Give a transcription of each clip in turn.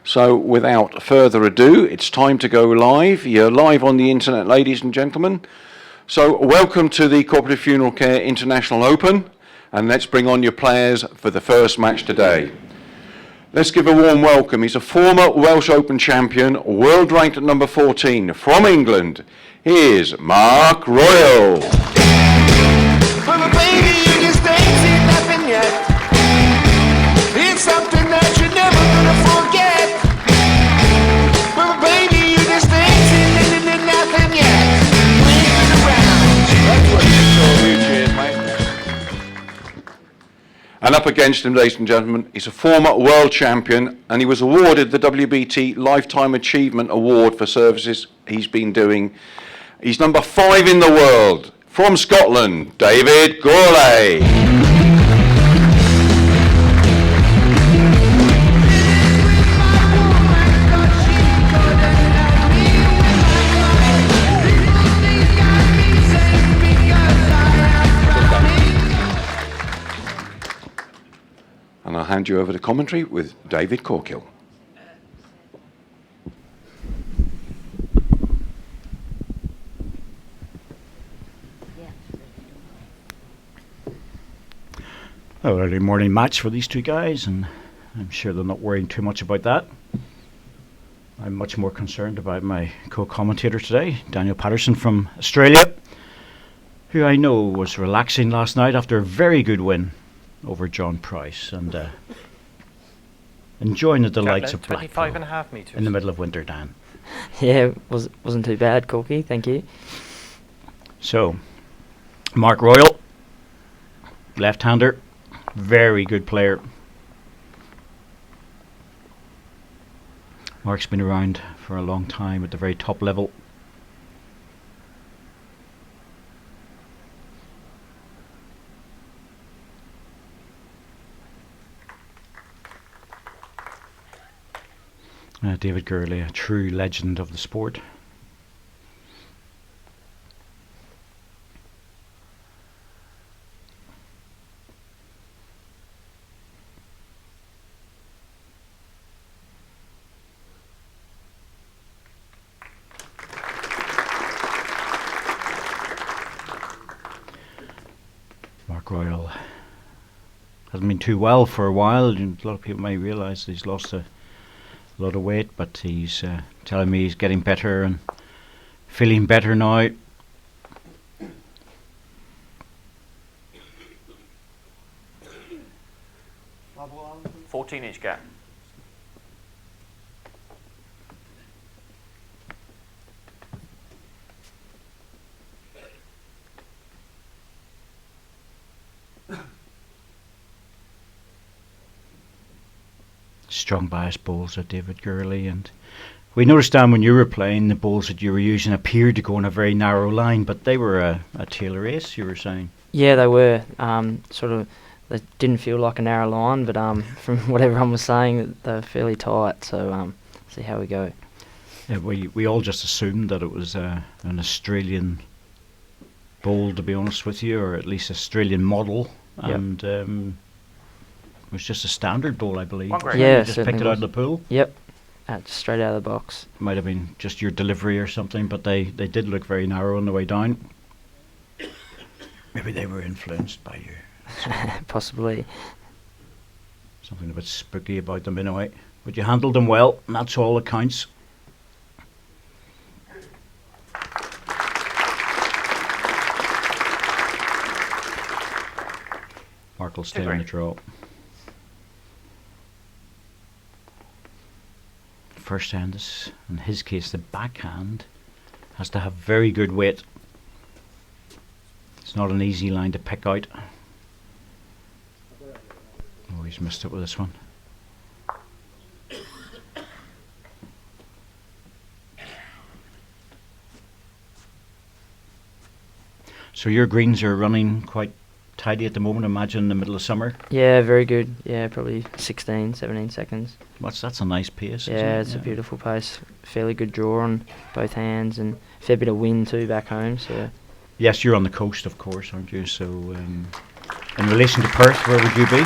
So without further ado, it's time to go live. You're live on the internet, ladies and gentlemen. So welcome to the Co-operative Funeralcare International Open, and let's bring on your players for the first match today. Let's give a warm welcome. He's a former Welsh Open champion, world ranked at number 14, from England. Here's Mark Royal. Well, baby, you just ain't seen nothing yet. It's something that you're never gonna forget. Well, baby, you just ain't seen nothing yet. Waving around. That's what you told me. Cheers, mate. And up against him, ladies and gentlemen, he's a former world champion, and he was awarded the WBT Lifetime Achievement Award for services he's been doing. He's number 5 in the world. From Scotland, David Gourlay. And I'll hand you over to commentary with David Corkill. Oh, early morning match for these two guys, and I'm sure they're not worrying too much about that. I'm much more concerned about my co-commentator today, Daniel Patterson from Australia, who I know was relaxing last night after a very good win over John Price, and enjoying the delights of Blackpool in the middle of winter, Dan. Yeah, wasn't too bad, Corky, thank you. So, Mark Royal, left-hander, very good player. Mark's been around for a long time at the very top level. David Gourlay, a true legend of the sport. Mark Royal hasn't been too well for a while. A lot of people may realise he's lost a lot of weight, but he's telling me he's getting better and feeling better now. 14-inch gap. Strong bias balls of David Gourlay, and we noticed, Dan, when you were playing, the balls that you were using appeared to go on a very narrow line, but they were a tailor race, you were saying. Yeah, they were. They didn't feel like a narrow line, but from what everyone was saying, they were fairly tight, so see how we go. Yeah, we all just assumed that it was an Australian ball, to be honest with you, or at least Australian model, and it was just a standard ball, I believe. Yeah, you just picked it out of the pool. Yep, just straight out of the box. Might have been just your delivery or something, but they did look very narrow on the way down. Maybe they were influenced by you. Possibly. Something a bit spooky about them in a way. But you handled them well, and that's all that counts. Mark will stay on the draw. First hand, in his case, the backhand has to have very good weight. It's not an easy line to pick out. Oh, he's missed it with this one. So your greens are running quite tidy at the moment, imagine, in the middle of summer? Yeah, very good. Yeah, probably 16, 17 seconds. That's a nice pace, isn't Yeah, it? it's a beautiful pace. Fairly good draw on both hands, and a fair bit of wind too back home. So. Yes, you're on the coast, of course, aren't you? So, in relation to Perth, where would you be?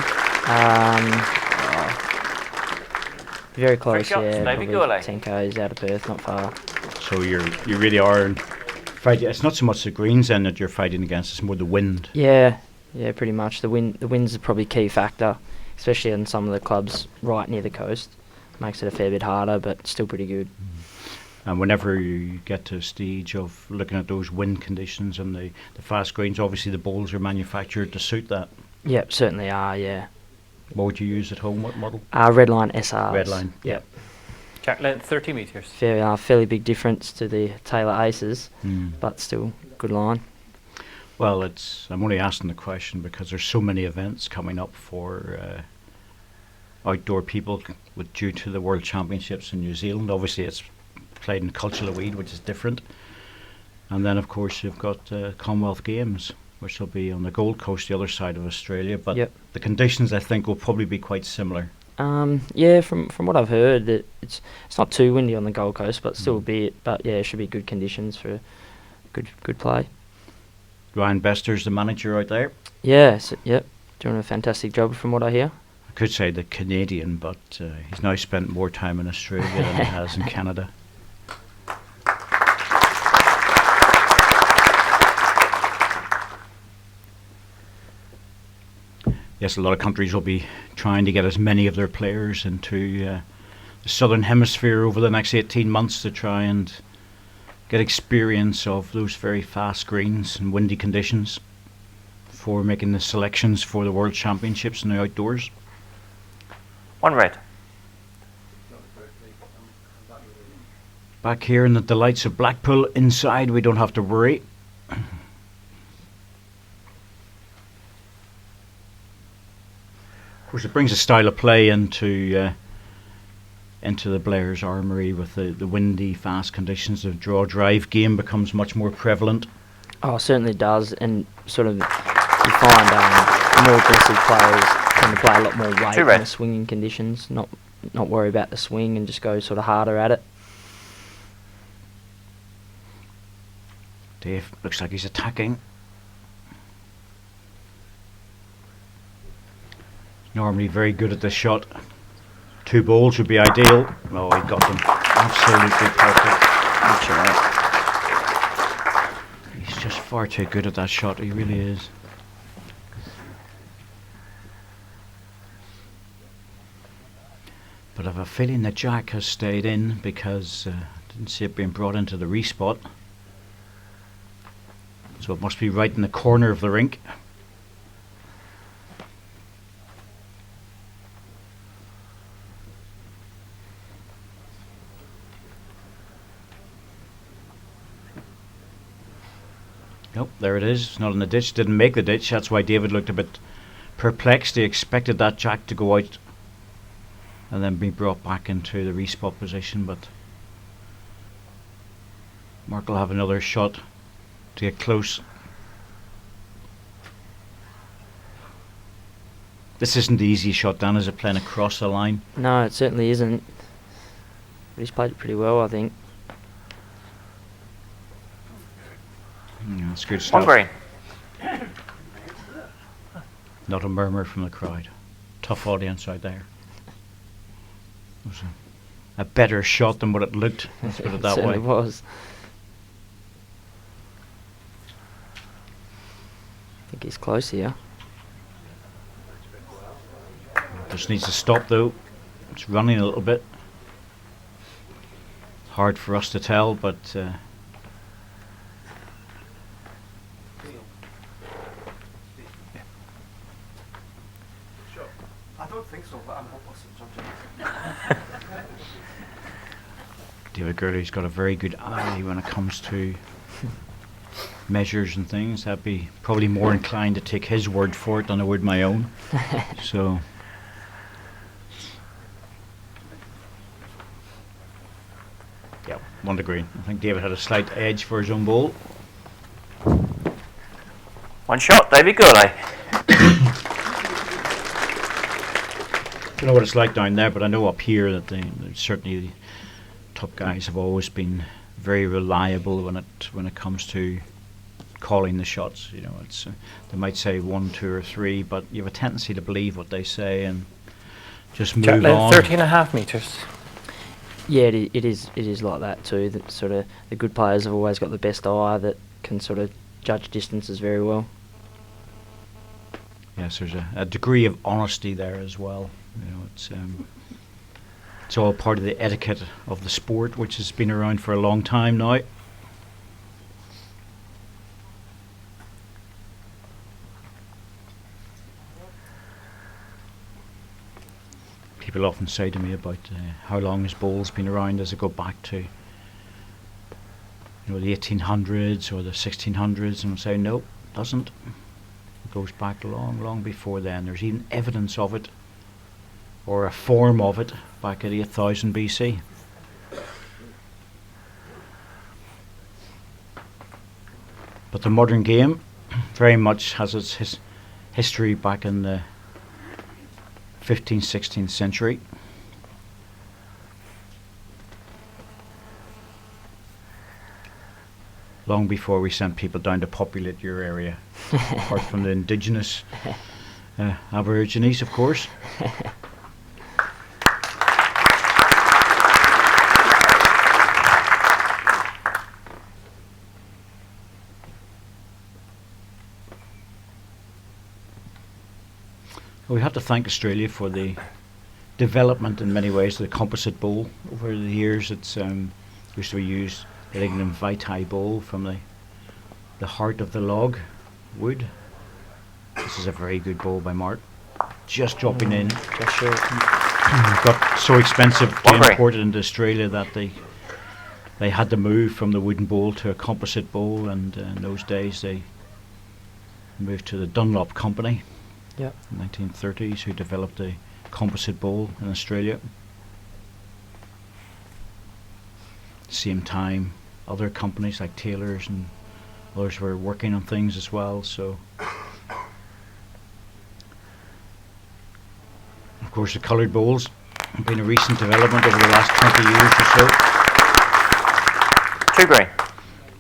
Very close, shots, yeah. Davey Probably Gourlay. 10 k's out of Perth, not far. So you really are fighting. It's not so much the greens then that you're fighting against; it's more the wind. Yeah, pretty much. The wind's probably key factor, especially in some of the clubs right near the coast. Makes it a fair bit harder, but still pretty good. And whenever you get to a stage of looking at those wind conditions and the fast greens, obviously the balls are manufactured to suit that. Yep, certainly are. Yeah. What would you use at home? What model? Redline SRs. Redline. Yep. Jack length 30 metres. Fairly big difference to the Taylor Aces, but still good line. Well, I'm only asking the question because there's so many events coming up for outdoor people due to the World Championships in New Zealand. Obviously, it's played in Culture which is different. And then, of course, you've got Commonwealth Games, which will be on the Gold Coast, the other side of Australia. But the conditions, I think, will probably be quite similar. Yeah, from what I've heard, it's not too windy on the Gold Coast, but still it should be good conditions for good play. Ryan Bester's the manager out there. Yes, doing a fantastic job from what I hear. I could say the Canadian, but he's now spent more time in Australia than he has in Canada. Yes, a lot of countries will be trying to get as many of their players into the Southern Hemisphere over the next 18 months to try and get experience of those very fast greens and windy conditions for making the selections for the World Championships in the outdoors. 1 red. Back here in the delights of Blackpool, inside we don't have to worry. Of course, it brings a style of play into the Blair's Armoury with the windy, fast conditions. The draw drive game becomes much more prevalent. Oh, it certainly does, and sort of you find more aggressive players tend to play a lot more weight in the swinging conditions, not worry about the swing and just go sort of harder at it. Dave looks like he's attacking. Normally very good at this shot. 2 balls would be ideal. Oh, he got them. Absolutely perfect. He's just far too good at that shot. He really is. But I have a feeling that Jack has stayed in because I didn't see it being brought into the respot. So it must be right in the corner of the rink. Nope, there it is. It's not in the ditch. Didn't make the ditch. That's why David looked a bit perplexed. He expected that Jack to go out and then be brought back into the respot position. But Mark will have another shot to get close. This isn't the easy shot, Dan, is it, playing across the line? No, it certainly isn't. But he's played it pretty well, I think. That's good stuff. 1 green. Not a murmur from the crowd. Tough audience out there. It was a better shot than what it looked. Let's put it that way. Certainly was. I think he's close here. Just needs to stop though. It's running a little bit. Hard for us to tell, but I don't think so, but I'm hopeless at judging. David Gourlay's got a very good eye when it comes to measures and things. I'd be probably more inclined to take his word for it than I would my own. So yeah, 1 to green. I think David had a slight edge for his own ball. 1 shot, David Gourlay. I don't know what it's like down there, but I know up here that certainly the top guys have always been very reliable when it comes to calling the shots. You know, it's they might say 1, 2, or 3, but you have a tendency to believe what they say, and just move Jack length on. 30.5 metres. Yeah, it is like that too. That sort of the good players have always got the best eye that can sort of judge distances very well. Yes, there's a degree of honesty there as well. You know, it's all part of the etiquette of the sport, which has been around for a long time now. People often say to me about how long his bowl's been around as I go back to the 1800s or the 1600s, and I say no, it doesn't. It goes back long before then. There's even evidence of it, or a form of it, back at 8000 BC. But the modern game very much has its history back in the 15th, 16th century. Long before we sent people down to populate your area, apart from the indigenous Aborigines, of course. We have to thank Australia for the development in many ways of the composite bowl over the years. It's used to be used the lignum vitae bowl from the heart of the log wood. This is a very good bowl by Mark. Just dropping in. Just short. Got so expensive to import it into Australia that they had to move from the wooden bowl to a composite bowl, and in those days they moved to the Dunlop Company. Yep. In the 1930s, who developed a composite bowl in Australia. Same time, other companies like Taylor's and others were working on things as well. So, of course, the coloured bowls have been a recent development over the last 20 years or so. 2 green.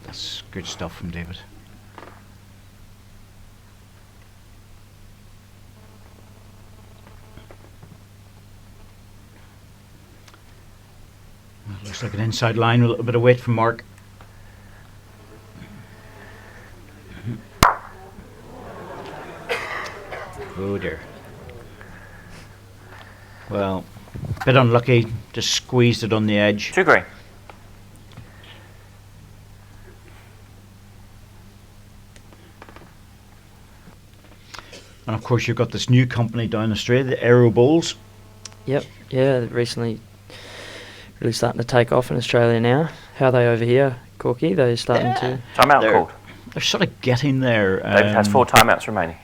That's good stuff from David. Looks like an inside line with a little bit of weight from Mark. Oh dear. Well, a bit unlucky, just squeezed it on the edge. 2 green. And of course you've got this new company down in Australia, the Aero Bowls. Yep. Yeah. Recently, really starting to take off in Australia now. How are they over here, Corky? They're starting to. Timeout called. They're sort of getting there. David has 4 timeouts remaining.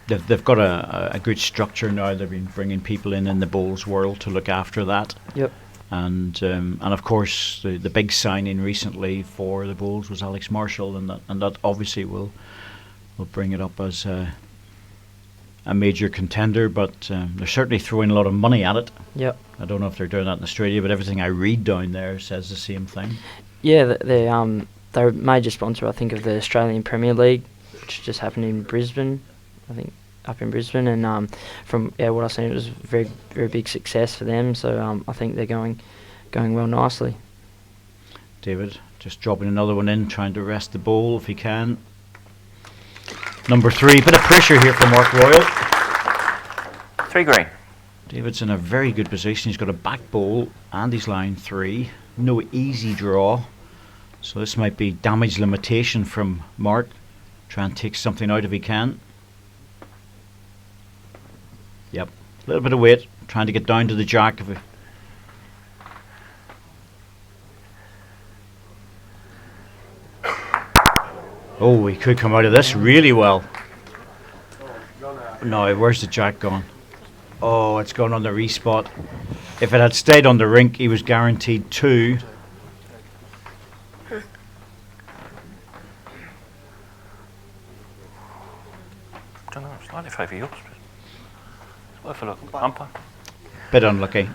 They've got a good structure now. They've been bringing people in the bowls world to look after that. Yep. And of course the big signing recently for the bowls was Alex Marshall, and that obviously will bring it up as a major contender. But they're certainly throwing a lot of money at it. Yep. I don't know if they're doing that in Australia, but everything I read down there says the same thing. Yeah, they're a major sponsor, I think, of the Australian Premier League, which just happened in Brisbane, I think, up in Brisbane. And from what I've seen, it was a very, very big success for them. So I think they're going well nicely. David just dropping another one in, trying to rest the bowl if he can. Number 3, bit of pressure here for Mark Royal. 3 green. David's in a very good position. He's got a back bowl and he's line 3. No easy draw. So this might be damage limitation from Mark. Try and take something out if he can. Yep. A little bit of weight. Trying to get down to the jack. Oh, he could come out of this really well. No, where's the jack gone? Oh, it's gone on the respot. If it had stayed on the rink, he was guaranteed 2. Don't know, slightly favour yours. It's worth a look. Umpire. Bit unlucky.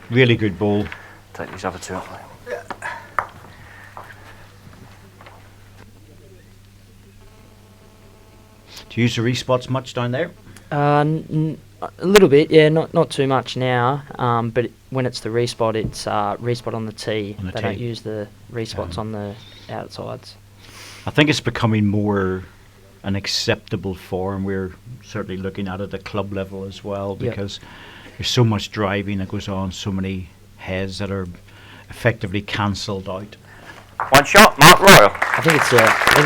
Really good ball. Take these other 2 up. Do you use the respots much down there? A little bit, yeah, not too much now. But when it's the respot, it's respot on the tee. On the They don't tee. use the respots on the outsides. I think it's becoming more an acceptable form. We're certainly looking at it at club level as well, Yep. because there's so much driving that goes on, so many heads that are effectively cancelled out. One shot, Mark Royal. I think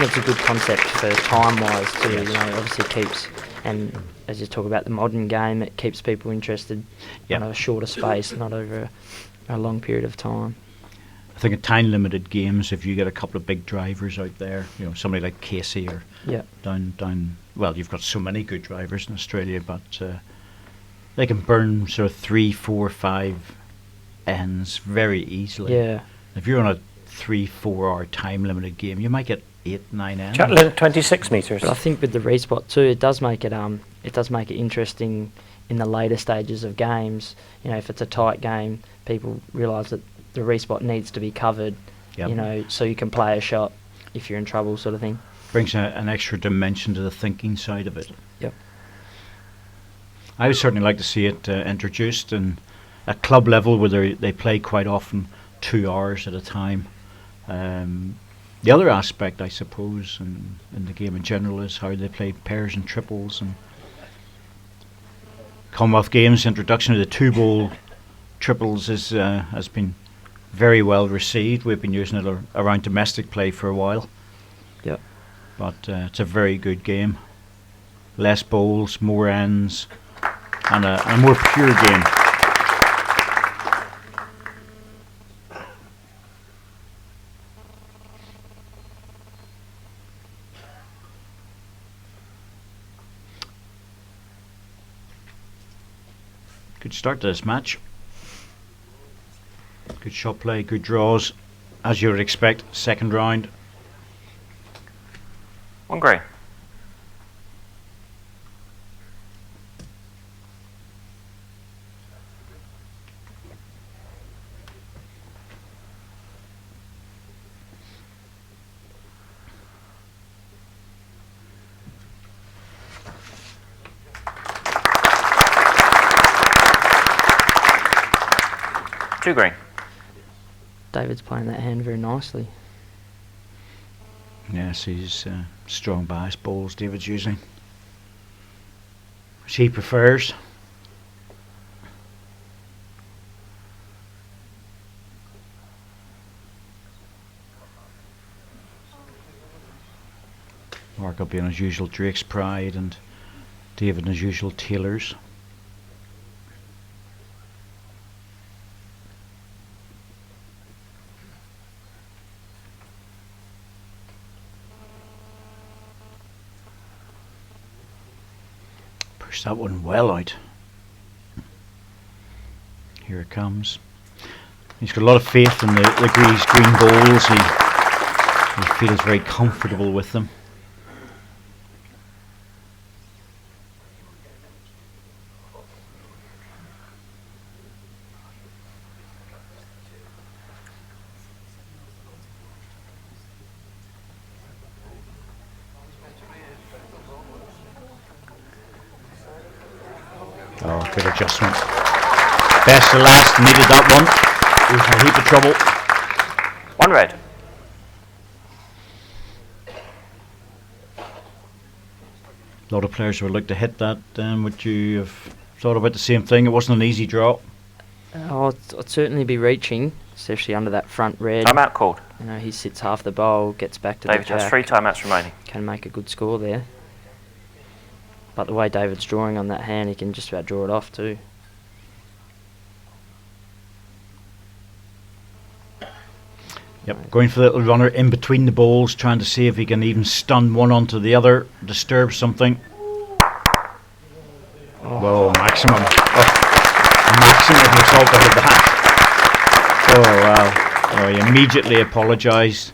it's a good concept for time wise too. Yes. You know, obviously keeps, and as you talk about the modern game, it keeps people interested Yep. on a shorter space, not over a long period of time. I think in time limited games, if you get a couple of big drivers out there, you know, somebody like Casey or Yeah. down. Well, you've got so many good drivers in Australia, but they can burn sort of 3, 4, 5 ends very easily. Yeah. If you're on a 3-4 hour time limited game, you might get 8, 9 ends. Chatelaine 26 metres. But I think with the respot too, it does make it interesting in the later stages of games. You know, if it's a tight game, people realise that the respot needs to be covered. Yep. You know, so you can play a shot if you're in trouble, sort of thing. Brings an extra dimension to the thinking side of it. Yep. I would certainly like to see it introduced and at club level where they play quite often 2 hours at a time. The other aspect, I suppose, in the game in general is how they play pairs and triples. And Commonwealth Games introduction of the 2-ball triples has been very well received. We've been using it around domestic play for a while. Yep. But it's a very good game. Less bowls, more ends, and a more pure game. Good start to this match. Good shot play, good draws, as you would expect. Second round. One green. Two green. David's playing that hand very nicely. Yes, he's strong bias balls David's using, which he prefers. Mark will be on his usual Drake's Pride and David on his usual Taylor's. Push that one well out. Here it comes. He's got a lot of faith in the green balls. He feels very comfortable with them. Oh, good adjustment. Best to last, needed that one. He was in a heap of trouble. One red. A lot of players would like to hit that. Would you have thought about the same thing? It wasn't an easy draw. I'd certainly be reaching, especially under that front red. Timeout called. You know, he sits half the bowl, gets back to David the jack. has 3 timeouts remaining. Can make a good score there. But the way David's drawing on that hand, he can just about draw it off too. Yep, going for the little runner in between the balls, trying to see if he can even stun one onto the other, disturb something. Whoa, maximum. Maximum result out of that. Oh, wow. Oh, he immediately apologised,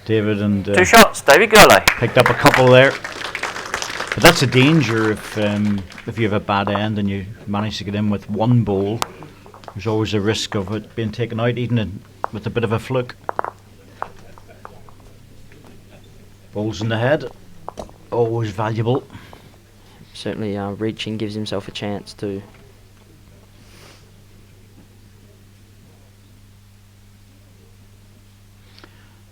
David, and 2 shots, David Gourlay. picked up a couple there. But that's a danger if you have a bad end and you manage to get in with one ball. There's always a risk of it being taken out, even with a bit of a fluke. Balls in the head, always valuable. certainly reaching gives himself a chance to.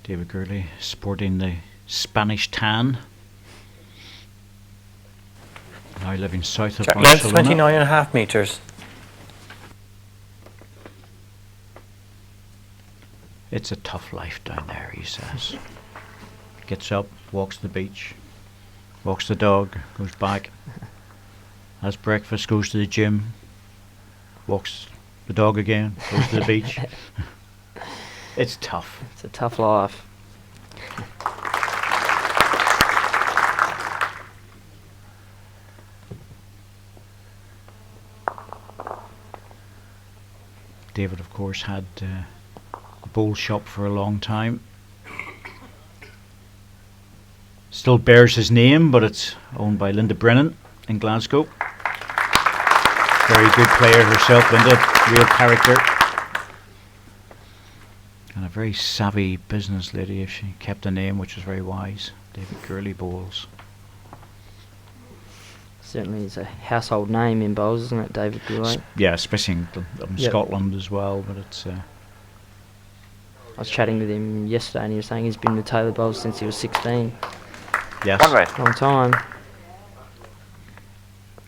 David Gourlay sporting the Spanish tan. Now living south of Jack length Barcelona. 29.5 metres. It's a tough life down there, he says. Gets up, walks the beach, walks the dog, goes back, has breakfast, goes to the gym, walks the dog again, goes to the beach. It's tough. It's a tough life. David, of course, had a bowl shop for a long time. Still bears his name, but it's owned by Linda Brennan in Glasgow. Very good player herself, Linda, real character. And a very savvy business lady if she kept a name, which was very wise. David Gourlay Bowls. Certainly is a household name in bowls, isn't it, David Gourlay? Yeah, especially in Yep. Scotland as well, but it's... I was chatting with him yesterday and he was saying he's been with Taylor Bowls since he was 16. yes. One red. Long time.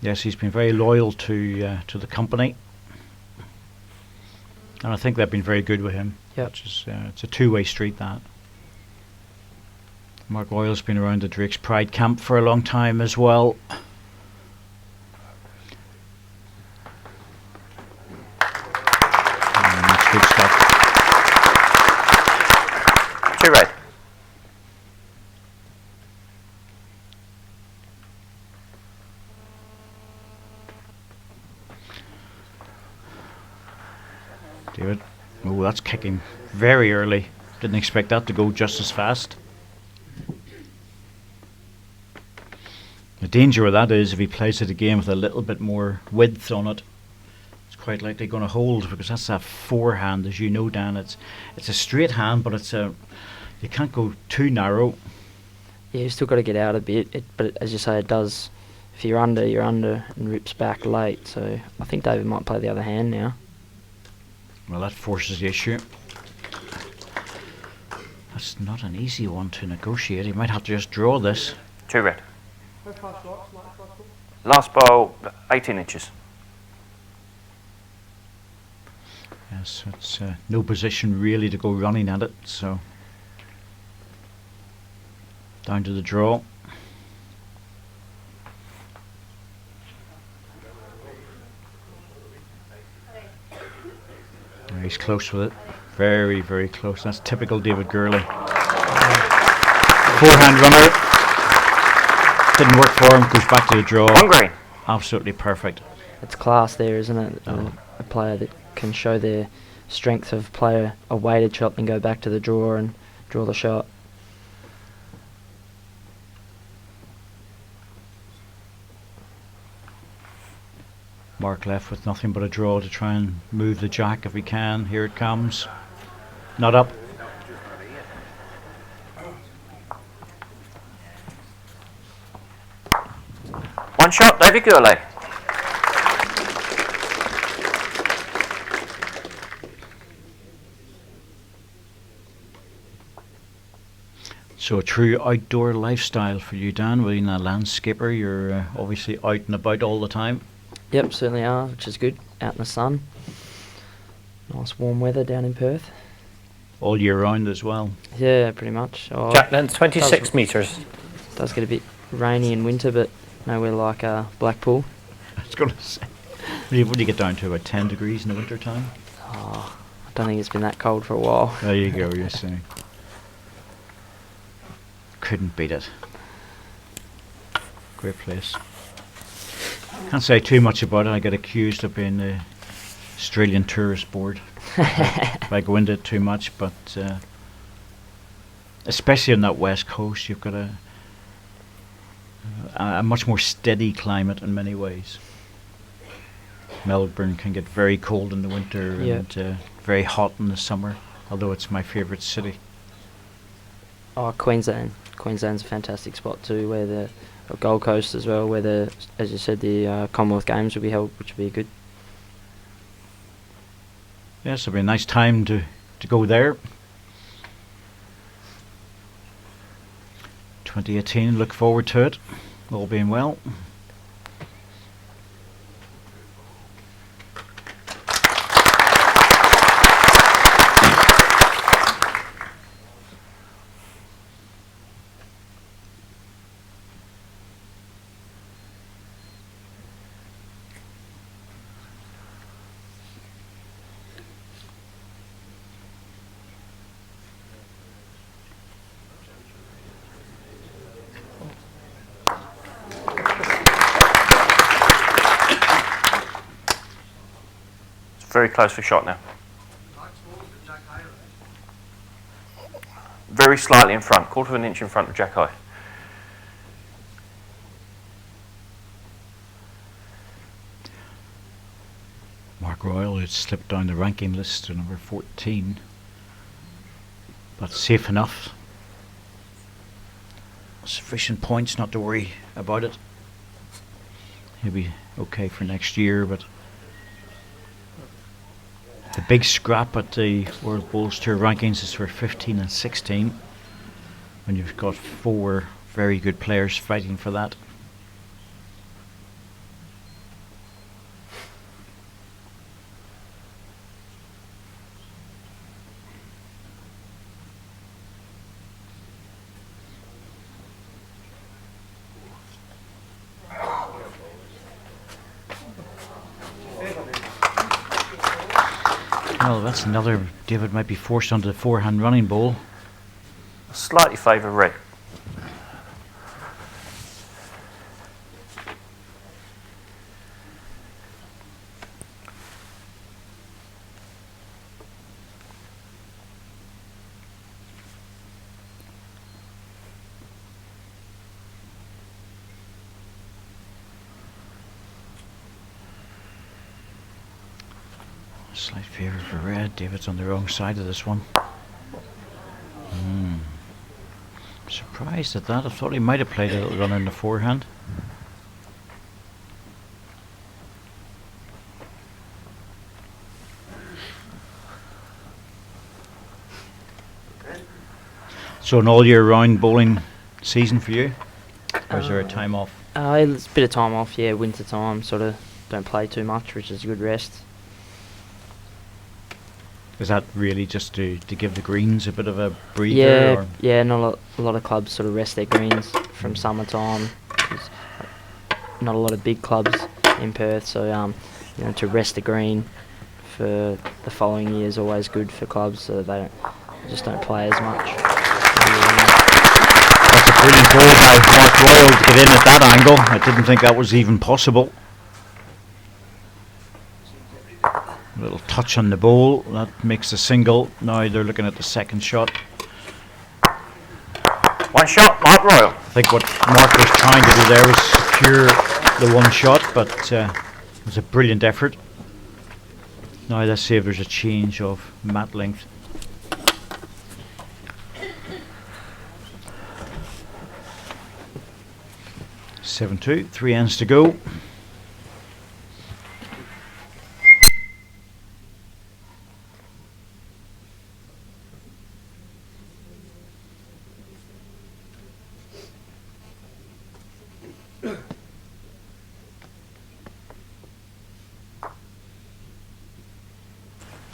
Yes, he's been very loyal to the company, and I think they've been very good with him. Yep. Which is it's a two-way street. That Mark Royal's been around the Drake's Pride camp for a long time as well. That's good stuff. 2 red. David, oh, that's kicking very early. Didn't expect that to go just as fast. The danger of that is if he plays it again with a little bit more width on it, it's quite likely going to hold, because that's a forehand, as you know, Dan. It's a straight hand, but you can't go too narrow. Yeah, you've still got to get out a bit, but as you say, it does. If you're under, and rips back late. So I think David might play the other hand now. Well, that forces the issue. That's not an easy one to negotiate. He might have to just draw this. 2 red. Last ball, 18 inches. Yes, it's no position really to go running at it, so down to the draw. He's close with it. Very, very close. That's typical David Gourlay. Forehand runner. Didn't work for him. Goes back to the draw. 1 green. Absolutely perfect. It's class there, isn't it? A player that can show their strength of player a weighted shot and go back to the draw and draw the shot. Mark left with nothing but a draw to try and move the jack if he can. Here it comes. Not up. One shot, David Gourlay. So a true outdoor lifestyle for you, Dan. Being a landscaper, you're obviously out and about all the time. Yep, certainly are, which is good. Out in the sun. Nice warm weather down in Perth. All year round as well. Yeah, pretty much. Oh, Jack length 26 metres. does get a bit rainy in winter, but nowhere like Blackpool. I was going to say. When you get down to about 10 degrees in the winter time. Oh, I don't think it's been that cold for a while. There you go, you're saying. Couldn't beat it. Great place. Can't say too much about it. I get accused of being the Australian Tourist Board if I go into it too much, but especially on that west coast, you've got a much more steady climate in many ways. Melbourne can get very cold in the winter and very hot in the summer, although it's my favourite city. Oh, Queensland. Queensland's a fantastic spot too, where the got Gold Coast as well, where as you said, the Commonwealth Games will be held, which will be good. Yes, it'll be a nice time to go there. 2018, look forward to it, all being well. Very close for shot now. Very slightly in front, quarter of an inch in front of Jack High. Mark Royal had slipped down the ranking list to number 14, but safe enough. Sufficient points not to worry about it. He'll be okay for next year, but the big scrap at the World Bowls Tour rankings is for 15 and 16, when you've got 4 very good players fighting for that. Well, that's another. David might be forced onto the forehand running ball. Slightly favour red. Slight favour for red. David's on the wrong side of this one. Surprised at that. I thought he might have played a little run in the forehand. So an all year round bowling season for you? Or is there a time off? It's a bit of time off, yeah, winter time, sort of don't play too much, which is a good rest. Is that really just to give the greens a bit of a breather? Yeah, or? yeah. Not a lot of clubs sort of rest their greens from summertime. There's not a lot of big clubs in Perth, so to rest the green for the following year is always good for clubs, so they just don't play as much. That's a brilliant ball by Mark Royal to get in at that angle. I didn't think that was even possible. A little touch on the bowl, that makes a single. Now they're looking at the second shot. One shot, Mark Royal. I think what Mark was trying to do there was secure the one shot, but it was a brilliant effort. Now let's see if there's a change of mat length. (7-2), 3 ends to go.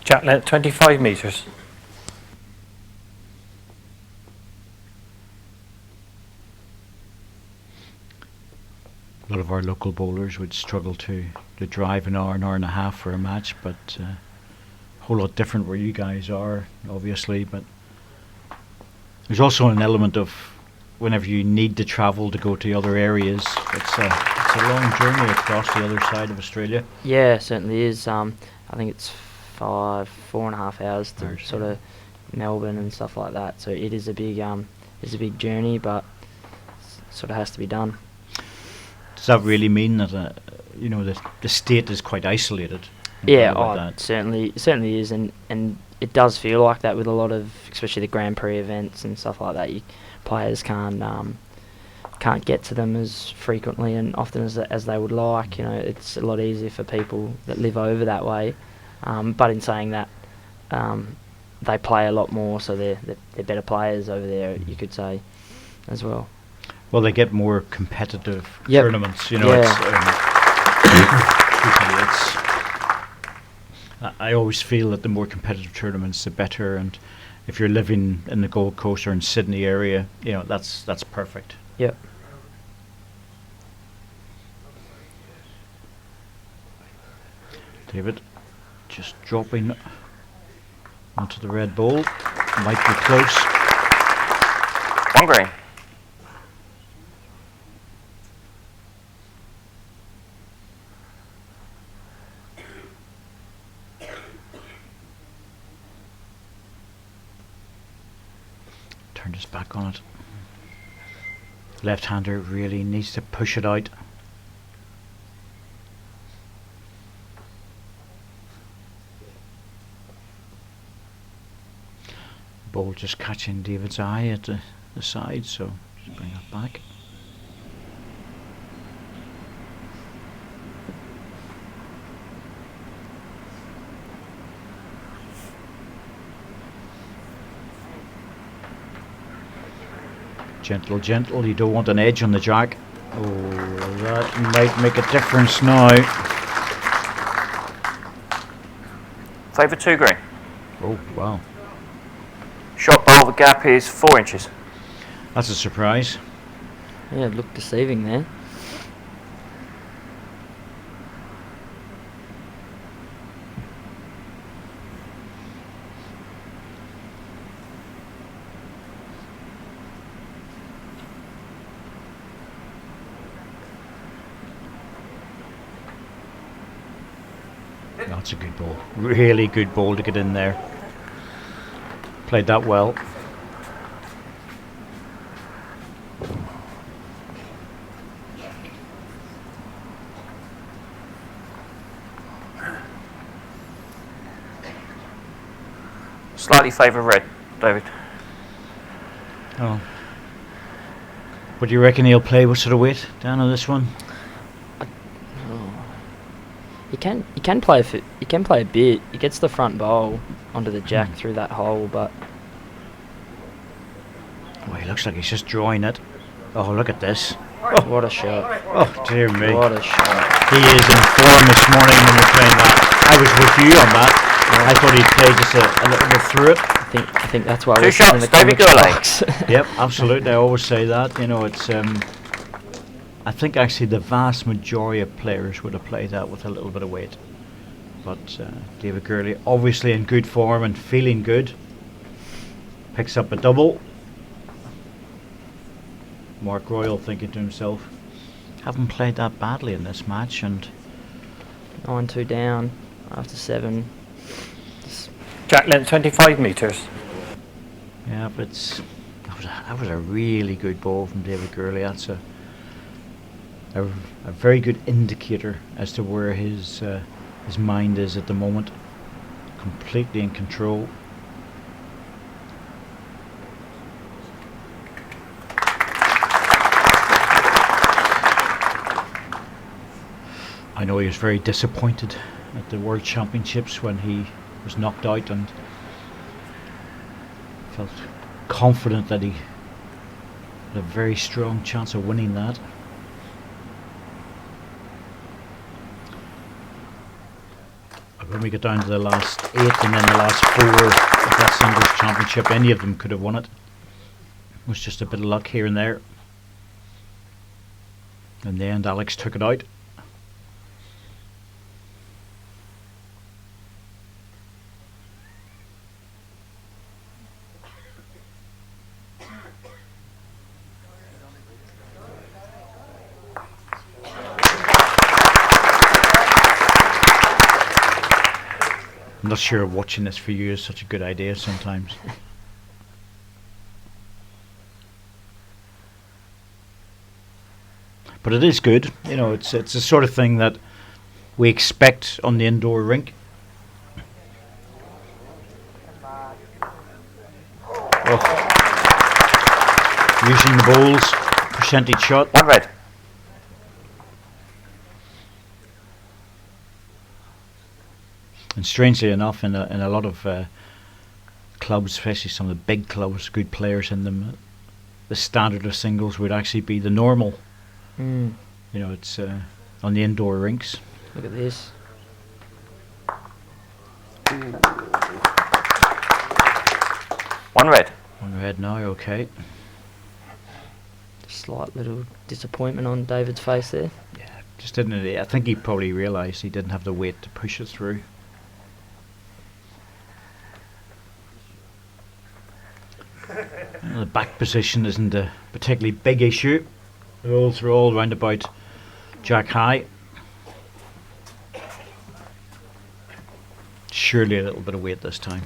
Jack length 25 metres. A lot of our local bowlers would struggle to drive an hour and a half for a match, but a whole lot different where you guys are, obviously. But there's also an element of whenever you need to travel to go to other areas, it's a long journey across the other side of Australia. Yeah, it certainly is. I think it's 4.5 hours to sort of Melbourne and stuff like that. So it is a big journey, but sort of has to be done. Does that really mean that the state is quite isolated? Yeah, certainly is, and it does feel like that with a lot of, especially the Grand Prix events and stuff like that. Players can't can't get to them as frequently and often as they would like. You know, it's a lot easier for people that live over that way. But in saying that, they play a lot more, so they're better players over there, you could say, as well. Well, they get more competitive Yep. tournaments. You know, I always feel that the more competitive tournaments, the better. And if you're living in the Gold Coast or in Sydney area, you know, that's perfect. Yep. David, just dropping onto the red ball. Might be close. 1 green. Turned his back on it. Left-hander really needs to push it out. Ball just catching David's eye at the side, so just bring it back. Gentle, gentle, you don't want an edge on the jack. Oh, that might make a difference now. Favour 2 green. Oh, wow. Shot bowl, the gap is 4 inches. That's a surprise. Yeah, it looked deceiving there. That's a good ball. Really good ball to get in there. Played that well. Slightly favour red, David. Oh. What do you reckon he'll play? What sort of weight down on this one? He can play a bit. He gets the front bowl onto the jack through that hole, but Oh, he looks like he's just drawing it. Oh, look at this. what a shot! Oh, dear me. What a shot! He is in form this morning when we're playing that. I was with you on that. I thought he'd play just a little bit through it. I think that's why 2 we're sitting in shots, the David commentary Gourlay. box. Yep, absolutely. I always say that. You know, it's. I think actually the vast majority of players would have played that with a little bit of weight. But David Gourlay, obviously in good form and feeling good, picks up a double. Mark Royal thinking to himself, haven't played that badly in this match, and 9-2 down after 7. Jack length 25 metres. yeah, but that was a really good ball from David Gourlay. That's a very good indicator as to where his mind is at the moment. Completely in control. I know he was very disappointed at the World Championships when he was knocked out, and felt confident that he had a very strong chance of winning that. But when we get down to the last 8 and then the last 4 of that singles championship, any of them could have won it. It was just a bit of luck here and there. In the end, Alex took it out. I'm not sure watching this for you is such a good idea sometimes. But it is good. You know, it's the sort of thing that we expect on the indoor rink. Oh. Using the balls, percentage shot. 1 red. And strangely enough, in a lot of clubs, especially some of the big clubs, good players in them, the standard of singles would actually be the normal. Mm. You know, it's on the indoor rinks. Look at this. 1 red. One red now, okay. Slight little disappointment on David's face there. Yeah, just didn't. I think he probably realised he didn't have the weight to push it through. The back position isn't a particularly big issue. The holes are all round about jack high. Surely a little bit of weight this time.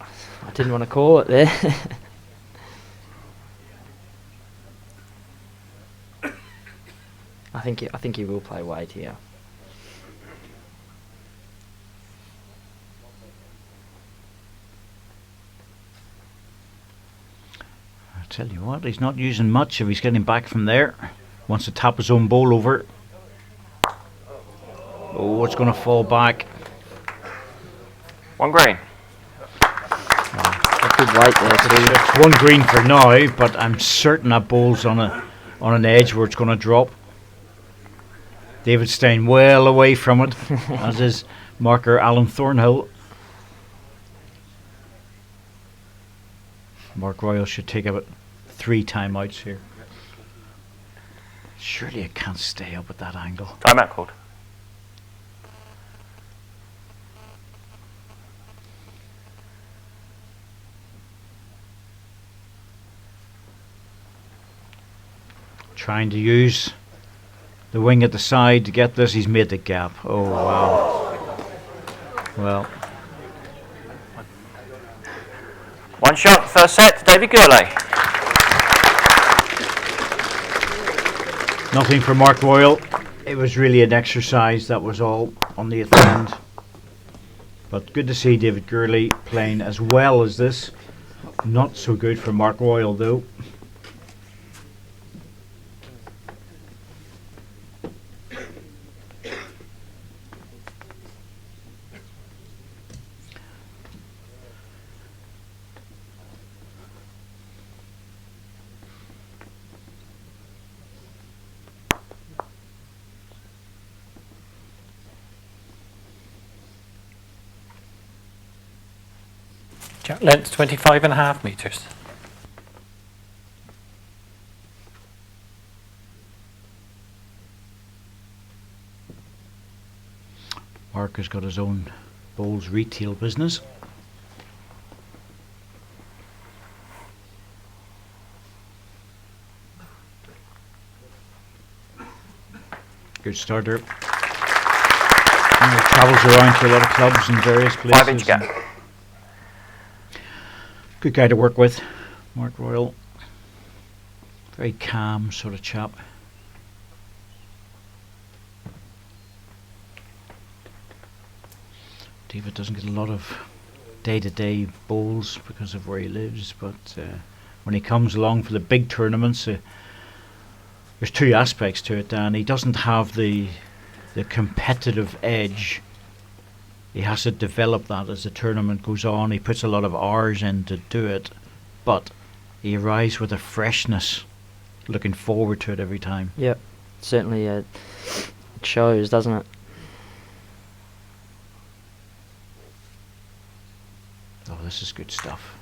I didn't want to call it there. I think he will play weight here. I tell you what, he's not using much if he's getting back from there. Wants to tap his own bowl over. Oh, it's going to fall back. 1 green. A good weight there too. It's 1 green for now, but I'm certain that bowl's on an edge where it's going to drop. David staying well away from it, as is marker Alan Thornhill. Mark Royal should take about 3 timeouts here. Surely it can't stay up at that angle. Timeout called. Trying to use the wing at the side to get this. He's made the gap. Oh, wow. Well, 1 shot, first set to David Gourlay. nothing for Mark Royal. It was really an exercise, that was all, on the end. But good to see David Gourlay playing as well as this. Not so good for Mark Royal though. Jack length 25.5 metres. Mark has got his own bowls retail business. Good starter. He travels around to a lot of clubs in various places. 5 inch gap. Good guy to work with, Mark Royal. Very calm sort of chap. David doesn't get a lot of day-to-day bowls because of where he lives, but when he comes along for the big tournaments, there's 2 aspects to it, Dan. He doesn't have the competitive edge. He has to develop that as the tournament goes on. He puts a lot of hours in to do it, but he arrives with a freshness, looking forward to it every time. Yep, certainly it shows, doesn't it? Oh, this is good stuff.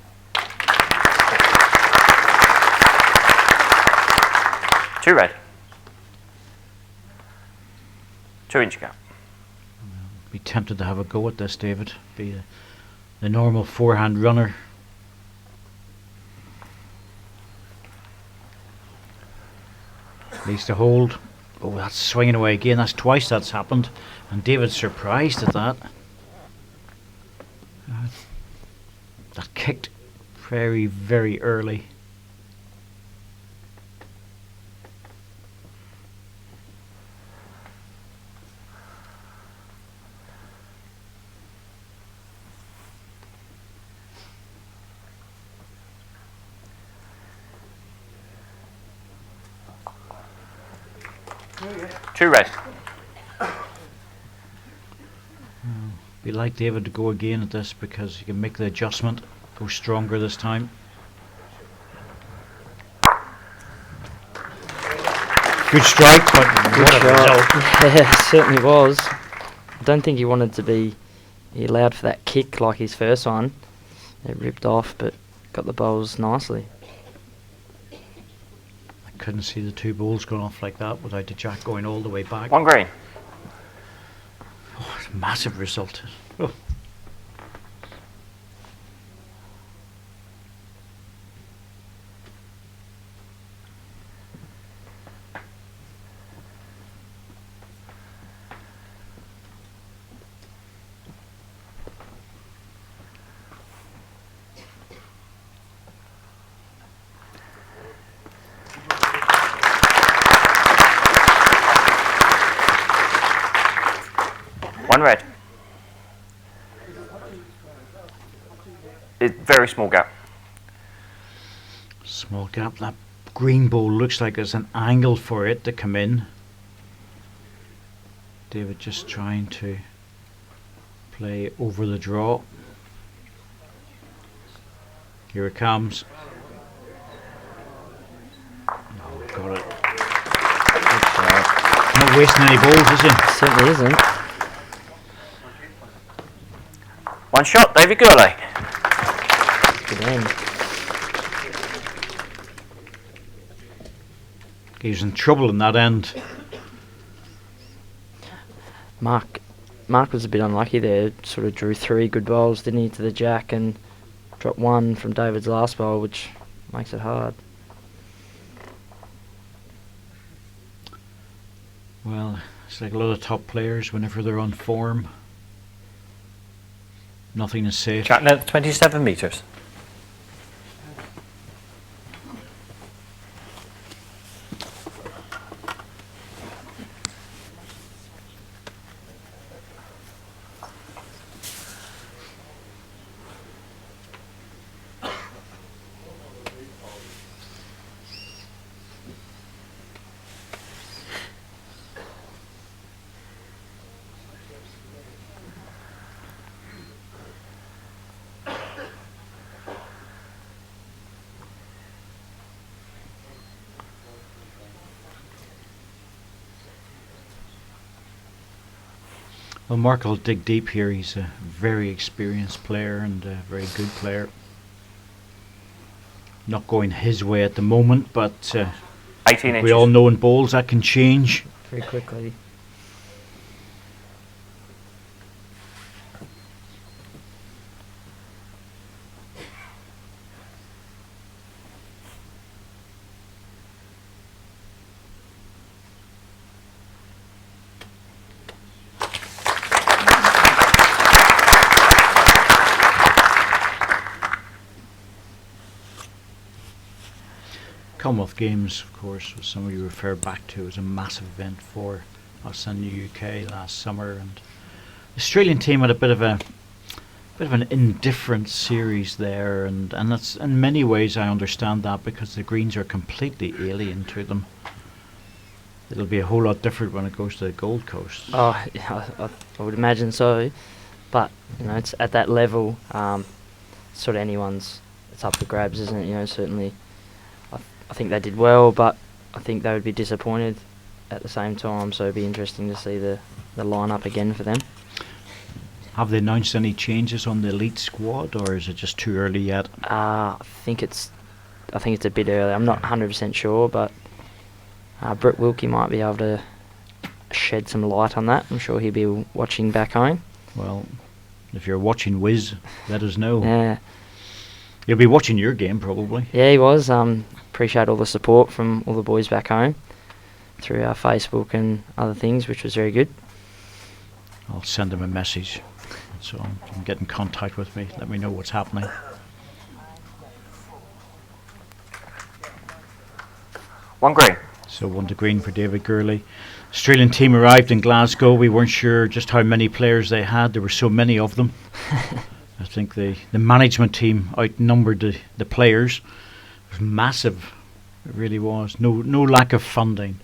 Two red. 2 inch gap. Be tempted to have a go at this, David. Be the normal forehand runner. Needs to hold. Oh, that's swinging away again. That's twice that's happened, and David's surprised at that. That kicked very, very early. 2 red. Be like David to go again at this because you can make the adjustment, go stronger this time. Good strike, but what a result. Yeah, it certainly was. I don't think he wanted to be. He allowed for that kick like his first one. It ripped off, but got the bowls nicely. I couldn't see the 2 balls going off like that without the jack going all the way back. 1 green. Oh, it's a massive result. Oh. One red. It's very small gap. Small gap. That green ball looks like there's an angle for it to come in. David just trying to play over the draw. Here it comes. Oh, got it. Not wasting any balls, is he? Certainly isn't. 1 shot, David Gourlay. Good end. He was in trouble in that end. Mark was a bit unlucky there. Sort of drew 3 good bowls, didn't he, to the jack, and dropped 1 from David's last bowl, which makes it hard. Well, it's like a lot of top players whenever they're on form. Nothing is safe. Jack length 27 metres. Well, Mark will dig deep here. He's a very experienced player and a very good player. Not going his way at the moment, but 18 inches. we all know in bowls that can change. Very quickly. Commonwealth Games, of course, was something you refer back to. It was a massive event for us in the UK last summer, and the Australian team had a bit of an indifferent series there, and that's in many ways I understand that because the greens are completely alien to them. It'll be a whole lot different when it goes to the Gold Coast. Oh, yeah, I would imagine so. But, it's at that level, sort of it's up for grabs, isn't it? Certainly, I think they did well, but I think they would be disappointed at the same time, so it'd be interesting to see the lineup again for them. Have they announced any changes on the elite squad, or is it just too early yet? I think it's a bit early. I'm not 100% sure, but Brett Wilkie might be able to shed some light on that. I'm sure he'll be watching back home. Well, if you're watching Wiz, let us know. Yeah. You'll be watching your game probably. Yeah, he was. Appreciate all the support from all the boys back home through our Facebook and other things, which was very good. I'll send him a message so he can get in contact with me, let me know what's happening. One green. So 1 to green for David Gourlay. Australian team arrived in Glasgow. We weren't sure just how many players they had. There were so many of them. I think the management team outnumbered the players. It was massive. It really was. No lack of funding.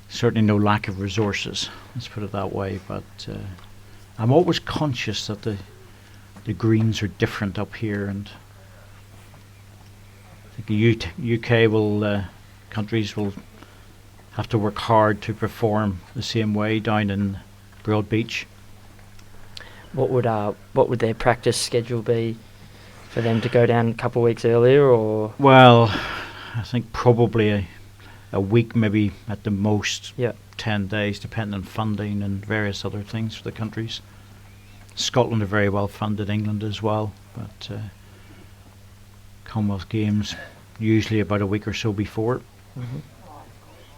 certainly no lack of resources. Let's put it that way. But I'm always conscious that the greens are different up here, and I think the UK will countries will have to work hard to perform the same way down in Broad Beach. What would their practice schedule be for them to go down a couple of weeks earlier, or? Well, I think probably a week, maybe at the most. Yeah. 10 days, depending on funding and various other things for the countries. Scotland are very well funded, England as well, but Commonwealth Games usually about a week or so before. Mm-hmm.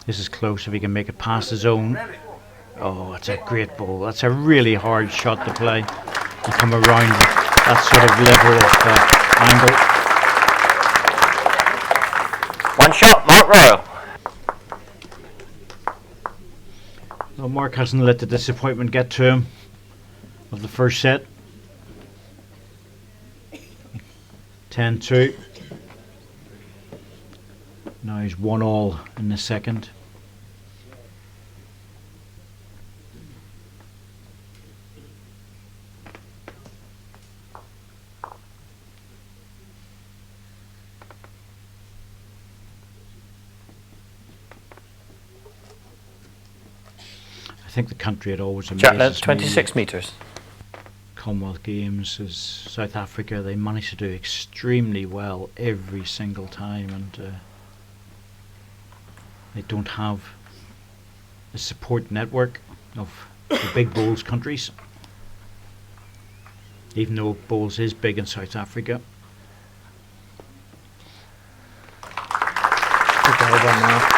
This is close if he can make it past the zone. Oh, it's a great ball. That's a really hard shot to play and come around that sort of level of angle. One shot, Mark Royal. Well, Mark hasn't let the disappointment get to him of the first set. 10-2. Now he's 1-all in the second. I think the country had always Jack length amazes 26 me. metres. Commonwealth Games is South Africa. They manage to do extremely well every single time, and they don't have a support network of the big bowls countries, even though bowls is big in South Africa. Good ball by Mark.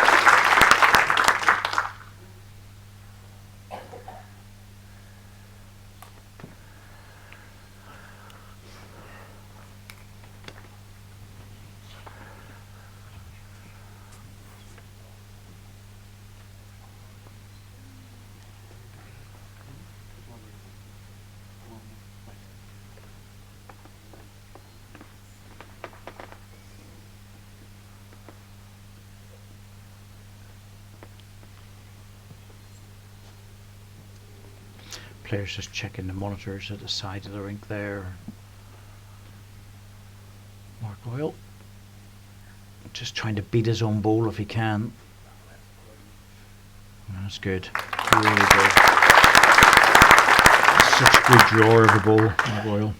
Players just checking the monitors at the side of the rink there. Mark Oil just trying to beat his own bowl if he can. That's good. Really good. Such a good drawer of a bowl, Mark Oil.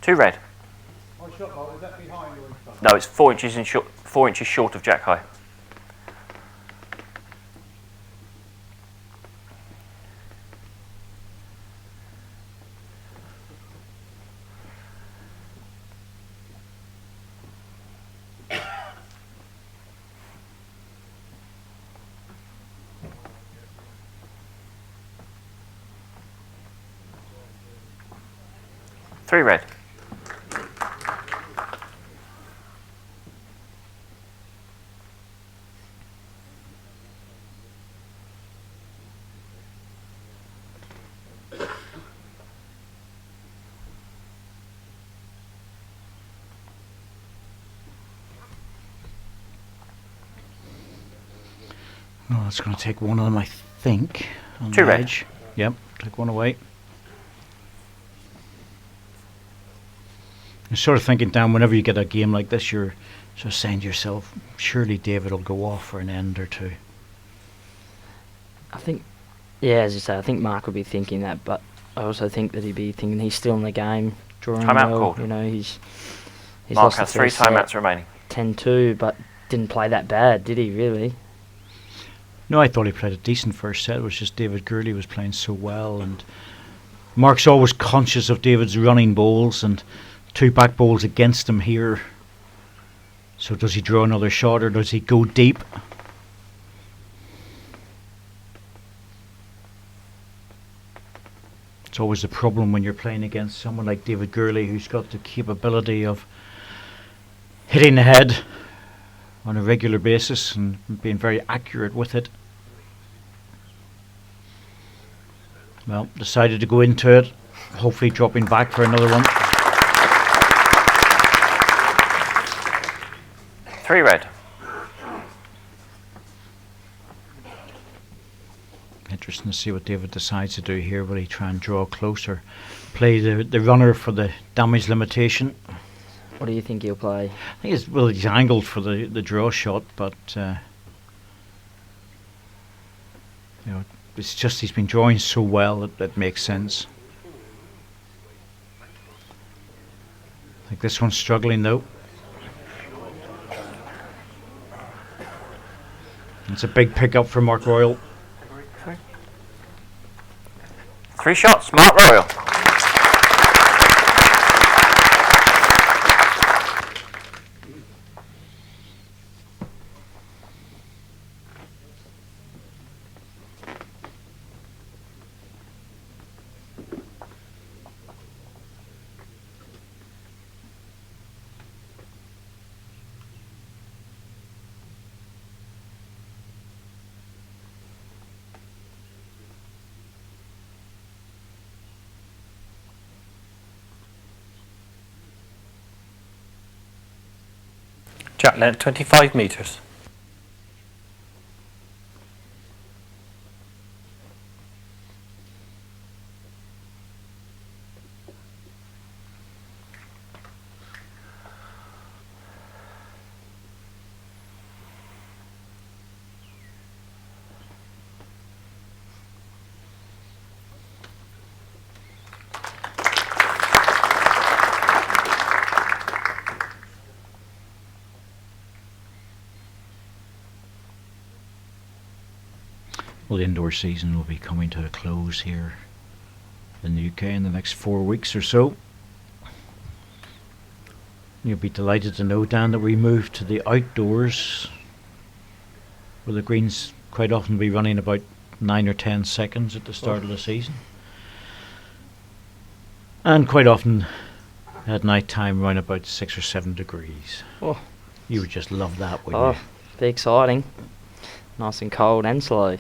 Two red. My shot hole, is that behind or in front? No, it's 4 inches in short, 4 inches short of jack high. Three red. Oh, that's going to take one of them, I think. On Two the red. edge. Yep, take one away. You're sort of thinking, Dan, whenever you get a game like this, you're sort of saying to yourself, surely David will go off for an end or two. I think, yeah, as you say, I think Mark would be thinking that, but I also think that he'd be thinking he's still in the game, drawing Timeout well. called. You know, he's Mark lost has the 3 first set, timeouts remaining. 10-2, but didn't play that bad, did he? Really? No, I thought he played a decent first set. It was just David Gourlay was playing so well, and Mark's always conscious of David's running bowls and 2 back bowls against him here. So does he draw another shot or does he go deep? It's It's always the problem when you're playing against someone like David Gourlay, who's got the capability of hitting the head on a regular basis and being very accurate with it. Well, decided to go into it, hopefully dropping back for another one. 3 red. Interesting to see what David decides to do here. Will he try and draw closer, play the runner for the damage limitation? What do you think he'll play? I think he's angled for the draw shot, but it's just he's been drawing so well that makes sense. I think this one's struggling though. It's a big pickup for Mark Royal. 3 shots, Mark Royal. Jack length 25 metres. Well, the indoor season will be coming to a close here in the UK in the next 4 weeks or so. You'll be delighted to know, Dan, that we moved to the outdoors, where the greens quite often be running about 9 or 10 seconds at the start of the season, and quite often at night time around about 6 or 7 degrees. Oh. You would just love that, wouldn't you? Be exciting. Nice and cold and slow.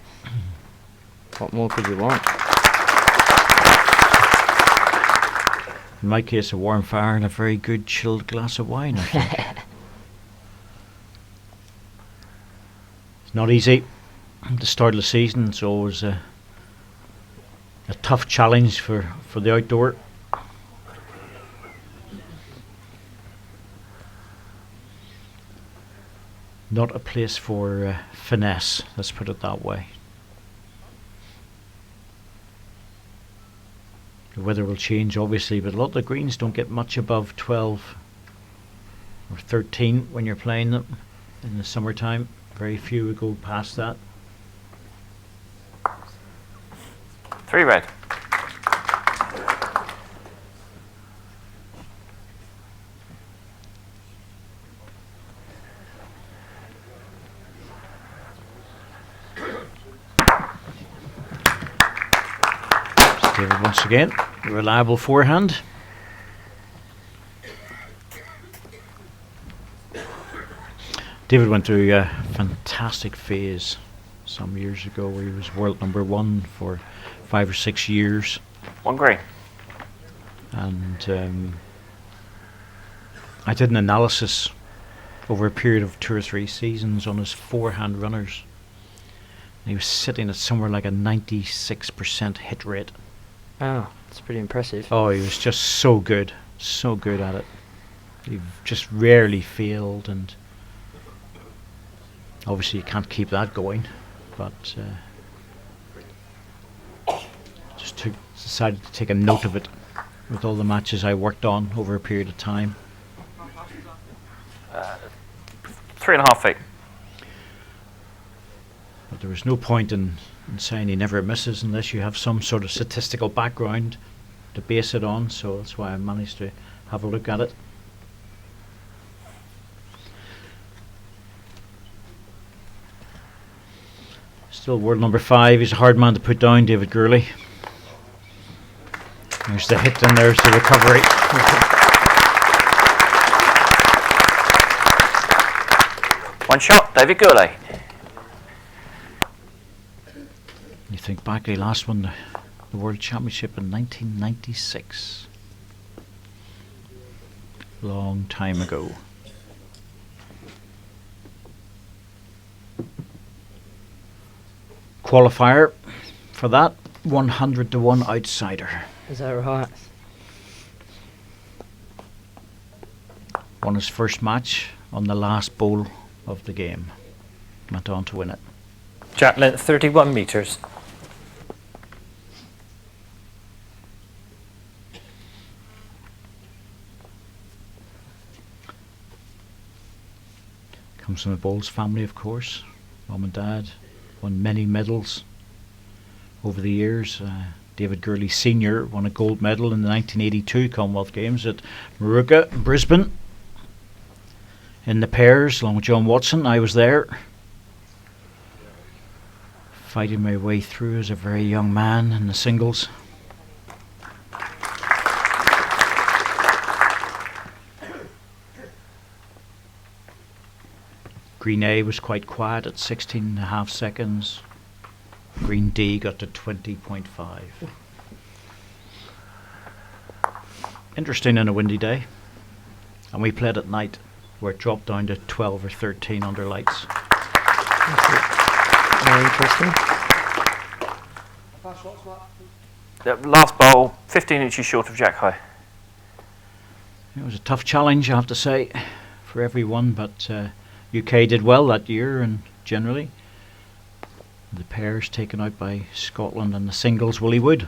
What more could you want? In my case, a warm fire and a very good chilled glass of wine, I think. It's not easy. The start of the season, it's always a tough challenge for the outdoor. Not a place for finesse, let's put it that way. The weather will change obviously, but a lot of the greens don't get much above 12 or 13 when you're playing them in the summertime. Very few would go past that. 3 red. David once again, reliable forehand. David went through a fantastic phase some years ago where he was world #1 for 5 or 6 years. 1 green. And I did an analysis over a period of 2 or 3 seasons on his forehand runners. And he was sitting at somewhere like a 96% hit rate. Oh, that's pretty impressive. Oh, he was just so good at it. He just rarely failed, and obviously you can't keep that going, but decided to take a note of it with all the matches I worked on over a period of time. 3.5 feet. But there was no point in saying he never misses unless you have some sort of statistical background to base it on, so that's why I managed to have a look at it. Still world #5. He's a hard man to put down, David Gourlay. as the hit and there's the recovery. One shot, David Gourlay. You think back, they last won the World Championship in 1996. Long time ago. Qualifier for that, 100-1 outsider. Is that right? Won his first match on the last bowl of the game. Went on to win it. Jack length 31 metres. Comes from the Bowles family, of course. Mum and Dad won many medals over the years. David Gourlay Sr. won a gold medal in the 1982 Commonwealth Games at Maruka, Brisbane. In the pairs, along with John Watson, I was there. Fighting my way through as a very young man in the singles. Green A was quite quiet at 16.5 seconds. Green D got to 20.5. Interesting in a windy day. And we played at night where it dropped down to 12 or 13 under lights. Very interesting. The last bowl, 15 inches short of Jack High. It was a tough challenge, I have to say, for everyone, but UK did well that year, and generally the pairs taken out by Scotland, and the singles, Willie Wood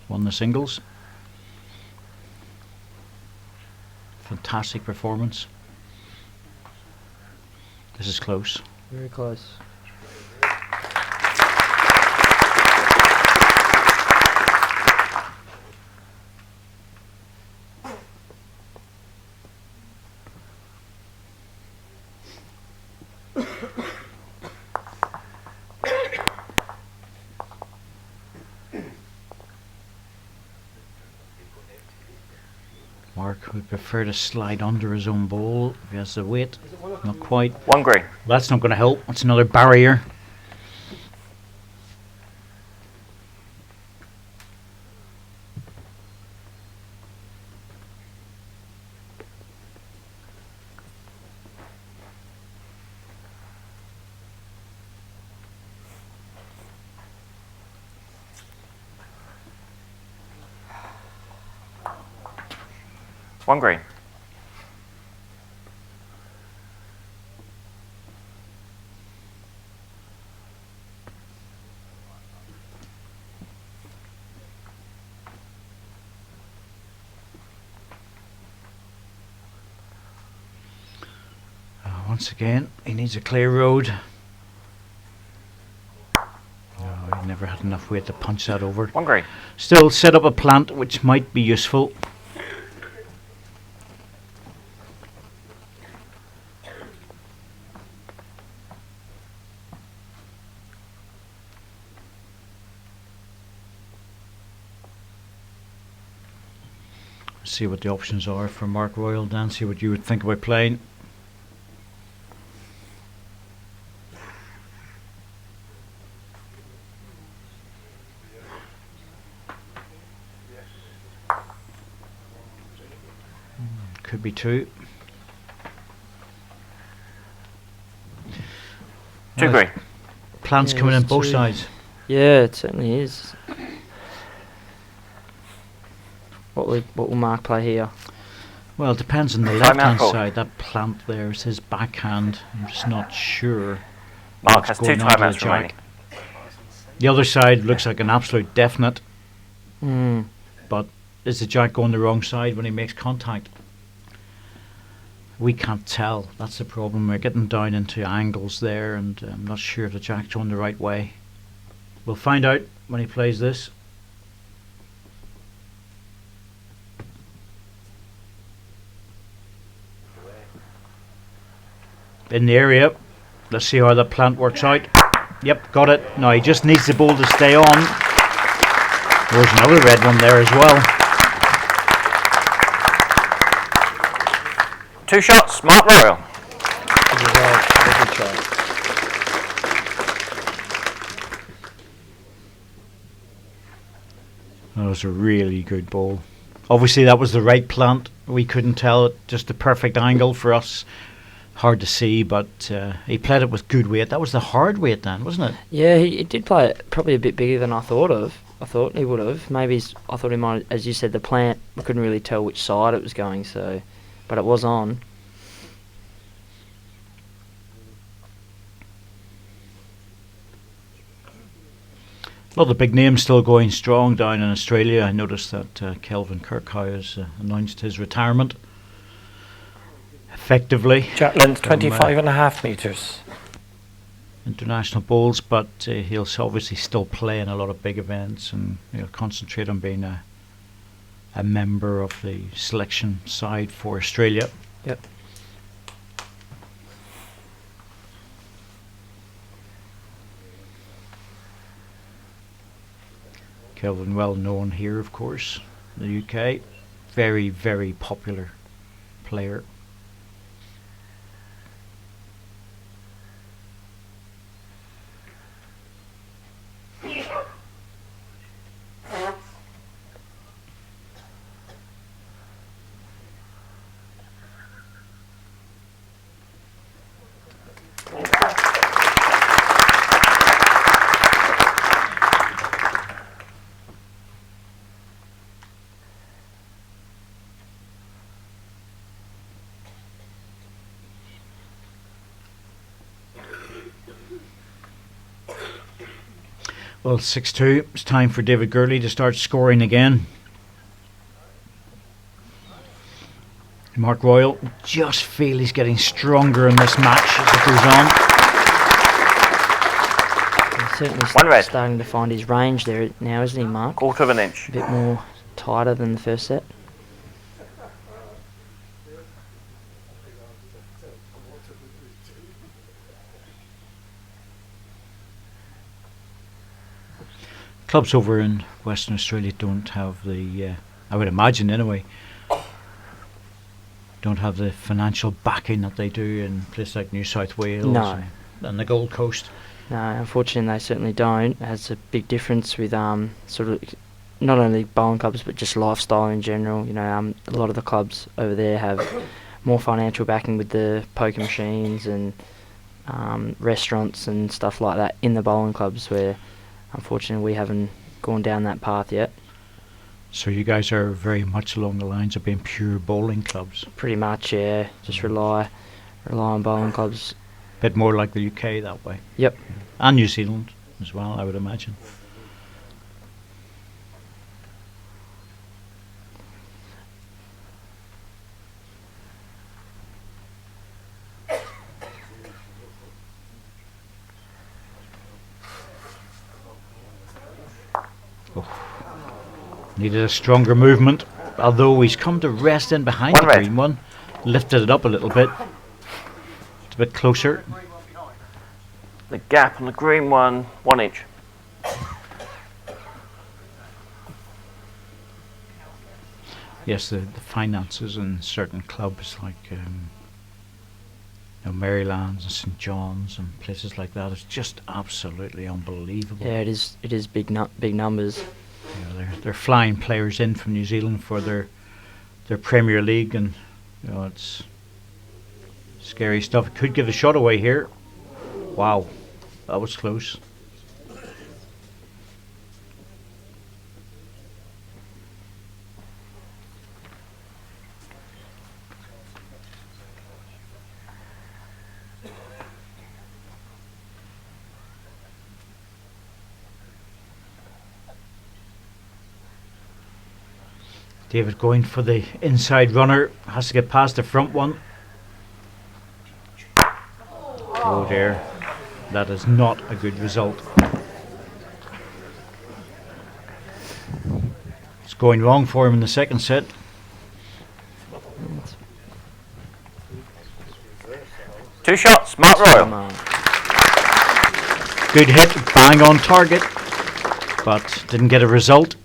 won the singles. Fantastic performance. This is close. Very close. Mark would prefer to slide under his own ball if he has the weight. Not quite. One green. That's not going to help. That's another barrier. One green. Once again, he needs a clear road. Oh, he never had enough weight to punch that over. One green. Still set up a plant which might be useful. See what the options are for Mark Royal. Dan, see what you would think about playing. Could be two. Two green. Plants Yeah, coming in there's both two. sides. Yeah, it certainly is. What will Mark play here? Well, it depends on the Time left hand out call. side. That plant there is his backhand. I'm just not sure. Mark what's has two going on to the timeouts remaining. jack. The other side looks like an absolute definite, but is the jack going the wrong side when he makes contact? We can't tell. That's the problem. We're getting down into angles there, and I'm not sure if the jack's going the right way. We'll find out when he plays this. In the area. Let's see how that plant works out. Yep, got it. Now he just needs the ball to stay on. There's another red one there as well. 2 shots, Mark Royal. Good result. Very good shot. That was a really good ball. Obviously, that was the right plant. We couldn't tell it. Just the perfect angle for us. Hard to see, but he played it with good weight. That was the hard weight then, wasn't it? Yeah, he did play it probably a bit bigger than I thought of. I thought he would have. I thought he might, as you said, the plant, we couldn't really tell which side it was going, so, but it was on. A lot of big names still going strong down in Australia. I noticed that Kelvin Kirkhoe has announced his retirement effectively. Jack length from, 25.5 metres. International bowls, but he'll obviously still play in a lot of big events, and he'll concentrate on being a member of the selection side for Australia. Yep. Kelvin, well known here, of course, in the UK. Very, very popular player. Well, 6-2. It's time for David Gourlay to start scoring again. Mark Royal, just feel he's getting stronger in this match as it goes on. He's certainly One red. starting to find his range there now, isn't he, Mark? 1/4 inch. A bit more tighter than the first set. Clubs over in Western Australia don't have the, I would imagine anyway, don't have the financial backing that they do in places like New South Wales No. and the Gold Coast. No, unfortunately they certainly don't. It has a big difference with sort of not only bowling clubs but just lifestyle in general. You know, a lot of the clubs over there have more financial backing with the poker machines and restaurants and stuff like that in the bowling clubs, where unfortunately we haven't gone down that path yet. So you guys are very much along the lines of being pure bowling clubs. Pretty much, yeah. Just rely on bowling clubs. Bit more like the UK that way. Yep. And New Zealand as well, I would imagine. Needed a stronger movement, although he's come to rest in behind One the red. green one. Lifted it up a little bit. It's a bit closer. The gap on the green one, 1 inch. Yes, the finances in certain clubs like Marylands and St John's and places like that is just absolutely unbelievable. Yeah, it is big numbers. They're flying players in from New Zealand for their Premier League, and it's scary stuff. It could give a shot away here. Wow, that was close. David going for the inside runner, has to get past the front one. Oh dear, that is not a good result. It's going wrong for him in the second set. Two shots, Mark Royal. Good hit, bang on target, but didn't get a result.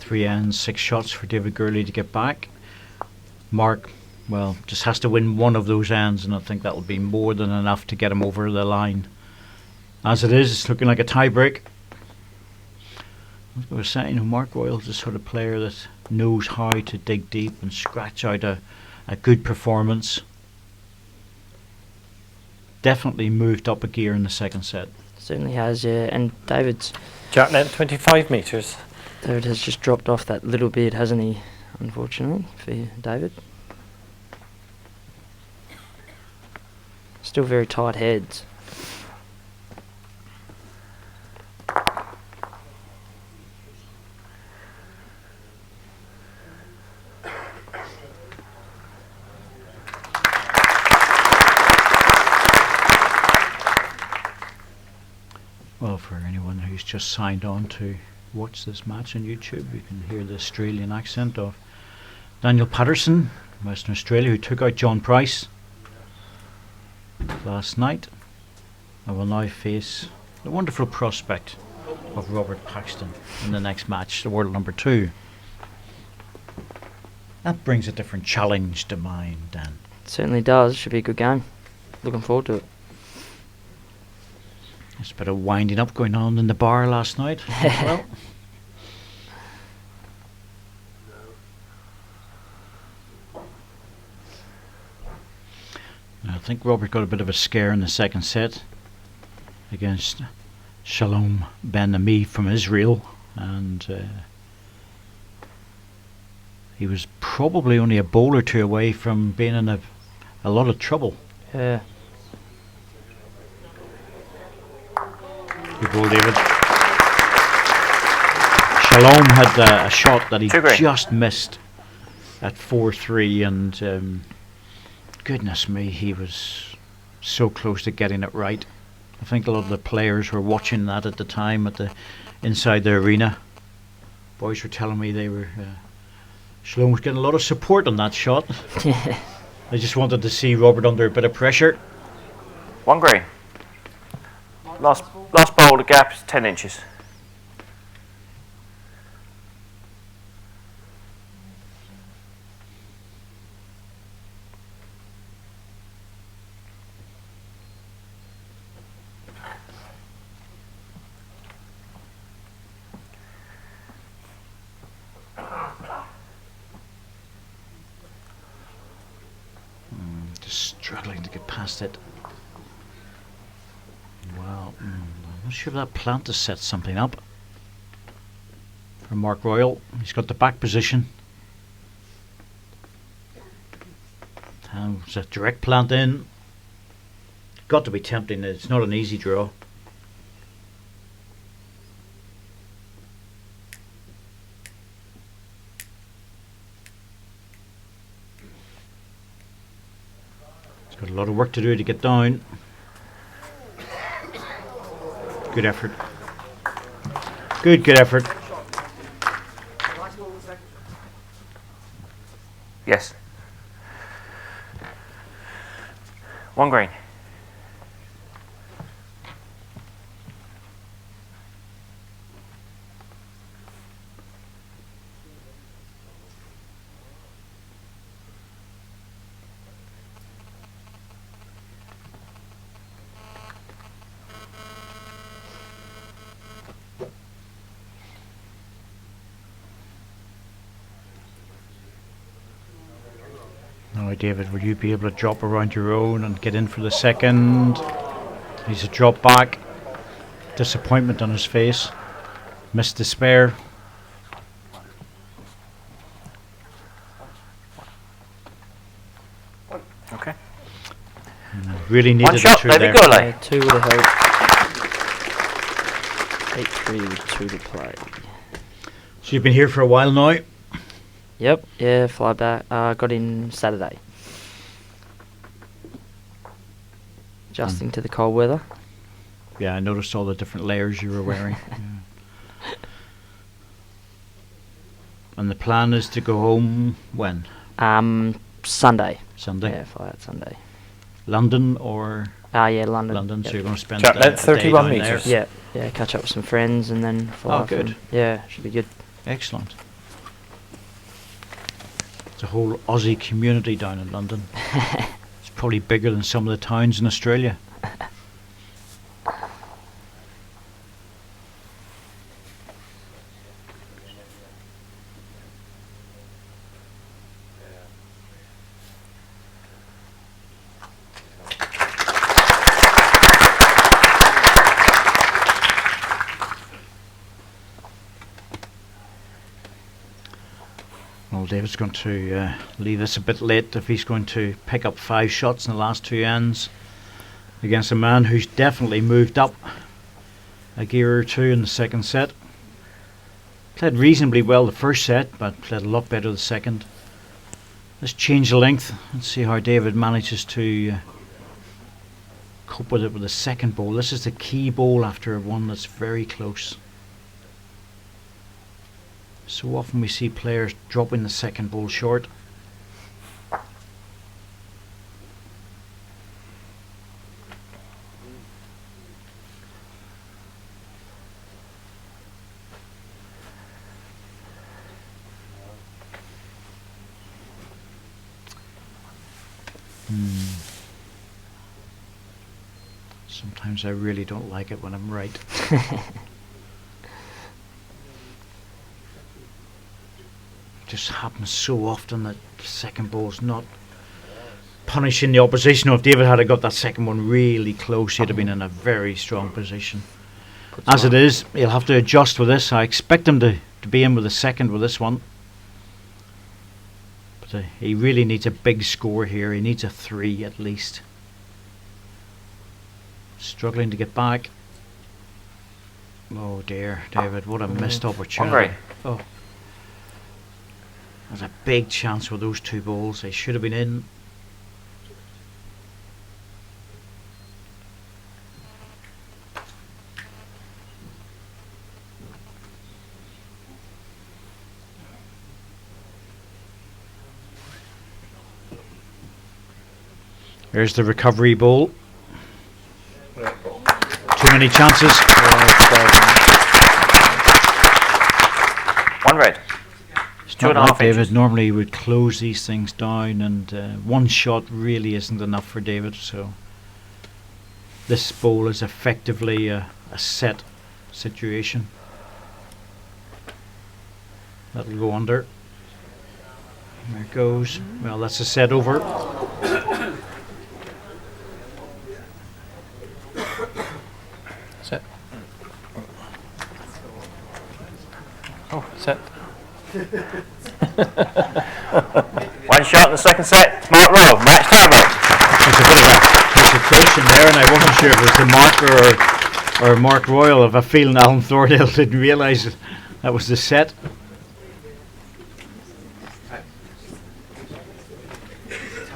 3 ends, 6 shots for David Gourlay to get back. Mark, well, just has to win one of those ends, and I think that'll be more than enough to get him over the line. As it is, it's looking like a tie-break. As I was saying, Mark Royal's the sort of player that knows how to dig deep and scratch out a good performance. Definitely moved up a gear in the second set. Certainly has, yeah. And David's Jack length 25 metres. David has just dropped off that little bit, hasn't he? Unfortunately for David. Still very tight heads. Well, for anyone who's just signed on to watch this match on YouTube, you can hear the Australian accent of Daniel Patterson, Western Australia, who took out John Price last night, and will now face the wonderful prospect of Robert Paxton in the next match, the world number 2. That brings a different challenge to mind, Dan. Certainly does. Should be a good game. Looking forward to it. There's a bit of winding up going on in the bar last night. Well, I think Robert got a bit of a scare in the second set against Shalom Ben Ami from Israel, and he was probably only a bowl or two away from being in a lot of trouble. Yeah. Good ball, David. Shalom had a shot that he just missed at 4-3, and goodness me, he was so close to getting it right. I think a lot of the players were watching that at the time inside the arena. Boys were telling me they were Shalom was getting a lot of support on that shot. They just wanted to see Robert under a bit of pressure. 1 green. Last bowl, the gap is 10 inches. Just struggling to get past it. Well, I'm not sure if that plant has set something up for Mark Royal. He's got the back position. And it's a direct plant in. Got to be tempting. It's not an easy draw. He's got a lot of work to do to get down. Good effort. Good effort. Yes. 1 green. Now, David, will you be able to drop around your own and get in for the second? He's a drop back. Disappointment on his face. Missed the spare. Okay. Really needed 1 shot, the 2 David there. Gourlay. 2 would have helped. 8-3 with 2 to play. So you've been here for a while now? Yep, yeah, fly back. Got in Saturday. Adjusting to the cold weather. Yeah, I noticed all the different layers you were wearing. Yeah. And the plan is to go home when? Sunday. Sunday? Yeah, fly out Sunday. London or? Yeah, London. London, Yep. so you're going to spend Jack a length day 31 down there. metres. Yeah, catch up with some friends and then fly. Oh, good. Yeah, should be good. Excellent. It's a whole Aussie community down in London. It's probably bigger than some of the towns in Australia. Well, David's going to leave us a bit late if he's going to pick up 5 shots in the last 2 ends against a man who's definitely moved up a gear or 2 in the second set. Played reasonably well the first set, but played a lot better the second. Let's change the length and see how David manages to cope with it with the second bowl. This is the key bowl after one that's very close. So often we see players dropping the second ball short. Sometimes I really don't like it when I'm right. Just happens so often that the second ball's not punishing the opposition. If David had got that second one really close, he'd have been in a very strong position. As it is, he'll have to adjust with this. I expect him to be in with a second with this one. But he really needs a big score here. He needs a 3 at least. Struggling to get back. Oh dear, David, what a missed opportunity. Oh. There's a big chance with those 2 balls. They should have been in. There's the recovery ball. Too many chances. 1 red. It's not like David. Normally he would close these things down, and 1 shot really isn't enough for David. So this bowl is effectively a set situation. That'll go under. There it goes. Well, that's a set over. Set. Oh, set. 1 shot in the second set. Mark Royal, match tiebreak. There's a bit of a hesitation there, and I wasn't sure if it was the marker or Mark Royal. If I feel Alan Thorndale didn't realise that was the set.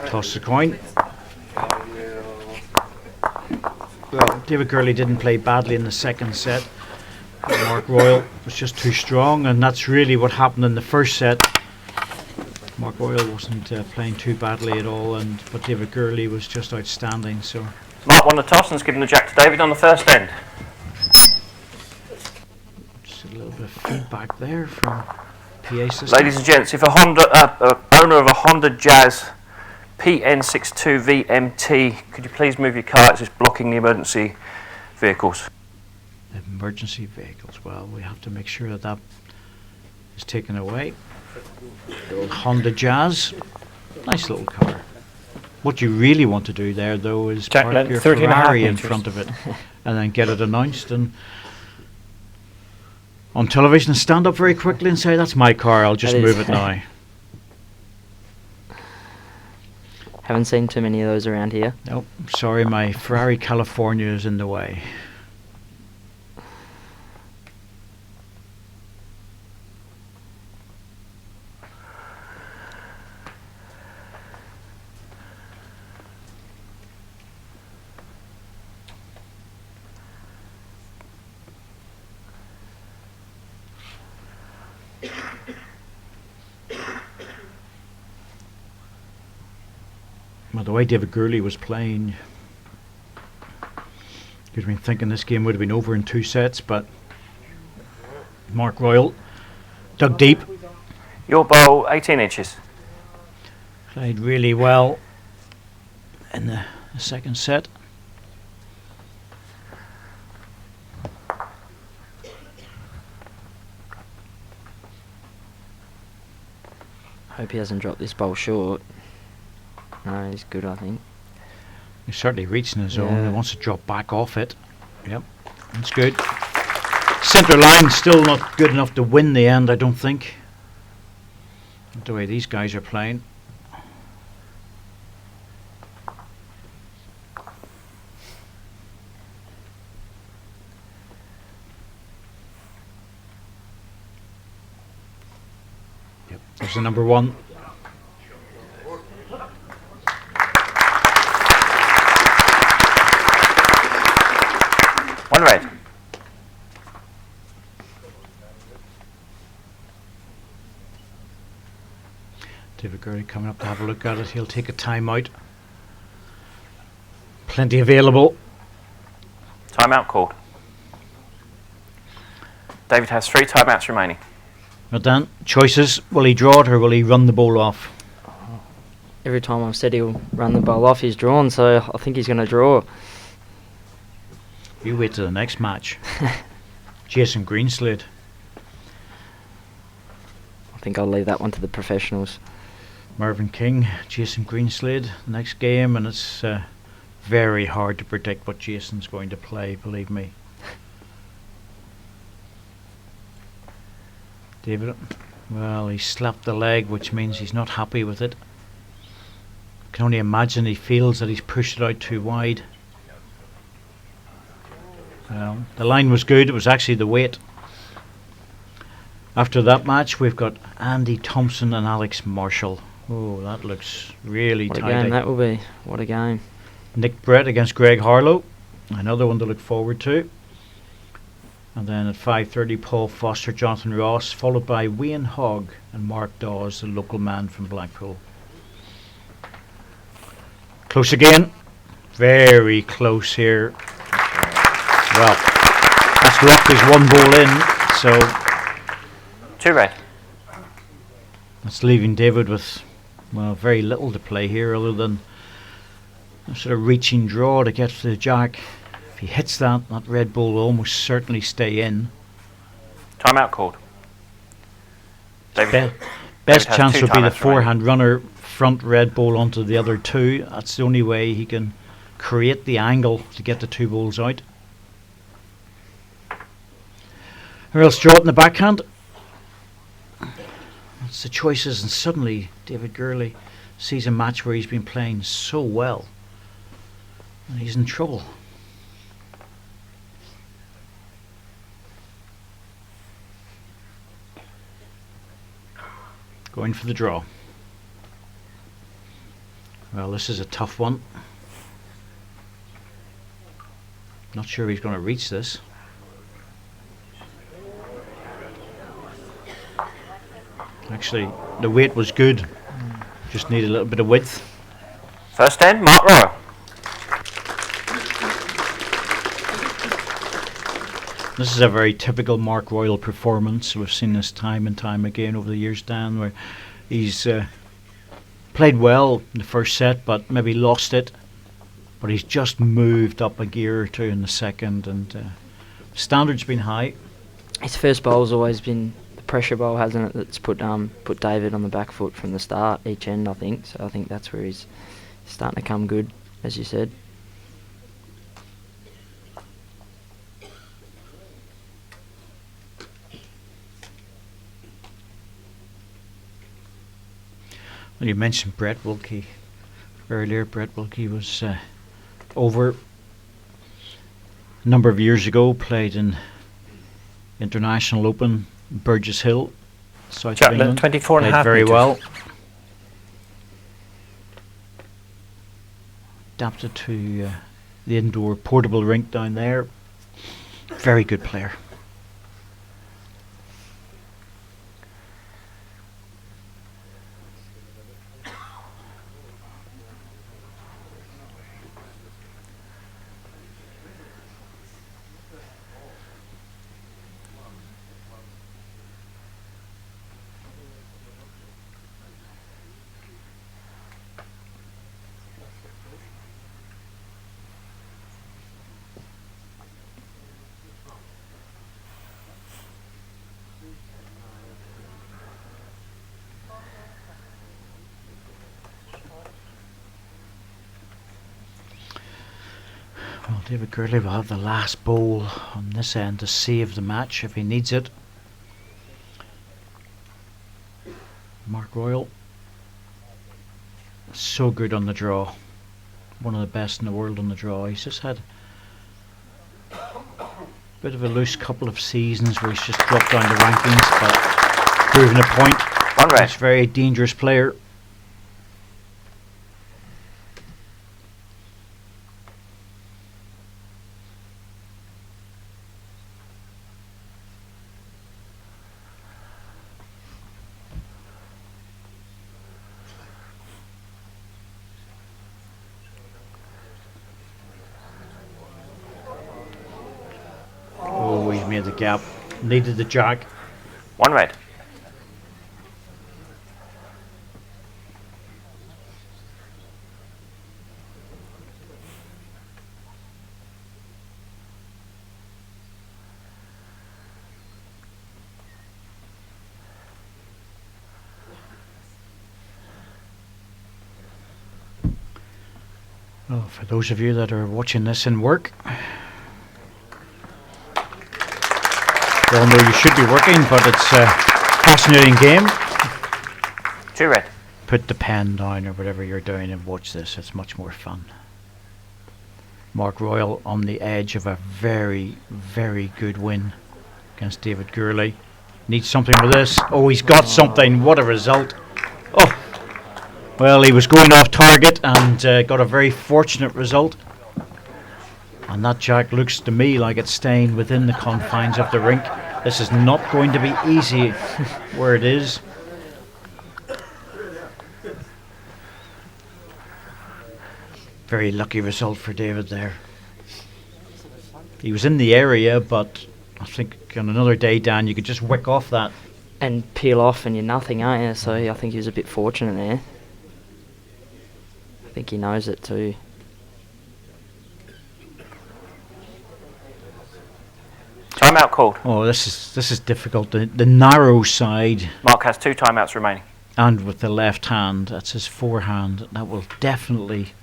Toss the coin. Well, David Gourlay didn't play badly in the second set. Mark Royal was just too strong, and that's really what happened in the first set. Mark Royal wasn't playing too badly at all, but David Gourlay was just outstanding. So Mark won the toss and's given the jack to David on the first end. just a little bit of feedback there from PA system. Ladies and gents, if a owner of a Honda Jazz PN62 VMT, could you please move your car? It's just blocking the emergency vehicles. Emergency vehicles. Well, we have to make sure that is taken away. The old Honda Jazz, nice little car. What you really want to do there, though, is Jack park length, your 13 and a half Ferrari in metres. front of it, and then get it announced and on television, and stand up very quickly and say, "That's my car. I'll just That move is- it now." Haven't seen too many of those around here. Nope. Sorry, my Ferrari California is in the way. Well, the way David Gourlay was playing, you'd been thinking this game would have been over in 2 sets, but Mark Royal dug deep. Your bowl, 18 inches. Played really well in the second set. Hope he hasn't dropped this bowl short. No, he's good, I think. He's certainly reaching his own. Yeah. He wants to drop back off it. Yep, that's good. Centre line still not good enough to win the end, I don't think. Not the way these guys are playing. Yep, there's the number one. One red. David Gourlay coming up to have a look at it. He'll take a time out. Plenty available. Timeout called. David has 3 timeouts remaining. Well done. Choices. Will he draw it or will he run the ball off? Every time I've said he'll run the bowl off, he's drawn, so I think he's going to draw. You wait to the next match. Jason Greenslade. I think I'll leave that one to the professionals. Mervyn King, Jason Greenslade, next game, and it's very hard to predict what Jason's going to play, believe me. David, well, he slapped the leg, which means he's not happy with it. Can only imagine he feels that he's pushed it out too wide. Well, the line was good, it was actually the weight. After that match, we've got Andy Thompson and Alex Marshall. Oh, that looks really What a tidy. game that will be. What a game. Nick Brett against Greg Harlow, another one to look forward to. And then at 5:30, Paul Foster, Jonathan Ross, followed by Wayne Hogg and Mark Dawes, the local man from Blackpool. Close again. Very close here. Well, that's locked his one ball in, so 2 red. that's leaving David with, well, very little to play here other than a sort of reaching draw to get to the jack. If he hits that red ball will almost certainly stay in. Timeout called. David, Best has chance 2 would be the timeouts forehand runner front red ball onto the other 2. That's the only way he can create the angle to get the 2 balls out. Or else draw it in the backhand. That's the choices, and suddenly David Gourlay sees a match where he's been playing so well and he's in trouble. Going for the draw. Well, this is a tough one. Not sure he's going to reach this. Actually, the weight was good. Just need a little bit of width. First end, Mark Royal. This is a very typical Mark Royal performance. We've seen this time and time again over the years, Dan, where he's played well in the first set, but maybe lost it. But he's just moved up a gear or 2 in the second, and standard's been high. His first bowl's always been the pressure bowl, hasn't it? That's put David on the back foot from the start, each end, I think. So I think that's where he's starting to come good, as you said. Well, you mentioned Brett Wilkie earlier. Brett Wilkie was over a number of years ago, played in International Open, Burgess Hill, South of England. 24 and a Played half very metres. well. Adapted to the indoor portable rink down there. Very good player. David Gourlay will have the last bowl on this end to save the match if he needs it. Mark Royal, so good on the draw. One of the best in the world on the draw. He's just had a bit of a loose couple of seasons where he's just dropped down the rankings, but proving a point. One red. He's a very dangerous player. Oh, he's made the gap. Needed the jack. One red. Oh, for those of you that are watching this in work, you all know you should be working, but it's a fascinating game. 2 red. Put the pen down or whatever you're doing and watch this. It's much more fun. Mark Royal on the edge of a very, very good win against David Gourlay. Needs something with this. Oh, he's got something. What a result. Oh, well, he was going off target and got a very fortunate result. And that jack looks to me like it's staying within the confines of the rink. This is not going to be easy where it is. Very lucky result for David there. He was in the area, but I think on another day, Dan, you could just wick off that. And peel off and you're nothing, aren't you? So I think he was a bit fortunate there. I think he knows it too. Timeout called. Oh, this is difficult. The narrow side, Mark has 2 timeouts remaining. and with the left hand, that's his forehand. That will definitely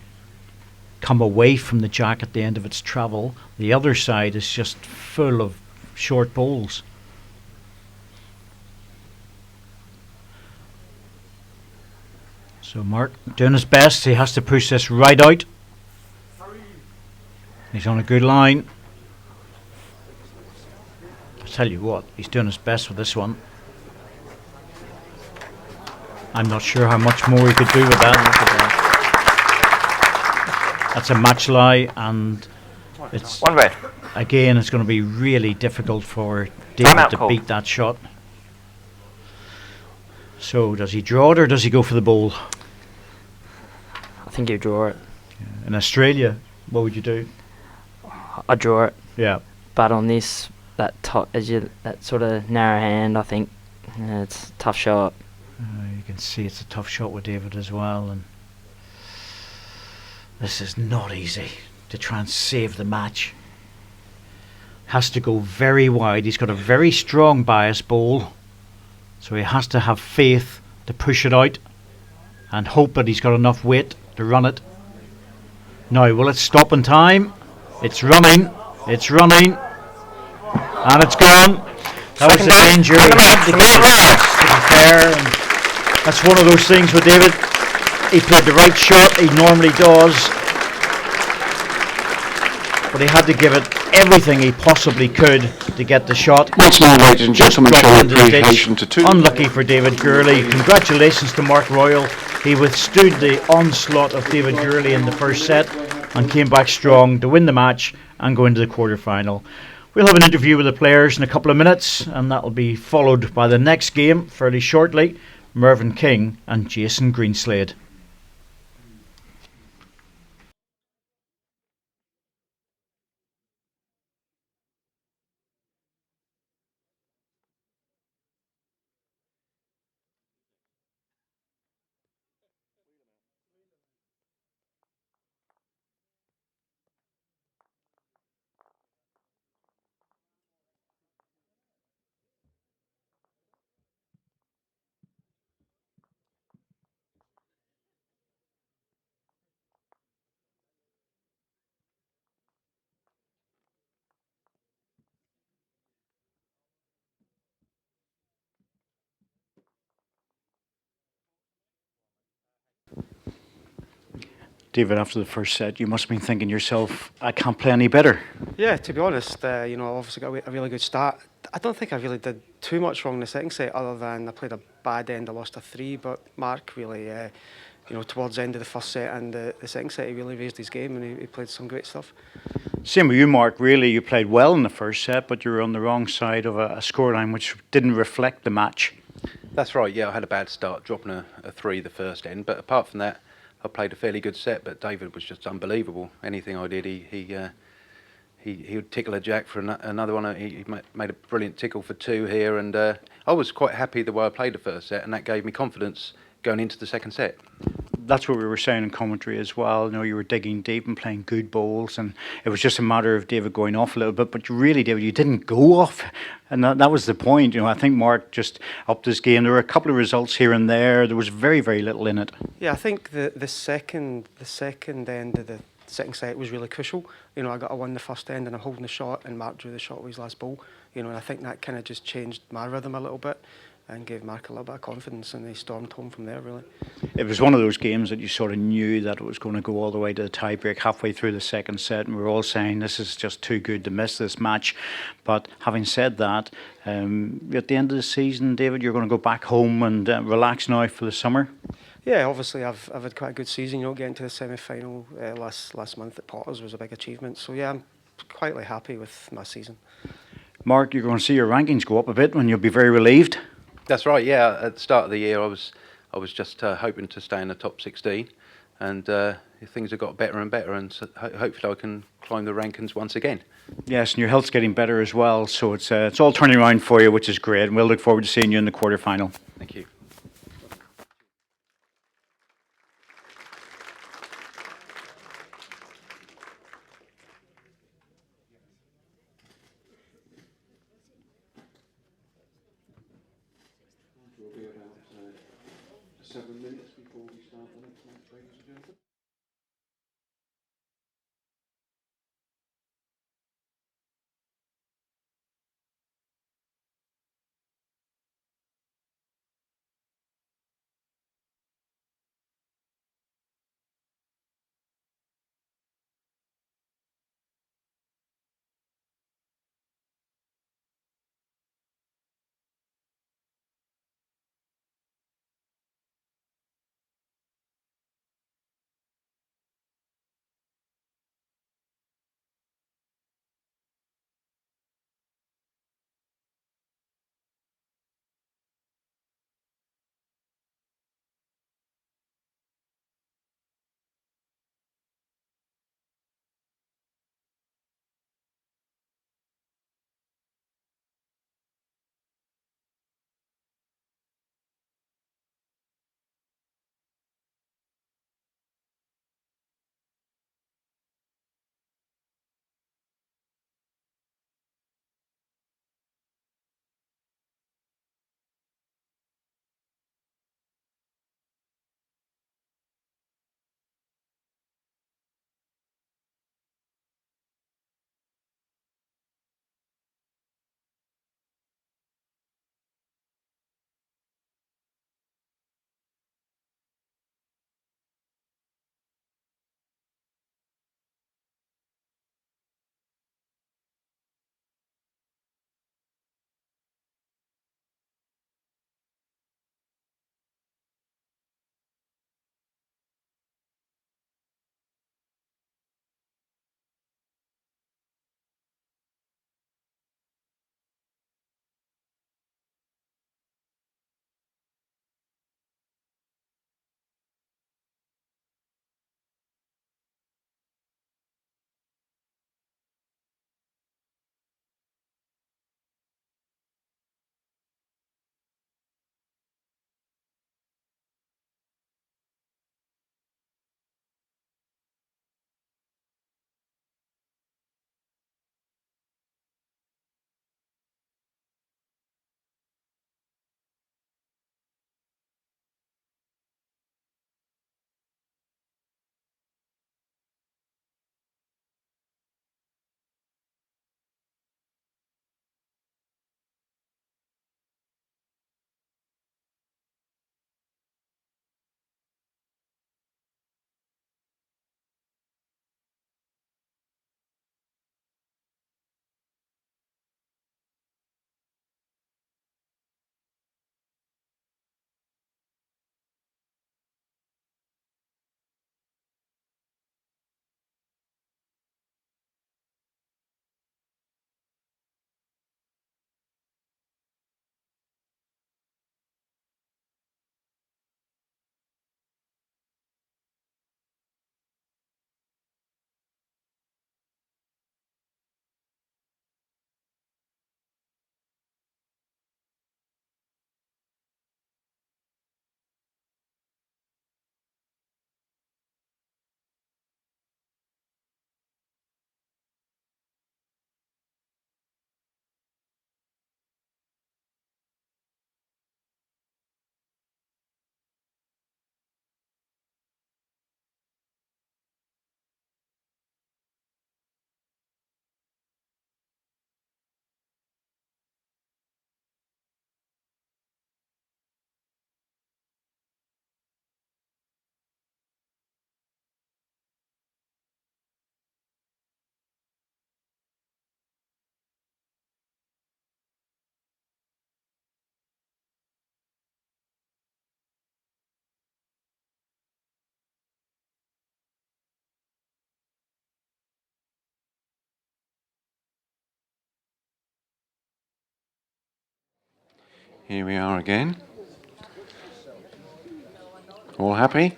come away from the jack at the end of its travel. The other side is just full of short bowls. So Mark doing his best. He has to push this right out. He's on a good line. I tell you what, he's doing his best with this one. I'm not sure how much more he could do with that. That's a match lie, and it's 1 red. again, it's going to be really difficult for David Timeout to call. beat that shot. So does he draw it or does he go for the bowl? I think he'll draw it. In Australia, what would you do? I draw it. Yeah. But on this, that sort of narrow hand, I think it's a tough shot. You can see it's a tough shot with David as well, and this is not easy to try and save the match. Has to go very wide. He's got a very strong bias bowl, so he has to have faith to push it out and hope that he's got enough weight to run it. Now, will it stop in time? It's running, and it's gone. That was the danger. He had to get it, to be fair, and that's one of those things with David. He played the right shot, he normally does, but he had to give it everything he possibly could to get the shot. Once more, ladies and gentlemen, Dropped show into the ditch. appreciation to 2. Unlucky for David Gourlay. Congratulations to Mark Royal. He withstood the onslaught of David Gourlay in the first set and came back strong to win the match and go into the quarter-final. We'll have an interview with the players in a couple of minutes, and that will be followed by the next game fairly shortly. Mervyn King and Jason Greenslade. David, after the first set, you must have been thinking yourself, I can't play any better. Yeah, to be honest, you know, I obviously got a really good start. I don't think I really did too much wrong in the second set, other than I played a bad end. I lost a 3, but Mark really, you know, towards the end of the first set and the second set, he really raised his game and he played some great stuff. Same with you, Mark. Really, you played well in the first set, but you were on the wrong side of a scoreline which didn't reflect the match. That's right, yeah, I had a bad start, dropping a 3 the first end, but apart from that, I played a fairly good set, but David was just unbelievable. Anything I did, he would tickle a jack for another one. He made a brilliant tickle for 2 here, and I was quite happy the way I played the first set, and that gave me confidence going into the second set. That's what we were saying in commentary as well. You know, you were digging deep and playing good bowls, and it was just a matter of David going off a little bit. But really, David, you didn't go off, and that was the point. You know, I think Mark just upped his game. There were a couple of results here and there. There was very, very little in it. Yeah, I think the second end of the second set was really crucial. You know, I won the first end and I'm holding the shot, and Mark drew the shot with his last ball. You know, and I think that kind of just changed my rhythm a little bit and gave Mark a little bit of confidence, and he stormed home from there, really. It was one of those games that you sort of knew that it was going to go all the way to the tiebreak halfway through the second set, and we were all saying this is just too good to miss this match. But having said that, at the end of the season, David, you're going to go back home and relax now for the summer. Yeah, obviously I've had quite a good season. You know, getting to the semi-final last month at Potters was a big achievement. So yeah, I'm quietly happy with my season. Mark, you're going to see your rankings go up a bit, and you'll be very relieved. That's right, yeah. At the start of the year, I was just hoping to stay in the top 16, and things have got better and better, and so hopefully I can climb the rankings once again. Yes, and your health's getting better as well, so it's all turning around for you, which is great, and we'll look forward to seeing you in the quarterfinal. Thank you. We'll be about 7 minutes before we start the next match, ladies and gentlemen. Here we are again. All happy?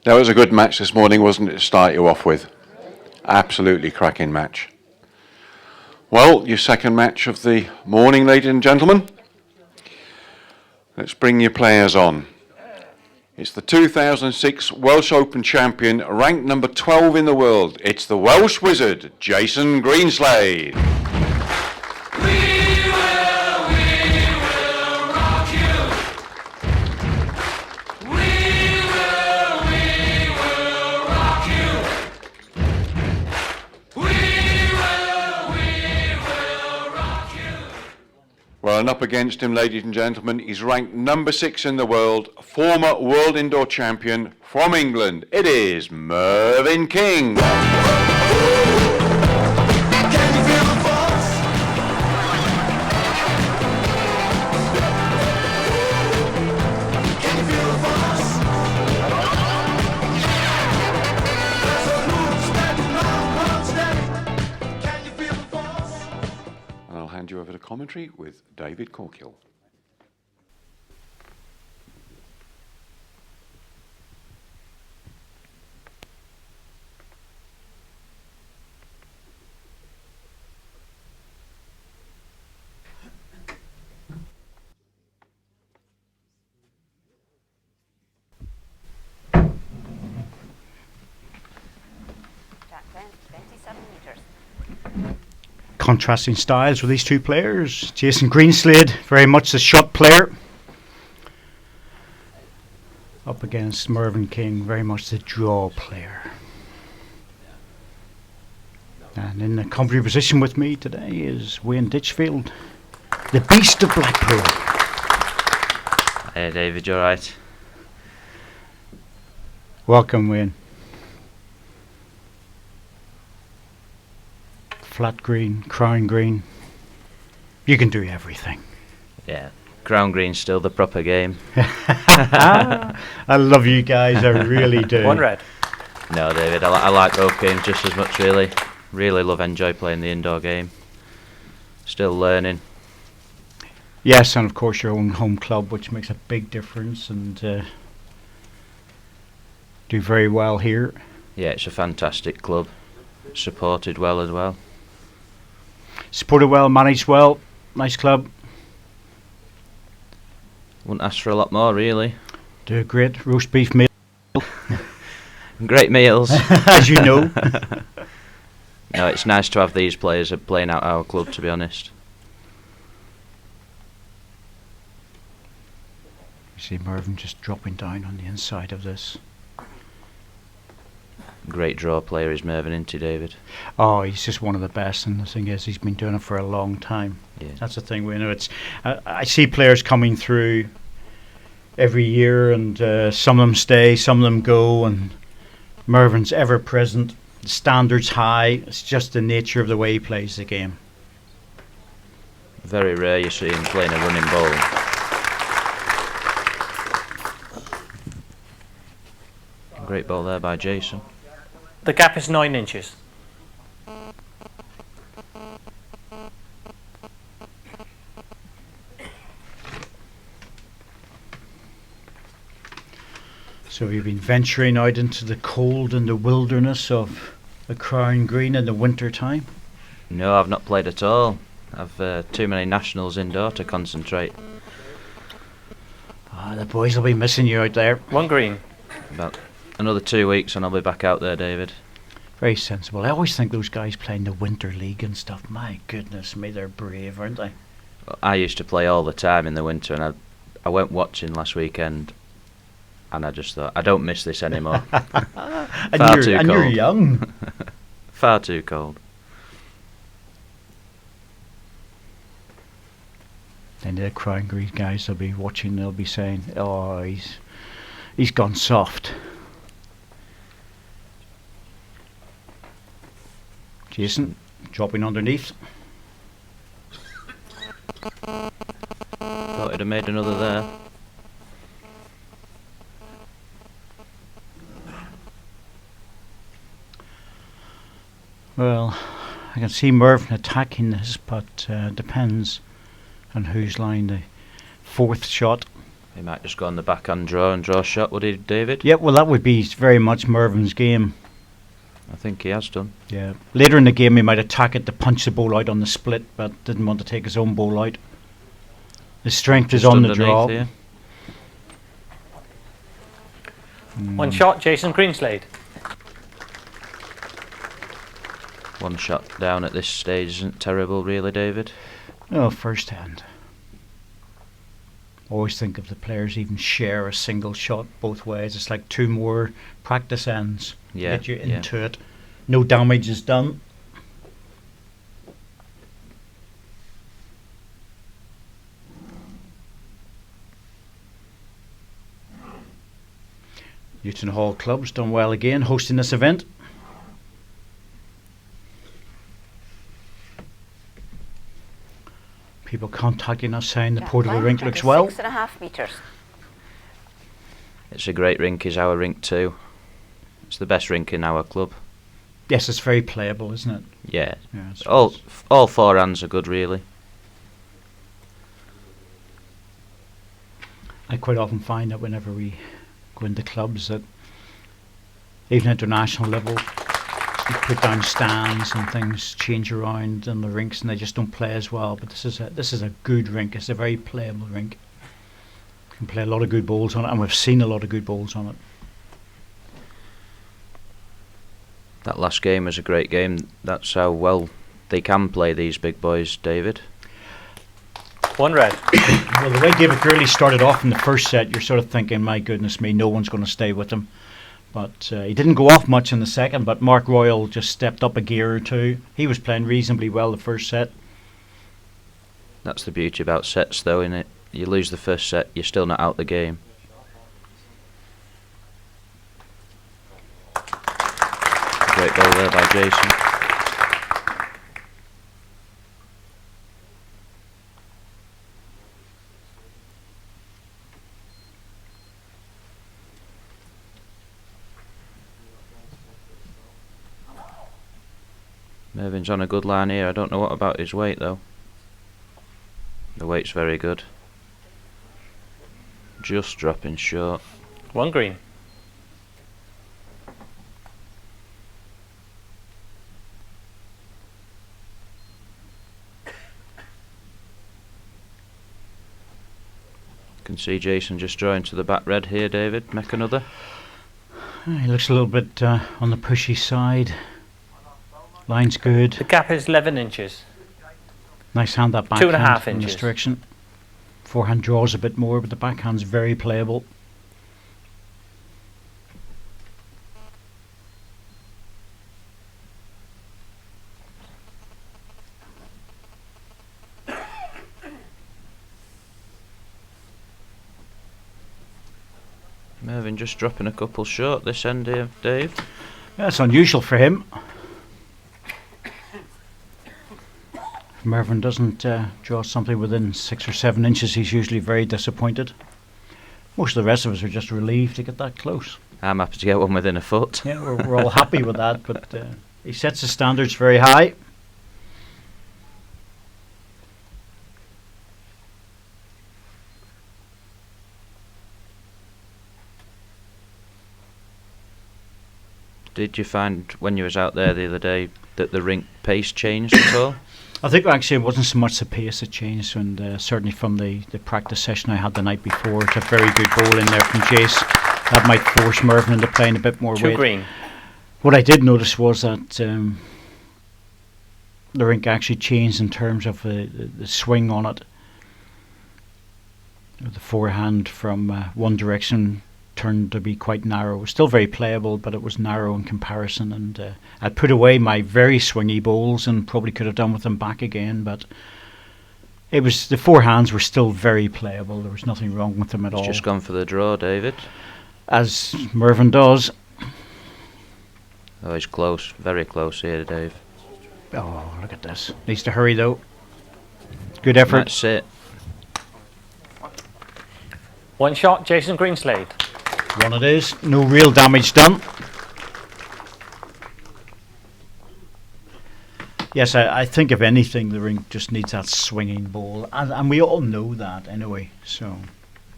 That was a good match this morning, wasn't it, to start you off with? Absolutely cracking match. Well, your second match of the morning, ladies and gentlemen. Let's bring your players on. It's the 2006 Welsh Open champion, ranked number 12 in the world. It's the Welsh Wizard, Jason Greenslade. Well, and up against him, ladies and gentlemen, he's ranked number 6 in the world, former world indoor champion from England. It is Mervyn King. I'll hand you over to commentary with David Corkill. Contrasting styles with these two players. Jason Greenslade, very much the shot player, up against Mervyn King, very much the draw player. And in the commentary position with me today is Wayne Ditchfield, the Beast of Blackpool. Hey David, you alright? Welcome, Wayne. Flat green, crown green. You can do everything. Yeah, crown green's still the proper game. I love you guys, I really do. One red. No, David, I like both games just as much, really. Really enjoy playing the indoor game. Still learning. Yes, and of course your own home club, which makes a big difference, and do very well here. Yeah, it's a fantastic club. Supported well as well. Supported well, managed well, nice club. Wouldn't ask for a lot more, really. Do a great roast beef meal. Great meals. As you know. No, it's nice to have these players playing out our club, to be honest. You see Mervyn just dropping down on the inside of this. Great draw player is Mervyn, isn't he, David? Oh, he's just one of the best, and the thing is, he's been doing it for a long time. Yeah. That's the thing. We know it's. I see players coming through every year, and some of them stay, some of them go, and Mervyn's ever present. The standards high. It's just the nature of the way he plays the game. Very rare you see him playing a running ball. Great ball there by Jason. The gap is 9 inches. So you've been venturing out into the cold and the wilderness of the Crown Green in the winter time? No, I've not played at all. I've too many nationals indoor to concentrate. The boys will be missing you out there. One green. About another 2 weeks and I'll be back out there, David. Very sensible. I always think those guys playing the Winter League and stuff, my goodness me, they're brave, aren't they? I used to play all the time in the winter, and I went watching last weekend, and I just thought, I don't miss this anymore. Far too cold. You're young. Far too cold. Then the Crown Green guys will be watching, they'll be saying, oh, he's gone soft. Jason, dropping underneath. Thought he'd have made another there. Well, I can see Mervyn attacking this, but depends And whose line? The fourth shot. He might just go on the backhand draw and draw a shot, would he, David? Yeah, well, that would be very much Mervyn's game. I think he has done. Yeah. Later in the game, he might attack it to punch the ball out on the split, but didn't want to take his own ball out. His strength Just is on the underneath draw. here. One shot, Jason Greenslade. One shot down at this stage isn't terrible, really, David. No, first hand. Always think if the players even share a single shot both ways, it's like 2 more practice ends. Yeah, Get you yeah. into it. No damage is done. Newton Hall Club's done well again, hosting this event. People contacting us saying the portable rink looks well. 6.5 metres. It's a great rink, is our rink too. It's the best rink in our club. Yes, it's very playable, isn't it? Yeah. Yeah, it's All 4 hands are good, really. I quite often find that whenever we go into clubs that even at international level you put down stands and things change around in the rinks and they just don't play as well, but this is a good rink. It's a very playable rink. You can play a lot of good balls on it, and we've seen a lot of good balls on it. That last game was a great game. That's how well they can play, these big boys, David. One red. Well, the way David Gourlay started off in the first set, you're sort of thinking, my goodness me, no one's going to stay with him. But he didn't go off much in the second, but Mark Royal just stepped up a gear or two. He was playing reasonably well the first set. That's the beauty about sets, though, innit? You lose the first set, you're still not out the game. Great ball there by Jason. Mervyn's on a good line here. I don't know what about his weight, though. The weight's very good. Just dropping short. One green. Can see Jason just drawing to the back red here, David. Make another. He looks a little bit on the pushy side. Line's good. The gap is 11 inches. Nice hand that 2.5 backhand in this inches. direction. Forehand draws a bit more, but the backhand's very playable. Mervyn just dropping a couple short this end here, Dave. That's unusual for him. If Mervyn doesn't draw something within 6 or 7 inches, he's usually very disappointed. Most of the rest of us are just relieved to get that close. I'm happy to get one within a foot. Yeah, we're all happy with that, but he sets the standards very high. Did you find when you was out there the other day that the rink pace changed at all? I think actually it wasn't so much the pace that changed, and certainly from the practice session I had the night before, it's a very good ball in there from Jace. That might force Mervyn into playing a bit more Two weight. green. What I did notice was that the rink actually changed in terms of the swing on it. The forehand from one direction turned to be quite narrow. It was still very playable, but it was narrow in comparison, and I put away my very swingy bowls and probably could have done with them back again, but it was, the forehands were still very playable. There was nothing wrong with them at all. He's just gone for the draw, David. As Mervyn does. Oh, he's close, very close here, Dave. Oh, look at this. Needs to hurry though. Good effort. That's it. One shot, Jason Greenslade. One it is. No real damage done. Yes, I think if anything, the rink just needs that swinging ball, and we all know that anyway. So,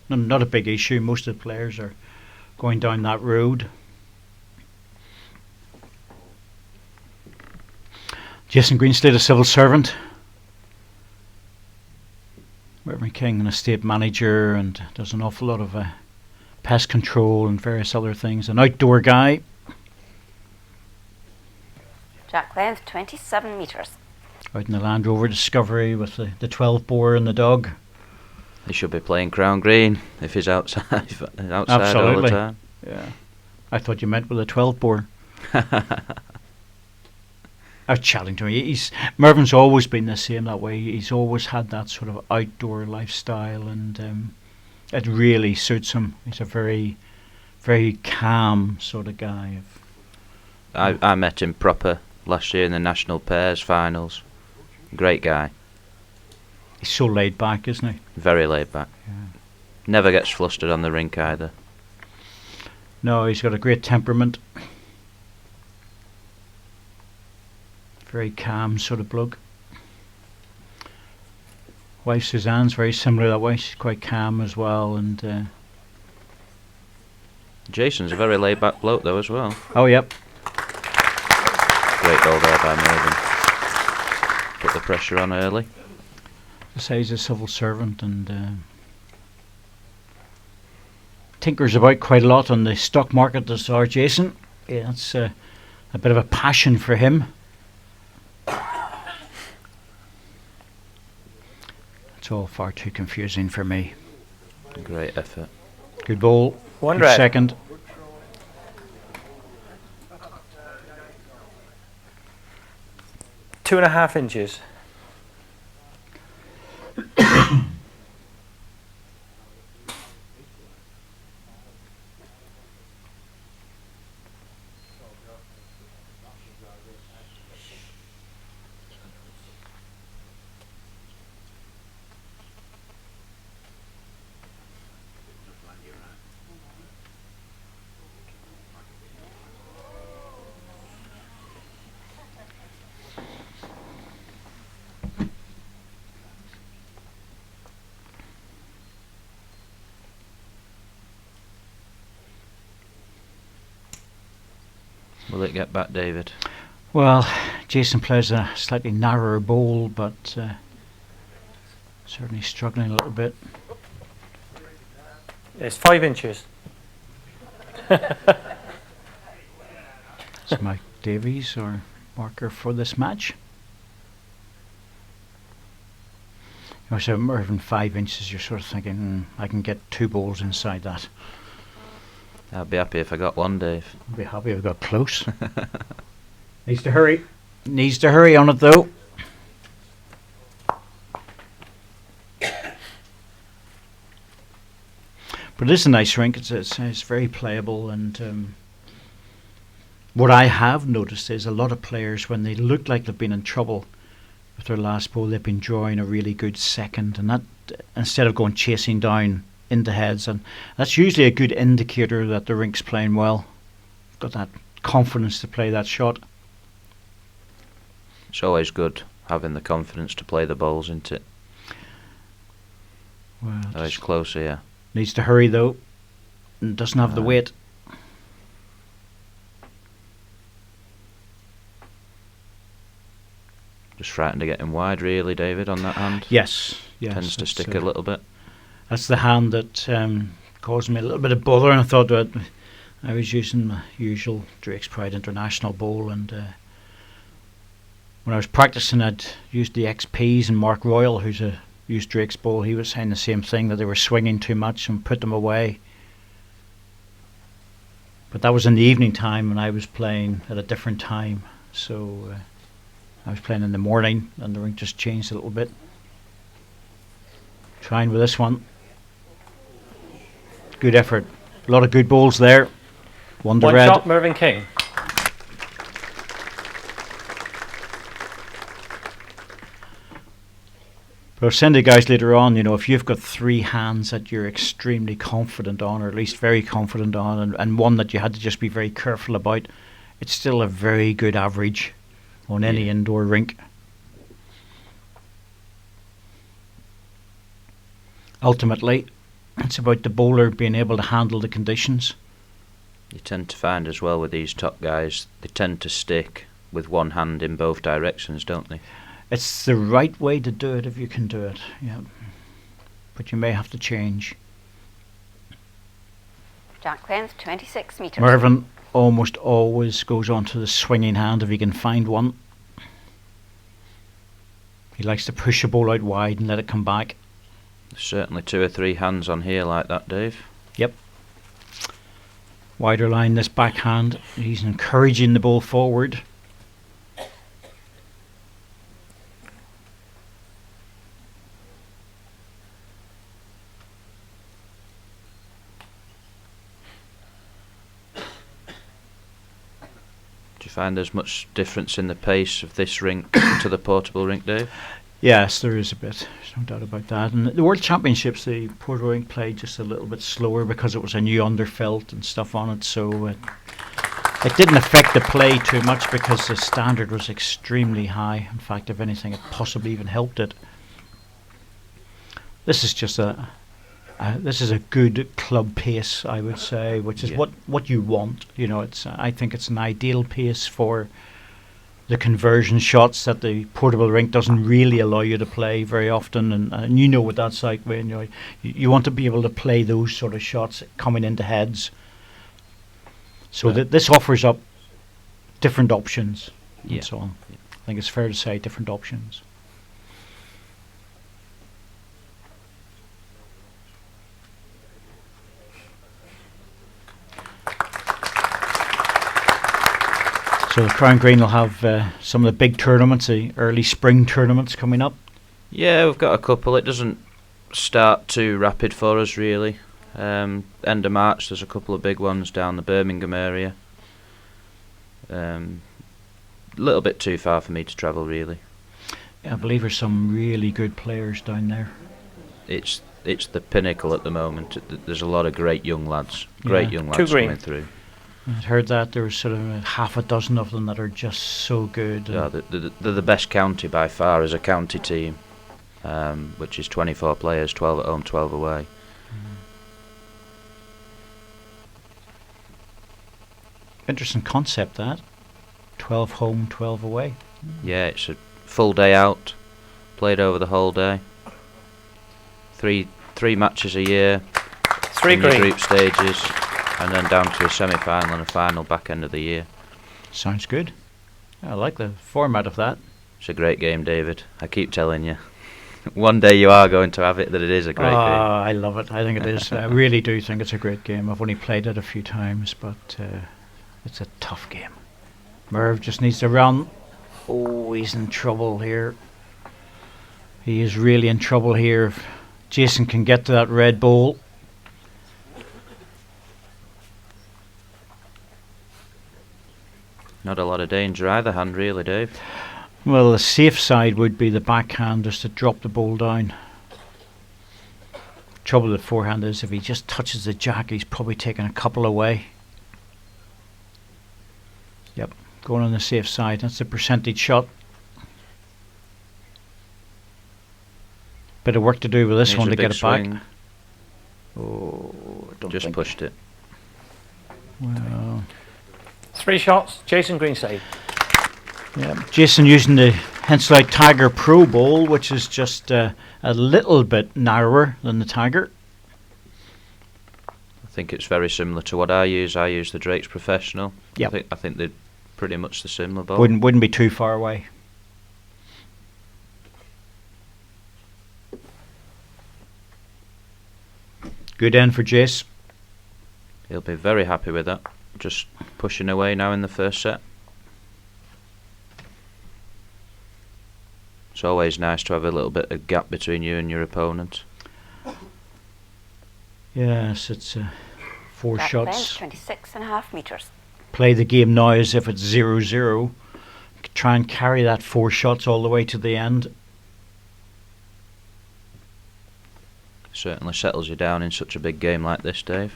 not a big issue. Most of the players are going down that road. Jason Greenslade, a civil servant. Mervyn King, an estate manager, and does an awful lot of pest control and various other things. An outdoor guy. Jack length 27 metres. Out in the Land Rover Discovery with the 12 bore and the dog. He should be playing Crown Green if he's outside all the Absolutely. time. Yeah. I thought you meant with a 12 bore. I was chatting to him. Mervyn's always been the same that way. He's always had that sort of outdoor lifestyle, and it really suits him. He's a very, very calm sort of guy. I met him proper last year in the National Pairs finals. Great guy. He's so laid back, isn't he? Very laid back. Yeah. Never gets flustered on the rink either. No, he's got a great temperament. Very calm sort of bloke. Wife Suzanne's very similar that way. She's quite calm as well, and Jason's a very laid back bloke though as well. oh yep. Great goal there by Mervyn. Put the pressure on early. I say he's a civil servant and tinkers about quite a lot on the stock market. As our Jason, yeah, that's a bit of a passion for him. It's all far too confusing for me. Great effort. Good ball. One Good red. second. Two and a half inches. Will it get back, David? Well, Jason plays a slightly narrower bowl, but certainly struggling a little bit. It's 5 inches. It's Mike Davies, our marker for this match. You know, so Mervyn 5 inches, you're sort of thinking, I can get 2 bowls inside that. I'd be happy if I got one, Dave. I'll be happy if I got close. Needs to hurry. Needs to hurry on it though. But it is a nice rink. It's very playable, and what I have noticed is a lot of players, when they look like they've been in trouble with their last bowl, they've been drawing a really good second, and that instead of going chasing down into heads, and that's usually a good indicator that the rink's playing well. Got that confidence to play that shot. It's always good having the confidence to play the bowls, isn't it? Well, Oh, it's close here. needs to hurry though, and doesn't have the weight. Just frightened of getting wide, really, David, on that hand. Yes, yes. Tends to that's, stick a little bit. That's the hand that caused me a little bit of bother, and I thought that I was using my usual Drake's Pride International bowl, and when I was practicing, I'd used the XPs, and Mark Royal, who's used Drake's bowl, he was saying the same thing, that they were swinging too much and put them away. But that was in the evening time, and I was playing at a different time, so I was playing in the morning, and the rink just changed a little bit. Trying with this one. Good effort. A lot of good bowls there. One to One red. shot, Mervyn King. But I'll send the guys later on, you know, if you've got 3 hands that you're extremely confident on, or at least very confident on, and one that you had to just be very careful about, it's still a very good average on any indoor rink. Ultimately, it's about the bowler being able to handle the conditions. You tend to find as well with these top guys, they tend to stick with one hand in both directions, don't they? It's the right way to do it if you can do it, yeah. But you may have to change. Jack length 26 metres. Mervyn almost always goes on to the swinging hand if he can find one. He likes to push the ball out wide and let it come back. There's certainly 2 or 3 hands on here like that, Dave. Yep. Wider line this backhand. He's encouraging the ball forward. Do you find there's much difference in the pace of this rink to the portable rink, Dave? Yes, there is a bit. There's no doubt about that. And the World Championships, the portable rink played just a little bit slower because it was a new underfelt and stuff on it. So it didn't affect the play too much because the standard was extremely high. In fact, if anything, it possibly even helped it. This is just a good club pace, I would say, which is what you want. You know, I think it's an ideal pace for the conversion shots that the portable rink doesn't really allow you to play very often, and you know what that's like when you want to be able to play those sort of shots coming into heads. So this offers up different options and so on. I think it's fair to say different options. So Crown Green will have some of the big tournaments, the early spring tournaments coming up. Yeah, we've got a couple. It doesn't start too rapid for us, really. End of March, there's a couple of big ones down the Birmingham area. A little bit too far for me to travel, really. Yeah, I believe there's some really good players down there. It's the pinnacle at the moment. There's a lot of great young lads. Coming through. I'd heard that there was sort of half a dozen of them that are just so good. Yeah, they're the best county by far as a county team, which is 24 players, 12 at home, 12 away. Interesting concept, that. 12 home, 12 away. Yeah, it's a full day out, played over the whole day. Three matches a year. 3 in the green. Group stages. And then down to a semi-final and a final back end of the year. Sounds good. I like the format of that. It's a great game, David. I keep telling you. One day you are going to have it that it is a great game. I love it. I think it is. I really do think it's a great game. I've only played it a few times, but it's a tough game. Merv just needs to run. Oh, he's in trouble here. He is really in trouble here. If Jason can get to that red ball. Not a lot of danger either hand, really, Dave. Well, the safe side would be the backhand, just to drop the ball down. Trouble with the forehand is if he just touches the jack, he's probably taking a couple away. Yep, going on the safe side. That's the percentage shot. Bit of work to do with this Here's one a to big get it swing. back. Oh, don't Just think. pushed it. Well, 3 shots, Jason Greenslade. yeah, Jason using the Henslide Tiger Pro Bowl, which is just a little bit narrower than the Tiger. I think it's very similar to what I use. I use the Drake's Professional. Yep. I think they're pretty much the similar ball. Wouldn't be too far away. Good end for Jace. He'll be very happy with that. Just pushing away now in the first set. It's always nice to have a little bit of gap between you and your opponent. Yes, it's 4 Jack shots. length 26.5 metres. Play the game now as if it's 0-0. Try and carry that 4 shots all the way to the end. Certainly settles you down in such a big game like this, Dave.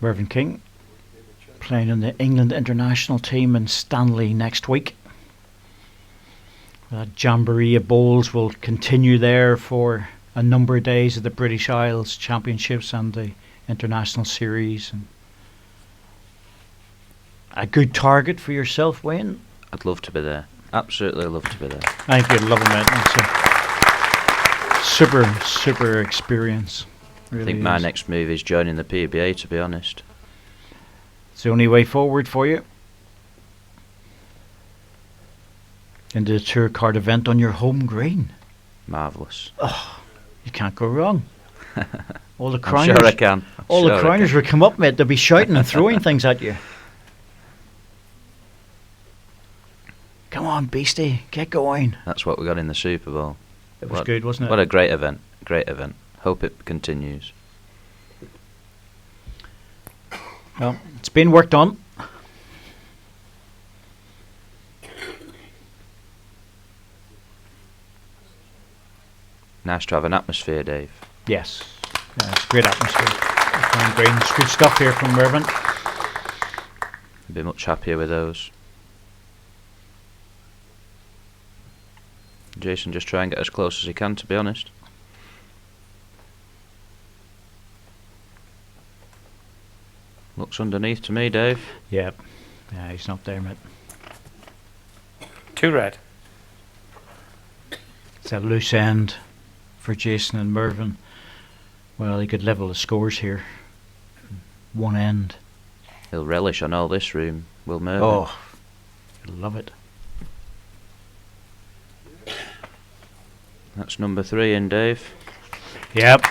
Mervyn King playing in the England international team in Stanley next week. That jamboree of bowls will continue there for a number of days of the British Isles Championships and the International Series. And a good target for yourself, Wayne? I'd love to be there. Absolutely love to be there. I think you'd love it, mate. It's a super experience. Really I think my next move is joining the PBA, to be honest. It's the only way forward for you. Into the tour card event on your home green. Marvellous. Oh, you can't go wrong. All the I'm crowners, sure I can. all the crowners will come up, mate. They'll be shouting and throwing things at you. Come on, beastie, get going. That's what we got in the Super Bowl. It was good, wasn't it? What a great event. Great event. Hope it continues. Well, it's been worked on. Nice to have an atmosphere, Dave. Yes. Yeah, it's a great atmosphere. Fine green. It's good stuff here from Mervyn. Be much happier with those. Jason, just try and get as close as he can, to be honest. Looks underneath to me, Dave. Yeah. Yeah, he's not there, mate. 2 red. It's a loose end for Jason and Mervyn. Well, he could level the scores here. One end. He'll relish on all this room, will Mervyn? Oh, he'll love it. That's number 3 in, Dave. Yep.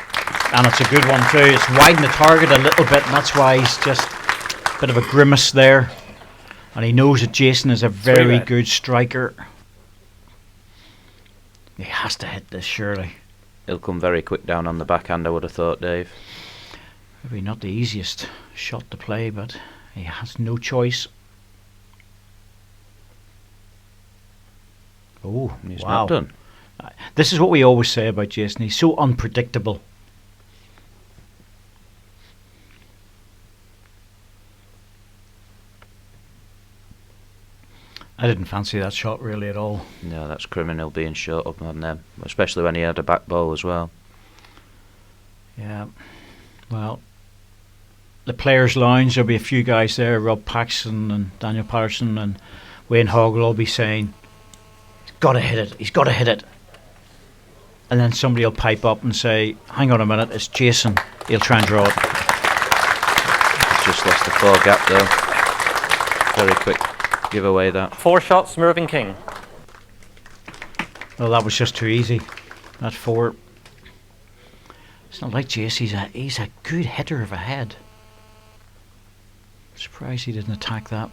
And it's a good one too. It's widened the target a little bit, and that's why he's just a bit of a grimace there. And he knows that Jason is a very good striker. He has to hit this, surely. He'll come very quick down on the backhand, I would have thought, Dave. Maybe not the easiest shot to play, but he has no choice. Oh, He's wow. not done. This is what we always say about Jason. He's so unpredictable. I didn't fancy that shot really at all. No, that's criminal being short up on them, especially when he had a back ball as well. Yeah. Well, the players' lounge, there'll be a few guys there. Rob Paxson and Daniel Patterson and Wayne Hogg will all be saying, he's got to hit it, he's got to hit it. And then somebody will pipe up and say, hang on a minute, it's Jason, he'll try and draw it. Just lost the 4 gap though. Very quick giveaway that. 4 shots, Mervyn King. Well, that was just too easy. That 4. It's not like Jace, he's a good hitter of a head. Surprised he didn't attack that.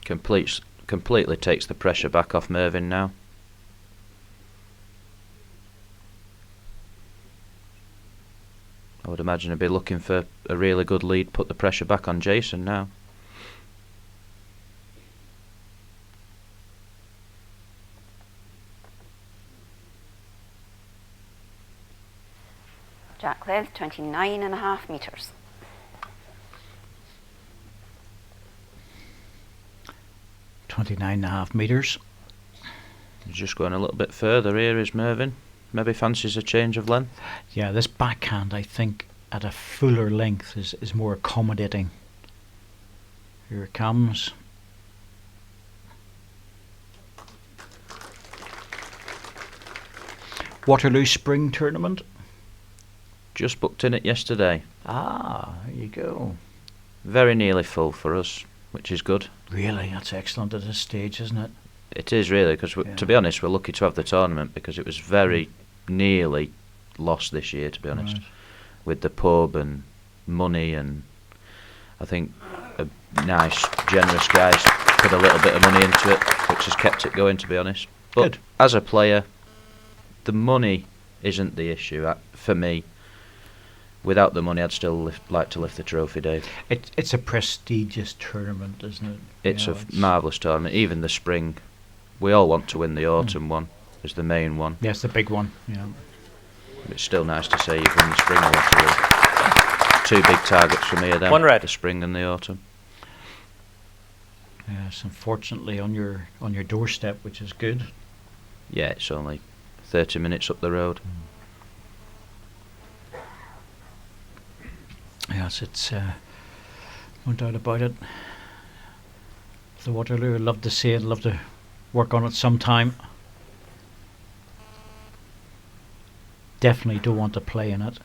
Completely takes the pressure back off Mervyn now. I would imagine he'd be looking for a really good lead, put the pressure back on Jason now. Jack length 29.5 metres. 29.5 metres. He's just going a little bit further here, is Mervyn. Maybe fancies a change of length. Yeah, this backhand, I think, at a fuller length is more accommodating. Here it comes. Waterloo Spring Tournament. Just booked in it yesterday. Ah, there you go. Very nearly full for us, which is good. Really, that's excellent at this stage, isn't it? It is really, because to be honest, we're lucky to have the tournament because it was very nearly lost this year, to be honest, with the pub and money, and I think nice, generous guys put a little bit of money into it, which has kept it going, to be honest. But as a player, the money isn't the issue for me. Without the money, I'd still like to lift the trophy, Dave. It's a prestigious tournament, isn't it? It's a marvellous tournament. Even the spring, we all want to win the autumn one as the main one. Yes, the big one. Yeah. It's still nice to say you've won the spring one. 2 big targets for me are them. 1 red. The spring and the autumn. Yes, unfortunately on your doorstep, which is good. Yeah, it's only 30 minutes up the road. Yes, it's no doubt about it. The Waterloo, I'd love to see it, love to work on it sometime. Definitely don't want to play in it.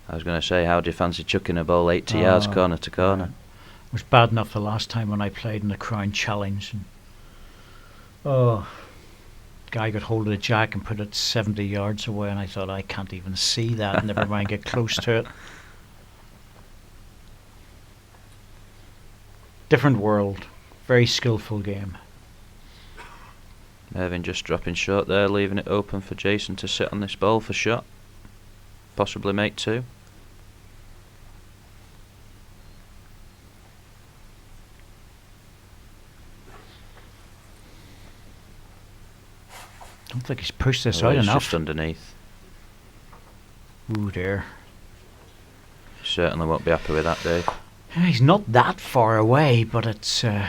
I was going to say, how do you fancy chucking a ball 80 yards corner to corner? It was bad enough the last time when I played in the Crown Challenge. And guy got hold of the jack and put it 70 yards away, and I thought, I can't even see that, never mind get close to it. Different world, very skillful game. Mervyn just dropping short there, leaving it open for Jason to sit on this ball for shot. Possibly make two. I don't think he's pushed this Oh, out it's enough. just underneath. Ooh, dear. Certainly won't be happy with that, Dave. He's not that far away, but it's in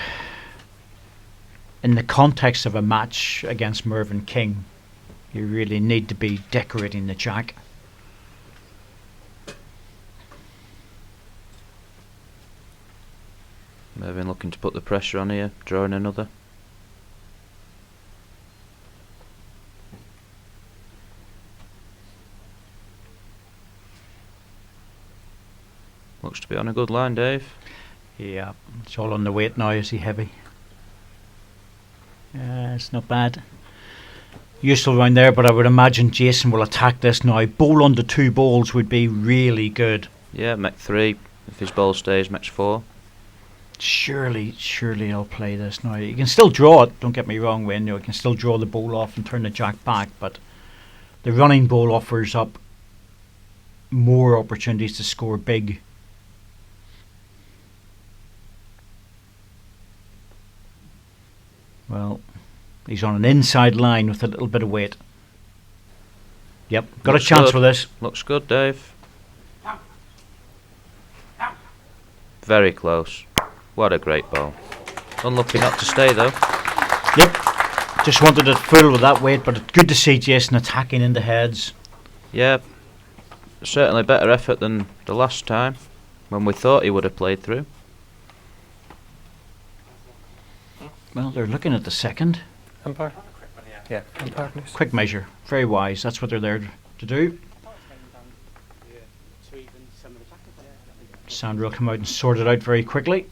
the context of a match against Mervyn King, you really need to be decorating the jack. Mervyn looking to put the pressure on here, drawing another. Looks to be on a good line, Dave. Yeah, it's all on the weight now. Is he heavy? It's not bad. Useful round there, but I would imagine Jason will attack this now. Bowl under two balls would be really good. Yeah, mech 3. If his ball stays, mech 4. Surely I'll play this now. You can still draw it, don't get me wrong, Wayne. You can still draw the ball off and turn the jack back, but the running ball offers up more opportunities to score big. Well, he's on an inside line with a little bit of weight. Yep, got Looks a chance good. for this. Looks good, Dave. Very close. What a great ball. Unlucky not to stay, though. Yep, just wanted it full with that weight, but it's good to see Jason attacking into heads. Yeah, certainly better effort than the last time, when we thought he would have played through. Well, they're looking at the second. Umpire? Yeah, umpire, please. Quick measure, very wise. That's what they're there to do. Sandra will come out and sort it out very quickly.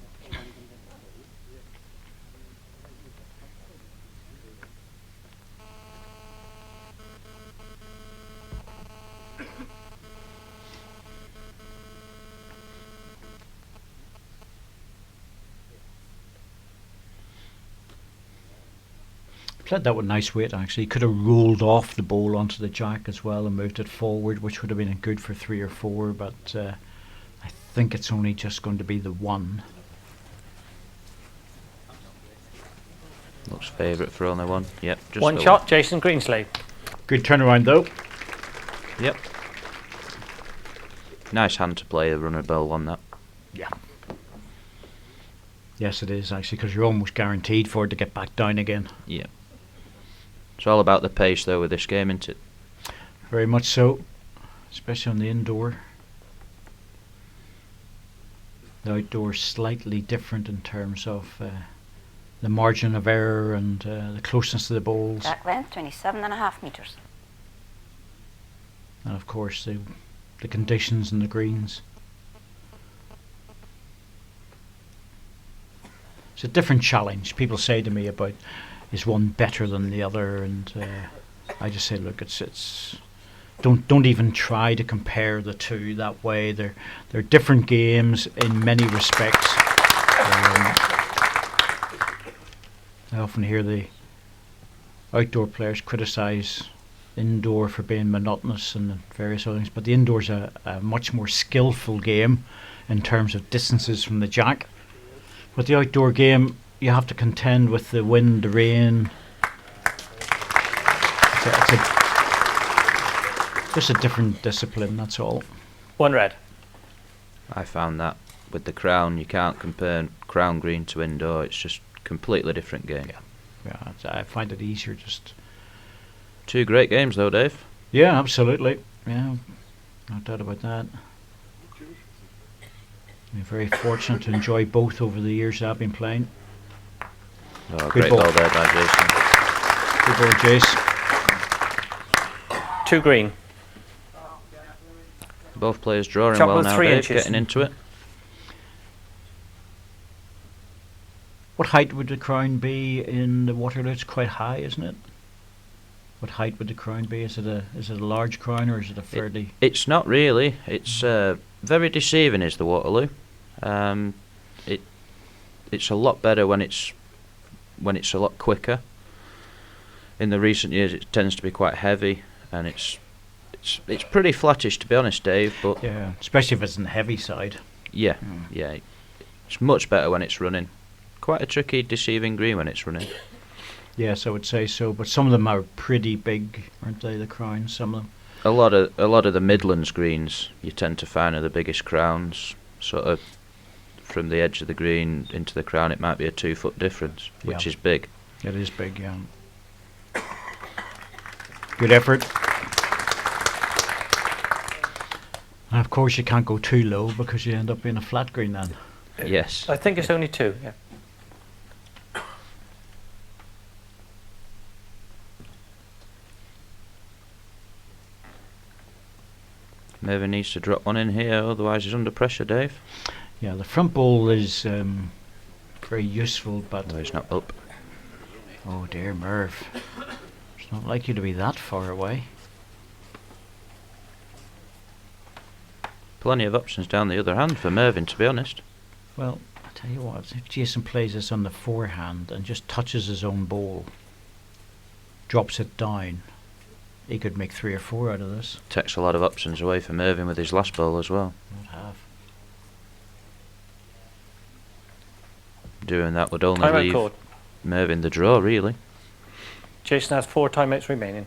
Played that with nice weight actually. He could have rolled off the ball onto the jack as well and moved it forward, which would have been good for 3 or 4, but I think it's only just going to be the 1. Looks favourite for only 1. Yep, just One the shot, Jason Greenslade. Good turnaround though. Yep. Nice hand to play the runner ball on that. Yeah. Yes, it is actually, because you're almost guaranteed for it to get back down again. Yep. It's all about the pace though with this game, isn't it? Very much so, especially on the indoor. The outdoor slightly different in terms of the margin of error and the closeness to the balls, Jack length 27.5 metres. and of course the conditions and the greens. It's a different challenge. People say to me about, is one better than the other, and I just say, look, it's don't even try to compare the two that way. They're different games in many respects. I often hear the outdoor players criticise indoor for being monotonous and various other things, but the indoor's a much more skillful game in terms of distances from the jack. With the outdoor game, you have to contend with the wind, the rain. Just a different discipline, that's all. One red. I found that with the crown, you can't compare crown green to indoor. It's just completely different game. Yeah, I find it easier just. 2 great games though, Dave. Yeah, absolutely. Yeah, no doubt about that. I'm very fortunate to enjoy both over the years that I've been playing. Oh, Good great ball. ball there by Jason. Good ball, Jace. 2 green. Both players drawing Shot well with now, 3 Dave, inches. getting into it. What height would the crown be in the Waterloo? It's quite high, isn't it? What height would the crown be? Is it a large crown or is it a fairly? It's not really. It's very deceiving, is the Waterloo. It's a lot better when it's a lot quicker. In the recent years, it tends to be quite heavy, and it's pretty flattish, to be honest, Dave. But Yeah, especially if it's on the heavy side. yeah, it's much better when it's running. Quite a tricky, deceiving green when it's running. Yes, I would say so. But some of them are pretty big, aren't they? The crowns, some of them. A lot of the Midlands greens you tend to find are the biggest crowns. Sort of from the edge of the green into the crown, it might be a 2-foot difference, which Yeah. is big. It is big, yeah. Good effort. And of course, you can't go too low because you end up being a flat green then. Yes. I think it's only 2. Yeah. Mervyn needs to drop one in here, otherwise he's under pressure, Dave. Yeah, the front ball is very useful, but No, he's not up. oh dear, Merv. It's not likely to be that far away. Plenty of options down the other hand for Mervyn, to be honest. Well, I tell you what, if Jason plays this on the forehand and just touches his own ball, drops it down, he could make 3 or 4 out of this. Takes a lot of options away for Mervyn with his last ball as well. Would have. Doing that would only Timeout leave called. Mervyn the draw, really. Jason has 4 timeouts remaining.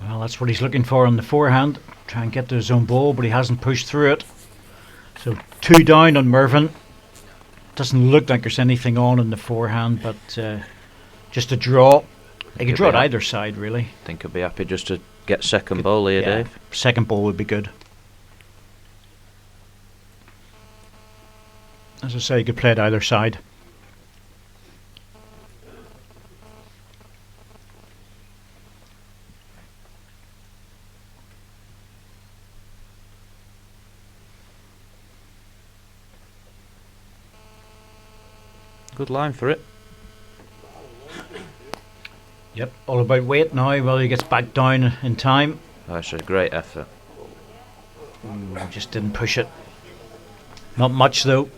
Well, that's what he's looking for on the forehand. Try and get to his own ball, but he hasn't pushed through it. So 2 down on Mervyn. Doesn't look like there's anything on in the forehand, but just a draw. He could draw it either side, really. I think he'll be happy just to get second ball here, Yeah, Dave. second ball would be good. As I say, you could play it either side. Good line for it. Yep, all about weight now. Well, he gets back down in time. That's a great effort. Just didn't push it. Not much though.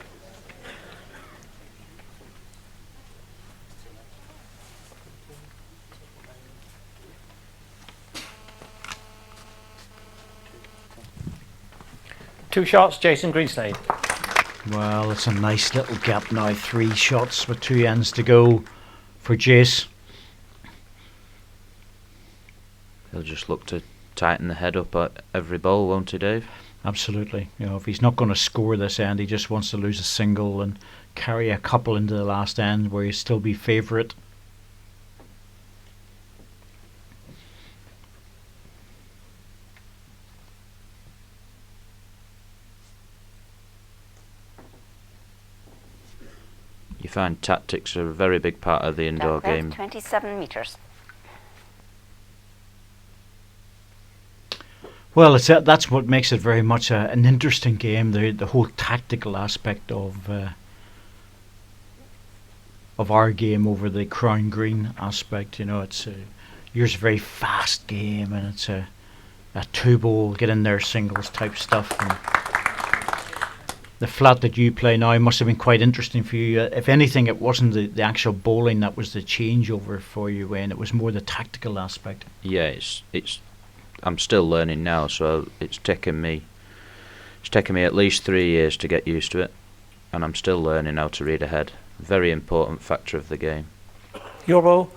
Two shots, Jason Greenslade. Well, it's a nice little gap now. 3 shots with 2 ends to go for Jace. He'll just look to tighten the head up at every ball, won't he, Dave? Absolutely. You know, if he's not going to score this end, he just wants to lose a single and carry a couple into the last end where he'll still be favourite. You find tactics are a very big part of the indoor Dark length, game. 27 metres. Well, that's what makes it very much an interesting game. The whole tactical aspect of our game over the crown green aspect. You know, it's yours a very fast game, and it's a 2-ball get in there singles type stuff. And the flat that you play now must have been quite interesting for you. If anything, it wasn't the actual bowling that was the changeover for you, Wayne. It was more the tactical aspect. Yeah, it's I'm still learning now, so it's taken me at least 3 years to get used to it, and I'm still learning how to read ahead. Very important factor of the game. Your ball,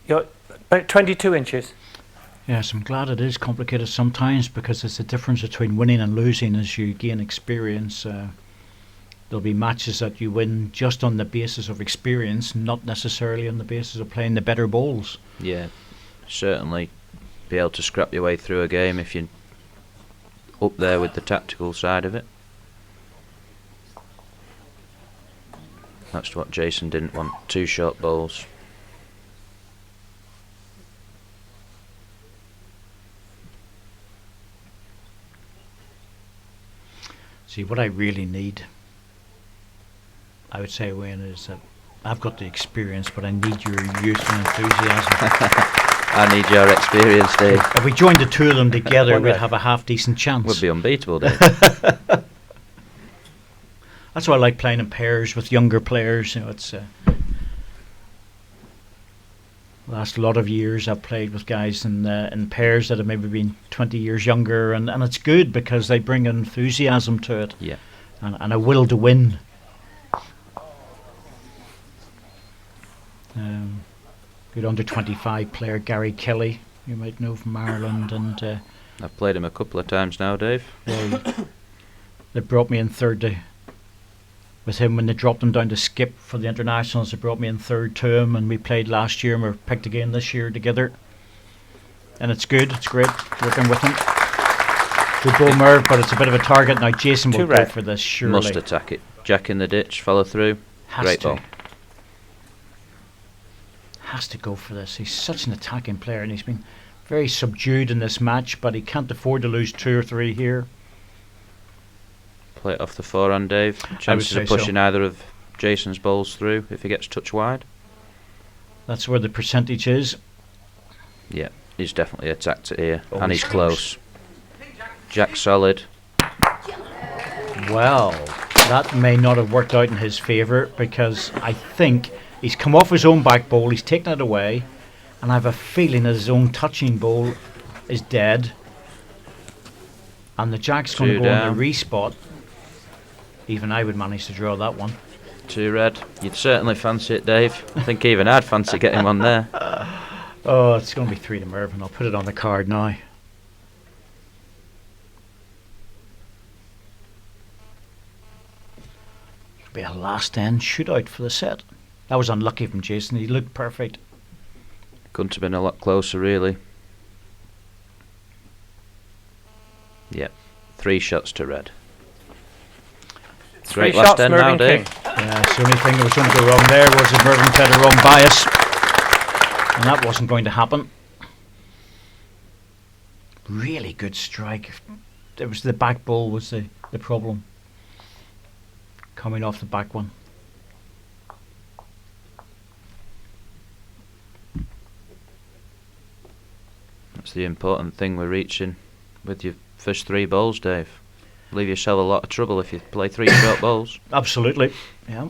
you're about 22 inches. Yes, I'm glad it is complicated sometimes, because it's the difference between winning and losing as you gain experience. There'll be matches that you win just on the basis of experience, not necessarily on the basis of playing the better balls. Yeah, certainly be able to scrap your way through a game if you're up there with the tactical side of it. That's what Jason didn't want, 2 short bowls. See, what I really need, I would say, Wayne, is that I've got the experience, but I need your youth and enthusiasm. I need your experience, Dave. If we joined the two of them together, we'd have a half-decent chance. Would be unbeatable, Dave. That's why I like playing in pairs with younger players. You know, it's last lot of years I've played with guys in pairs that have maybe been 20 years younger, and it's good because they bring an enthusiasm to it, yeah, and a will to win. Good under 25 player Gary Kelly, you might know from Ireland, and I've played him a couple of times now, Dave. They brought me in third with him when they dropped him down to skip for the internationals. They brought me in third to him, and we played last year and we're picked again this year together, and it's good, it's great working with him. Good ball, Merv, but it's a bit of a target now. Jason will go for this surely. Must attack it. Jack in the ditch, follow through. Great ball. Has to go for this. He's such an attacking player, and he's been very subdued in this match, but he can't afford to lose 2 or 3 here. Play it off the forehand, Dave. Chances of pushing either of Jason's balls through if he gets touch wide. That's where the percentage is. Yeah, he's definitely attacked it here, and he's close. Jack solid. Well, that may not have worked out in his favour, because I think he's come off his own back ball, he's taken it away, and I have a feeling that his own touching ball is dead. And the Jack's going to go on the respot. Even I would manage to draw that one. 2 red. You'd certainly fancy it, Dave. I think even I'd fancy getting one there. Oh, it's going to be 3 to Mervyn. I'll put it on the card now. It'll be a last end shootout for the set. That was unlucky from Jason. He looked perfect. Couldn't have been a lot closer, really. Yeah, 3 shots to red. Great last end now, Dave. Yeah, the only thing that was going to go wrong there was that Mervyn had a wrong bias, and that wasn't going to happen. Really good strike. It was the back ball was the problem. Coming off the back one. That's the important thing we're reaching with your first 3 balls, Dave. Leave yourself a lot of trouble if you play 3 short balls. Absolutely, yeah.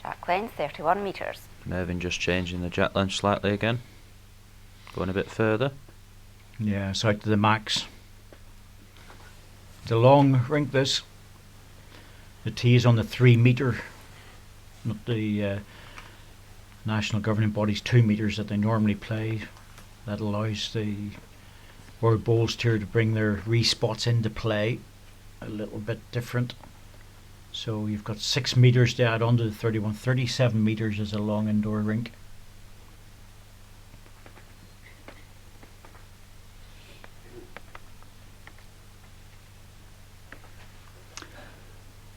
Jack length 31 metres. Mervyn just changing the jack length slightly again. Going a bit further. Yeah, it's out to the max. It's a long rink, this. The tee is on the 3 metre, not the national governing body's 2 metres that they normally play. That allows the World Bowls Tour to bring their respots into play a little bit different. So you've got 6 metres to add on to the 31. 37 metres is a long indoor rink.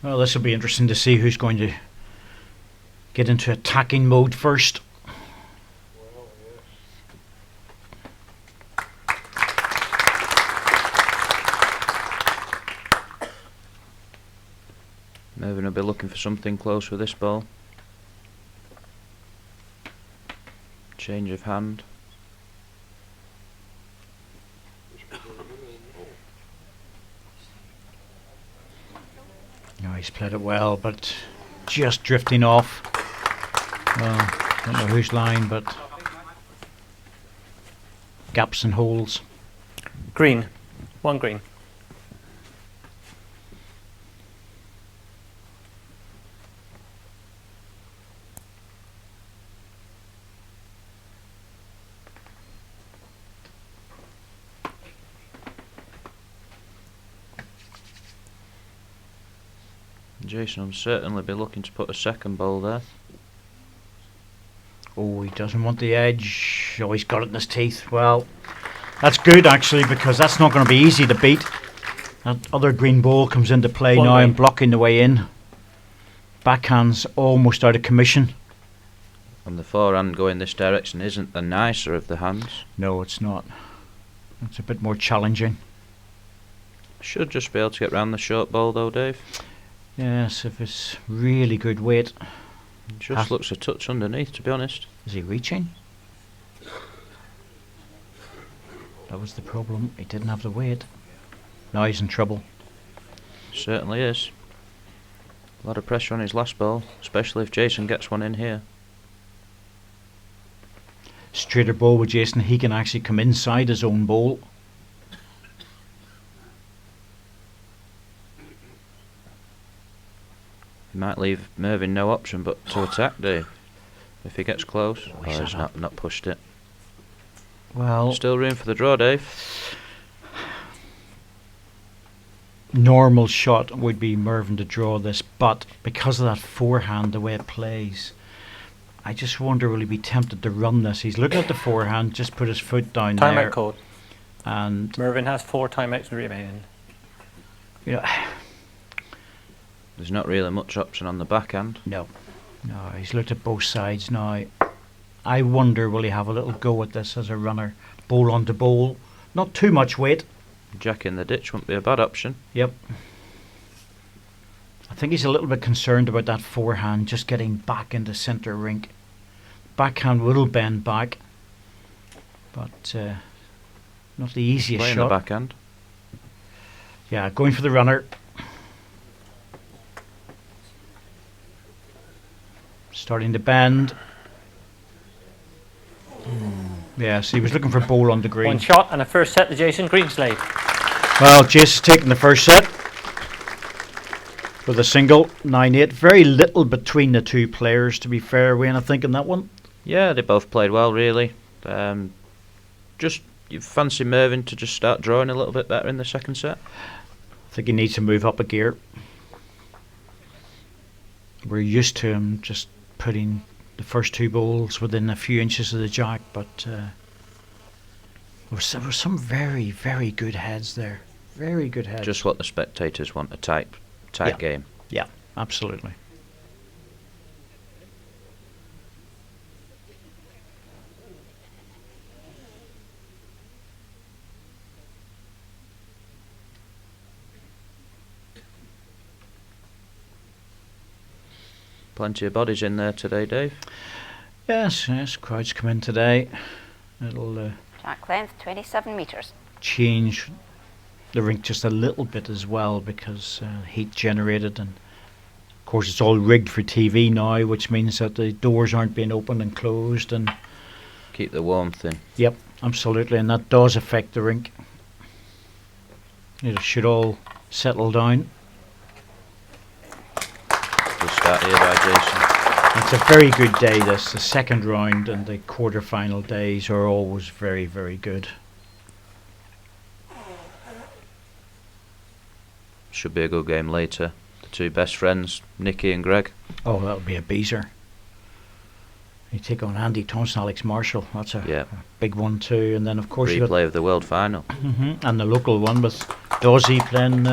Well, this will be interesting to see who's going to get into attacking mode first. Mervyn will be looking for something close with this ball. Change of hand. he's played it well, but just drifting off. Well, don't know whose line, but gaps and holes. Green. 1 green. Jason will certainly be looking to put a second bowl there. Oh, he doesn't want the edge. Oh, he's got it in his teeth. Well, that's good actually, because that's not going to be easy to beat. That other green ball comes into play One now way. and blocking the way in. Backhand's almost out of commission. And the forehand going this direction isn't the nicer of the hands. No, it's not. It's a bit more challenging. Should just be able to get round the short bowl though, Dave. Yes, if it's really good weight. Just looks a touch underneath, to be honest. Is he reaching? That was the problem. He didn't have the weight. Now he's in trouble. Certainly is. A lot of pressure on his last ball, especially if Jason gets one in here. Straighter ball with Jason. He can actually come inside his own bowl. He might leave Mervyn no option but to attack, Dave. If he gets close. Oh, he's not pushed it. Well, still room for the draw, Dave. Normal shot would be Mervyn to draw this, but because of that forehand, the way it plays, I just wonder will he be tempted to run this. He's looking at the forehand, just put his foot down there. Timeout code. And Mervyn has 4 timeouts remaining. You know, there's not really much option on the backhand. No, he's looked at both sides now. I wonder will he have a little go at this as a runner, bowl onto bowl, not too much weight. Jack in the ditch wouldn't be a bad option. Yep. I think he's a little bit concerned about that forehand just getting back into centre rink. Backhand will bend back, but not the easiest Playing shot. the backhand. Yeah, going for the runner. Starting to bend. Yes, he was looking for bowl on the green. 1 shot and a first set to Jason Greenslade. Well, Jason's taking the first set with a single, 9-8. Very little between the two players, to be fair, Wayne, I think, in that one. Yeah, they both played well, really. Just you fancy Mervyn to just start drawing a little bit better in the second set? I think he needs to move up a gear. We're used to him just putting the first 2 bowls within a few inches of the jack, but there were some very, very good heads there. Very good heads. Just what the spectators want, a tight game. Yeah, absolutely. Plenty of bodies in there today, Dave. Yes, crowds come in today. It'll Jack length 27 metres. change the rink just a little bit as well because heat generated, and of course it's all rigged for TV now, which means that the doors aren't being opened and closed, and keep the warmth in. Yep, absolutely, and that does affect the rink. It should all settle down. Good start here by Jason. It's a very good day, this. The second round and the quarter-final days are always very, very good. Should be a good game later. The 2 best friends, Nicky and Greg. Oh, that'll be a beezer. You take on Andy Thompson, Alex Marshall. That's a big one too. And then of course you got replay of the World Final. And the local one with Dawsey playing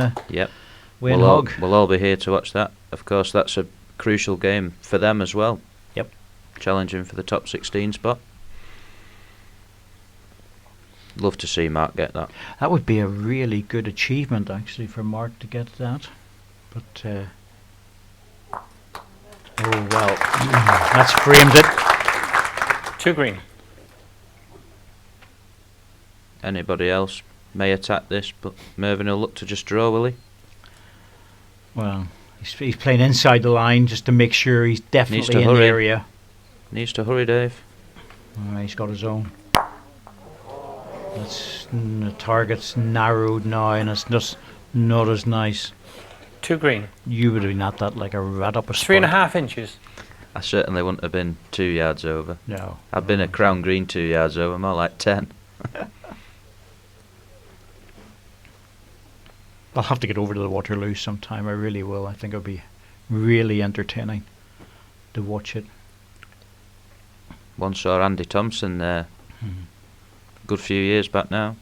Wayne Hogg. We'll all be here to watch that. Of course, that's a crucial game for them as well. Yep. Challenging for the top 16 spot. Love to see Mark get that. That would be a really good achievement actually for Mark to get that. But oh well, that's framed it. 2 green. Anybody else may attack this, but Mervyn will look to just draw, will he? Well, He's playing inside the line just to make sure he's definitely in the hurry. area. Needs to hurry, Dave. He's got his own. The target's narrowed now, and it's just not as nice. 2 green. You would have been at that like a rat up a 3.5 inches. I certainly wouldn't have been 2 yards over. No. I've been a crown green 2 yards over, more like 10. I'll have to get over to the Waterloo sometime. I really will. I think it'll be really entertaining to watch it. Once saw Andy Thompson there. Good few years back now.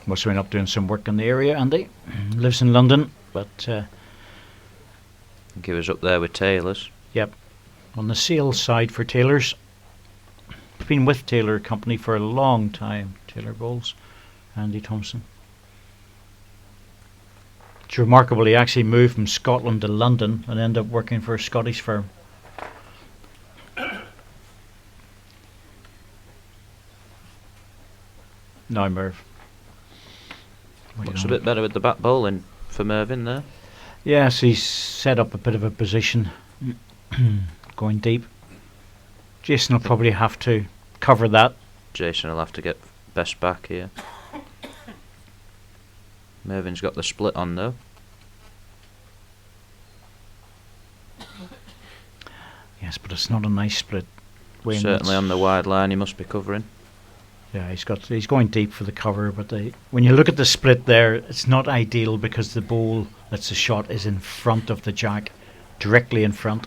Must have been up doing some work in the area, Andy. Lives in London, but I think he was up there with Taylor's. yep. On the sales side for Taylor's. Been with Taylor Company for a long time. Taylor Bowles, Andy Thompson. It's remarkable he actually moved from Scotland to London and ended up working for a Scottish firm. Now, Merv. Looks a bit better with the back bowling for Mervyn there. Yes, he's set up a bit of a position going deep. Jason will probably have to cover that. Jason will have to get best back here. Mervyn's got the split on though. Yes, but it's not a nice split. Certainly on the wide line he must be covering. Yeah, he's going deep for the cover, but when you look at the split there, it's not ideal because the bowl that's the shot is in front of the jack, directly in front.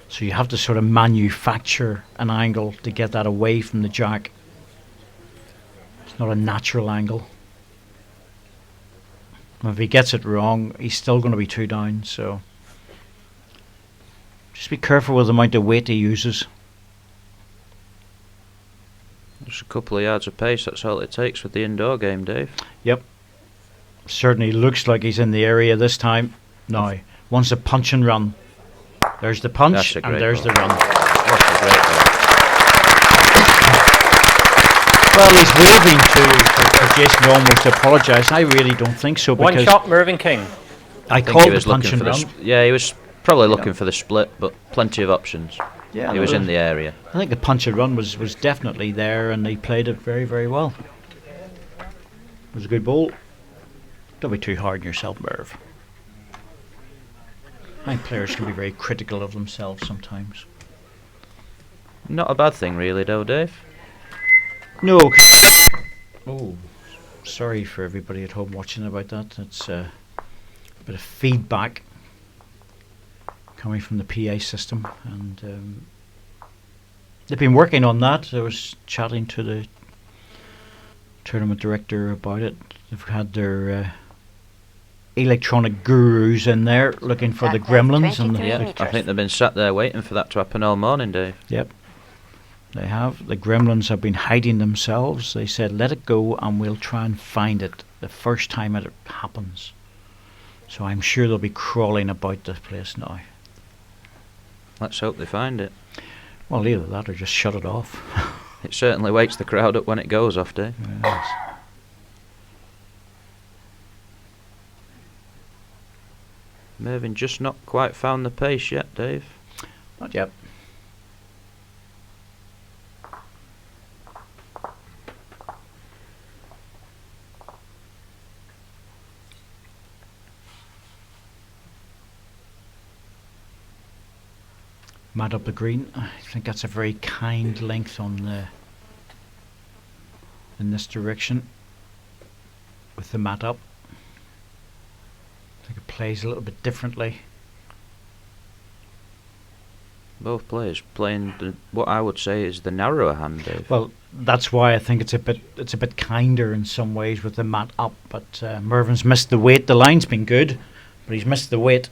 So you have to sort of manufacture an angle to get that away from the jack. It's not a natural angle. If he gets it wrong, he's still going to be 2 down, so just be careful with the amount of weight he uses. Just a couple of yards of pace, that's all it takes with the indoor game, Dave. Yep. Certainly looks like he's in the area this time. Now, wants a punch and run. There's the punch and there's the run. That's a great ball. Well, he's waving to Jason almost apologise. I really don't think so. One shot, Mervyn King. I think called he was the punch looking and for run. yeah, he was probably looking for the split, but plenty of options. Yeah, he was in the area. I think the punch and run was definitely there, and he played it very, very well. It was a good ball. Don't be too hard on yourself, Merv. I think players can be very critical of themselves sometimes. Not a bad thing, really, though, Dave. No. Oh, sorry for everybody at home watching about that. It's a bit of feedback coming from the PA system, and they've been working on that. I was chatting to the tournament director about it. They've had their electronic gurus in there looking for the gremlins, and I think they've been sat there waiting for that to happen all morning, Dave. Yep, they have. The gremlins have been hiding themselves. They said, let it go and we'll try and find it the first time it happens. So I'm sure they'll be crawling about this place now. Let's hope they find it. Well, either that or just shut it off. It certainly wakes the crowd up when it goes off, Dave. Yes. Mervyn just not quite found the pace yet, Dave. Not yet. Mat up the green. I think that's a very kind length on the in this direction with the mat up. I think it plays a little bit differently. Both players playing what I would say is the narrower hand, Dave. Well, that's why I think it's a bit kinder in some ways with the mat up. But Mervyn's missed the weight. The line's been good, but he's missed the weight.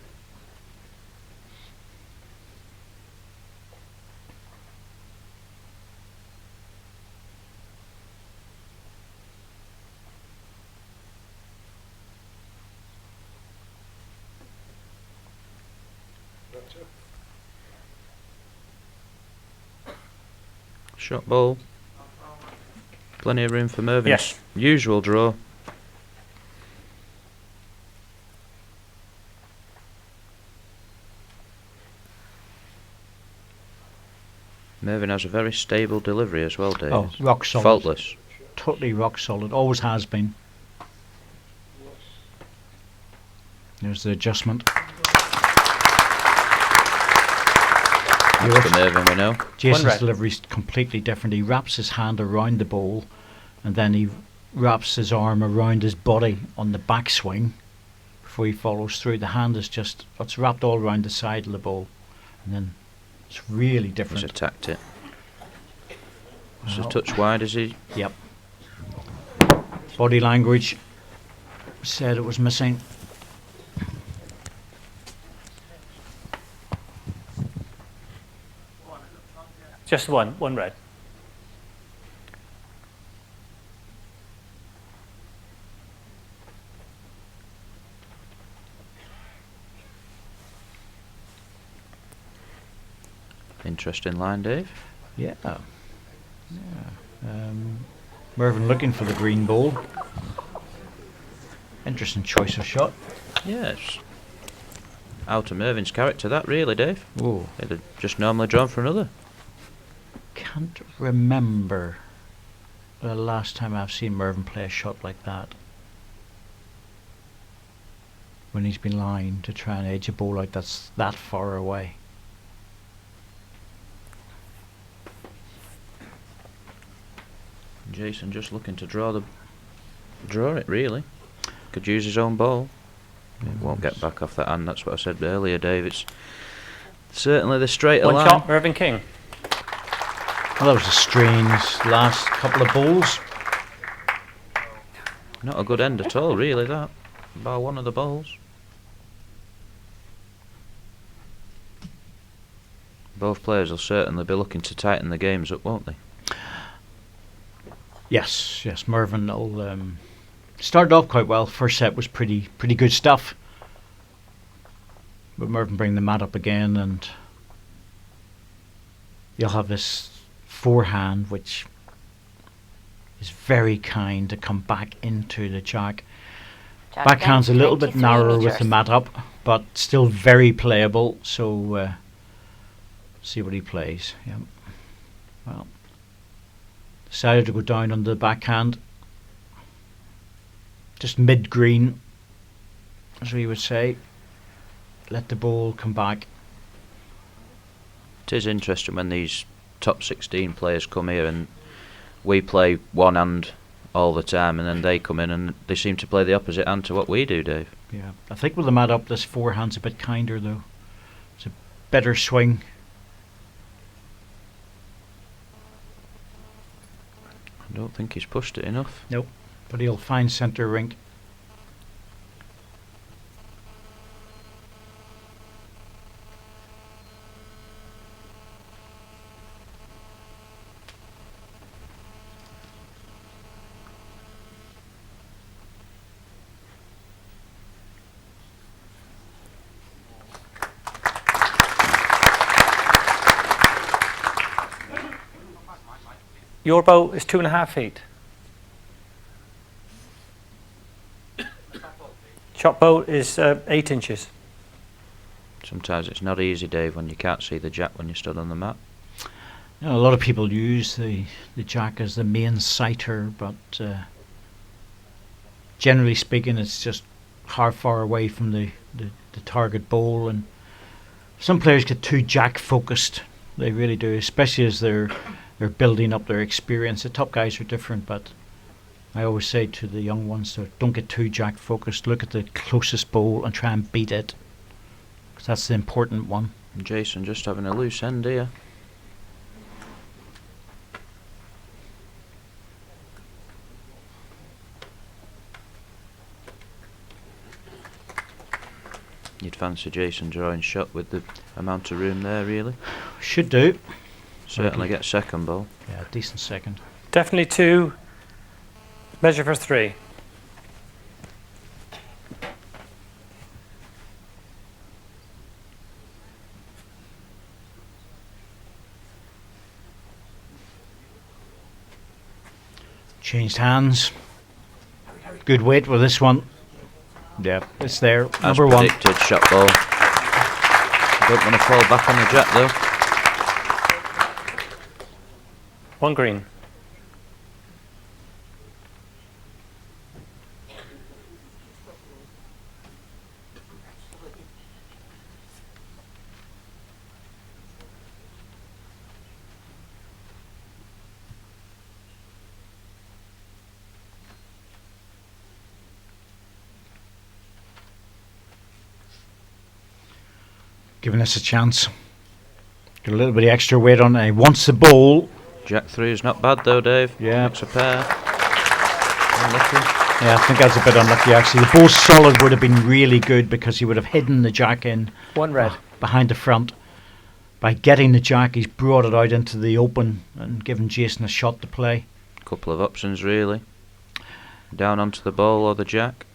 Shot ball. Plenty of room for Mervyn. Yes. Usual draw. Mervyn has a very stable delivery as well, Dave. Oh, rock solid. Faultless. Totally rock solid. Always has been. There's the adjustment. That's the Mervyn we know. Jason's delivery is completely different. He wraps his hand around the bowl, and then he wraps his arm around his body on the backswing before he follows through. The hand is just, it's wrapped all around the side of the bowl, and then it's really different. He's attacked it. It's a touch wide, is he? Yep. Body language said it was missing. Just one red. Interesting line, Dave. Yeah. Mervyn looking for the green ball. Interesting choice of shot. Yes. Out of Mervyn's character, that really, Dave. Oh. He'd have just normally drawn for another. Can't remember the last time I've seen Mervyn play a shot like that. When he's been lying to try and edge a ball out that's that far away. Jason just looking to draw it really. Could use his own ball. It won't get back off that hand. That's what I said earlier, Dave. It's certainly the straighter One line. shot, Mervyn King. Well, that was a strange last couple of balls. Not a good end at all, really. That by one of the balls. Both players will certainly be looking to tighten the games up, won't they? Yes. Mervyn will started off quite well. First set was pretty good stuff. But Mervyn bring the mat up again, and you'll have this forehand which is very kind to come back into the jack. Backhand's a little bit narrower with the mat up, but still very playable. So see what he plays. Yeah. Well, decided to go down on the backhand, just mid-green, as we would say. Let the ball come back. It is interesting when these top 16 players come here and we play one hand all the time, and then they come in and they seem to play the opposite hand to what we do, Dave. Yeah, I think with the mat up, this forehand's a bit kinder though. It's a better swing. I don't think he's pushed it enough. Nope, but he'll find centre rink. Your boat is 2.5 feet. Shot boat is 8 inches. Sometimes it's not easy, Dave, when you can't see the jack when you stood on the mat. You know, a lot of people use the jack as the main sighter, but generally speaking, it's just how far away from the target bowl. And some players get too jack focused. They really do, especially as they're building up their experience. The top guys are different, but I always say to the young ones, so don't get too jack focused. Look at the closest bowl and try and beat it, because that's the important one. And Jason just having a loose end here. You'd fancy Jason drawing shot with the amount of room there, really. Should do. Certainly get second ball. Yeah, decent second. Definitely 2. Measure for 3. Changed hands. Good weight with this one. Yeah, it's there. As Number 1. predicted, shot ball. Don't want to fall back on the jack though. 1 green. Giving us a chance. Got a little bit of extra weight on it. He wants the ball. Jack 3 is not bad though, Dave. Yeah. Makes a pair. Unlucky. Yeah, I think that's a bit unlucky actually. The ball solid would have been really good because he would have hidden the jack in 1 red. behind the front. By getting the jack, he's brought it out into the open and given Jason a shot to play. Couple of options really. Down onto the ball or the jack.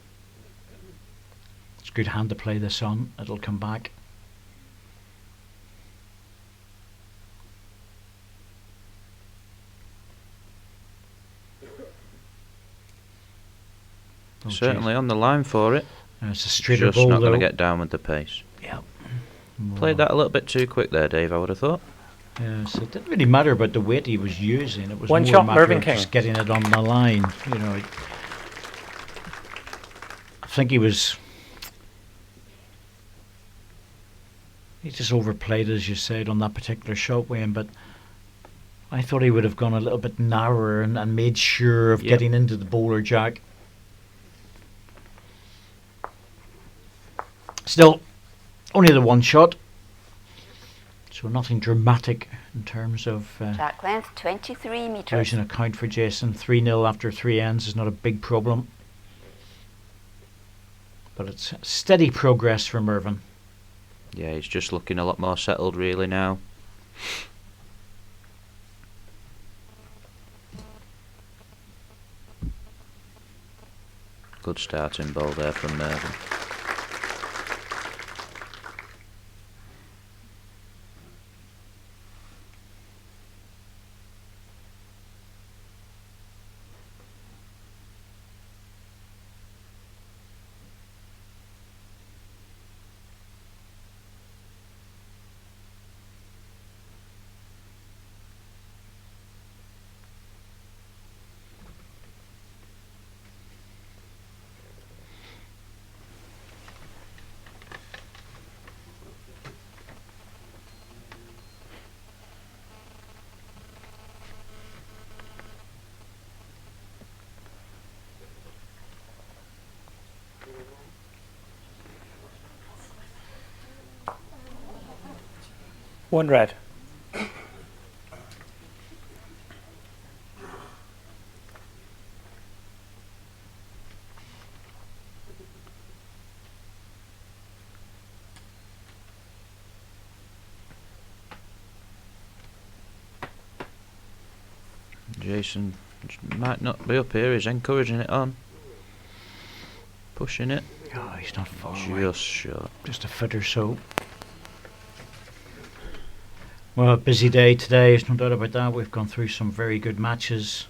It's a good hand to play this on. It'll come back. Oh, Certainly on the line for it. It's a straighter Just ball not going though. to get down with the pace. Yeah. Played that a little bit too quick there, Dave, I would have thought. Yes, it didn't really matter about the weight he was using. It was 1 more shot, a matter Mervyn of King. just getting it on the line. You know, I think he just overplayed, as you said, on that particular shot, Wayne. But I thought he would have gone a little bit narrower and made sure of getting into the bowler jack. Still, only the 1 shot. So nothing dramatic in terms of Jack length 23 metres. losing a count for Jason. 3-0 after 3 ends is not a big problem. But it's steady progress for Mervyn. Yeah, he's just looking a lot more settled really now. Good starting ball there from Mervyn. One red. Jason might not be up here, he's encouraging it on. Pushing it. Oh, he's not far away. Just short. Just a foot or so. Well, a busy day today, there's no doubt about that. We've gone through some very good matches.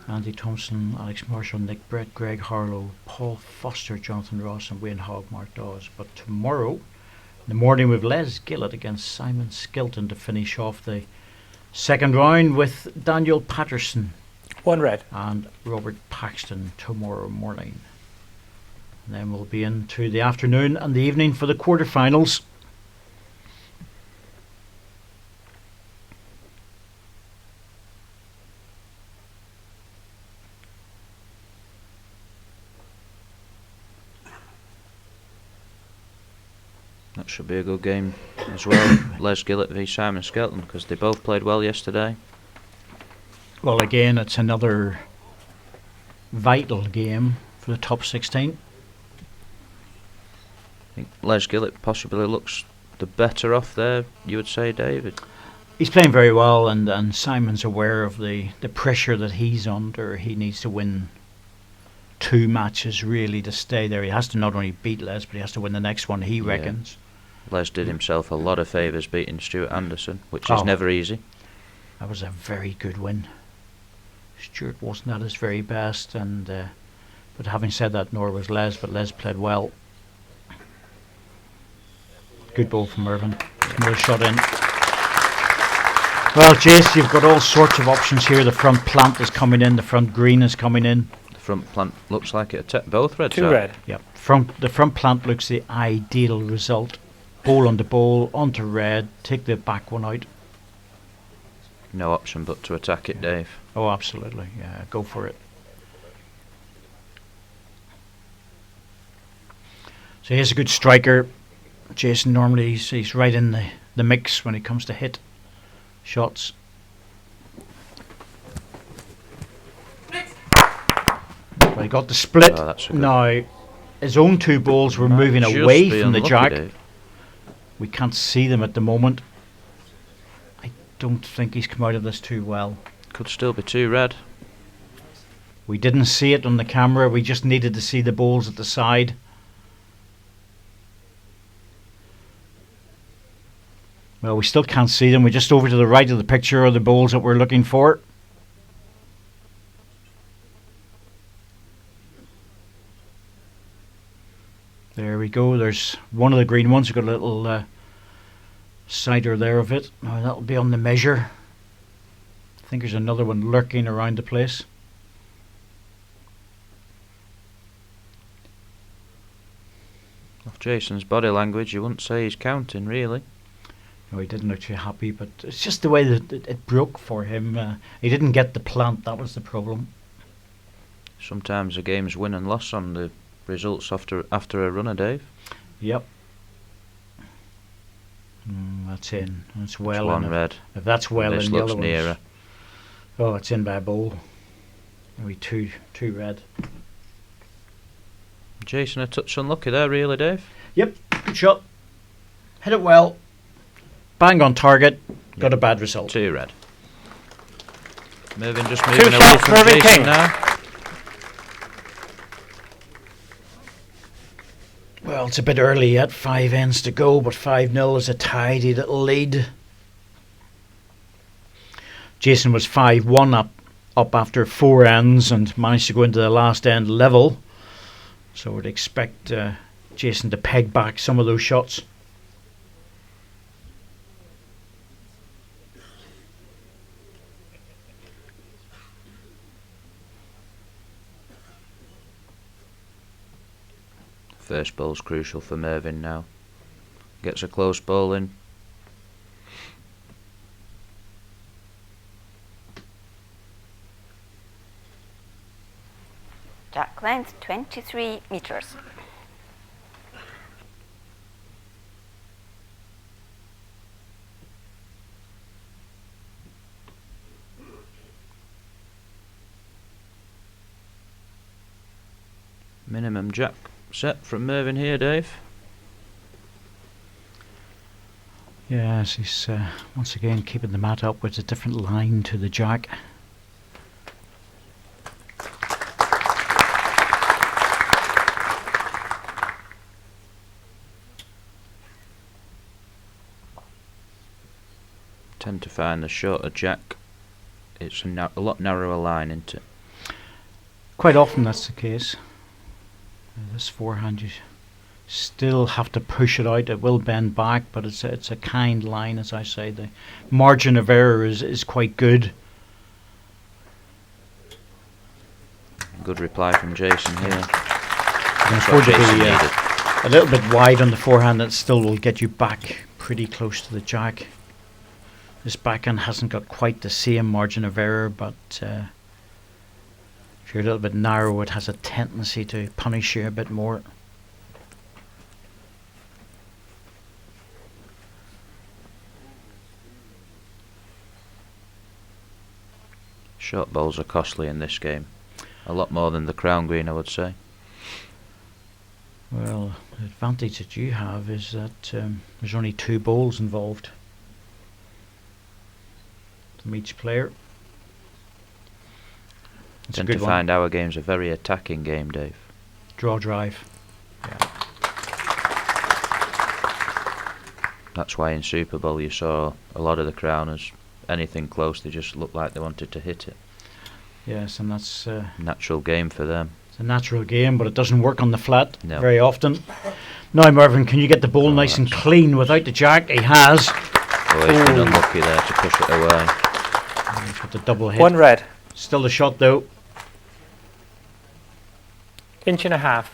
Andy Thompson, Alex Marshall, Nick Brett, Greg Harlow, Paul Foster, Jonathan Ross and Wayne Hogg, Mark Dawes. But tomorrow, in the morning, we've Les Gillett against Simon Skilton to finish off the second round with Daniel Patterson. One red. And Robert Paxton tomorrow morning. And then we'll be into the afternoon and the evening for the quarterfinals. That should be a good game as well. Les Gillett v Simon Skelton, because they both played well yesterday. Well, again, it's another vital game for the top 16. I think Les Gillett possibly looks the better off there, you would say, David? He's playing very well, and Simon's aware of the pressure that he's under. He needs to win 2 matches really to stay there. He has to not only beat Les, but he has to win the next one, he reckons. Les did himself a lot of favours beating Stuart Anderson, which is never easy. That was a very good win. Stuart wasn't at his very best, and but having said that, nor was Les, but Les played well. Good ball from Mervyn. Another shot in. Well, Jace, you've got all sorts of options here. The front plant is coming in, the front green is coming in. The front plant looks like it. Both reds. Two red. Yep. The front plant looks the ideal result. Bowl onto bowl, onto red, take the back one out. No option but to attack it, Dave. Oh, absolutely. Yeah, go for it. So he's a good striker. Jason normally he's right in the mix when it comes to hit shots. Well, he got the split. Oh, that's a good. Now, his own two balls were moving Just away be from the unlucky, jack. Dave. We can't see them at the moment. I don't think he's come out of this too well. Could still be 2 red. We didn't see it on the camera. We just needed to see the balls at the side. Well, we still can't see them. We're just over to the right of the picture are the balls that we're looking for. There we go. There's one of the green ones. We've got a little cider there of it. Now that'll be on the measure. I think there's another one lurking around the place. Off Jason's body language, you wouldn't say he's counting, really. No, he didn't look too happy, but it's just the way that it broke for him. He didn't get the plant. That was the problem. Sometimes a game's win and loss on the results after a runner, Dave. Yep. That's in. That's well One in. red. If that's well This in, the looks other nearer. one's... Oh, it's in by a bowl. Maybe two red. Jason a touch unlucky there, really, Dave. Yep, good shot. Hit it well. Bang on target. Got a bad result. 2 red. Mervyn just moving away shots, from Mervyn Jason King. now. Well, it's a bit early yet. 5 ends to go, but 5-0 is a tidy little lead. Jason was 5-1 up after 4 ends and managed to go into the last end level. So I'd expect Jason to peg back some of those shots. First ball's crucial for Mervyn now. Gets a close ball in. Jack length 23 meters. Minimum jack set from Mervyn here, Dave. Yes, he's once again keeping the mat up with a different line to the jack. Tend to find the shorter jack. It's a lot narrower line, isn't it? Quite often that's the case. This forehand you still have to push it out. It will bend back, but it's a kind line, as I say. The margin of error is quite good. Good reply from Jason here. You can That's afford what to Jason be needed. a little bit wide on the forehand. That still will get you back pretty close to the jack. This backhand hasn't got quite the same margin of error, but if you're a little bit narrow, it has a tendency to punish you a bit more. Short balls are costly in this game. A lot more than the crown green, I would say. Well, the advantage that you have is that there's only 2 bowls involved from each player. It's a Tend good to one. find our game's a very attacking game, Dave. Draw drive. Yeah. That's why in Super Bowl you saw a lot of the crowners, anything close, they just looked like they wanted to hit it. Yes, and that's Natural game for them. it's a natural game, but it doesn't work on the flat No. very often. Now, Mervyn, can you get the ball nice and clean without the jack? He has. Oh, he's been unlucky there to push it away. He's got the double hit. One red. Still a shot though. Inch and a half.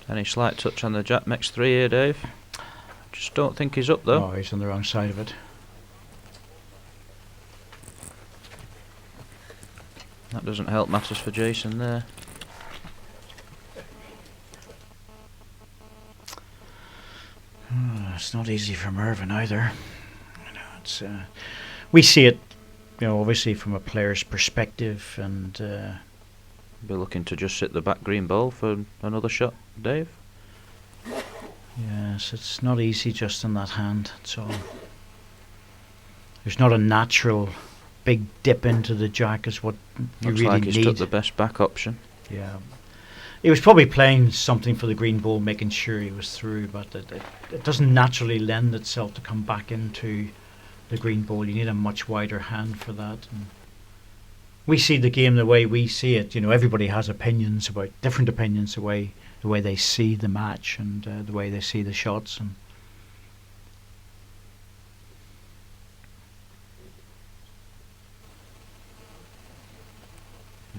Any slight touch on the jack next 3 here, Dave. Just don't think he's up though. Oh, he's on the wrong side of it. That doesn't help matters for Jason there. It's not easy for Mervyn either. You know, it's we see it, obviously from a player's perspective, and Be looking to just sit the back green ball for another shot, Dave. yes, it's not easy just in that hand. It's all. There's not a natural big dip into the jack as what you Looks really like he's need. took the best back option. Yeah. He was probably playing something for the green ball, making sure he was through, but it doesn't naturally lend itself to come back into the green ball. You need a much wider hand for that. And we see the game the way we see it. Everybody has opinions about different opinions, the way they see the match and the way they see the shots. And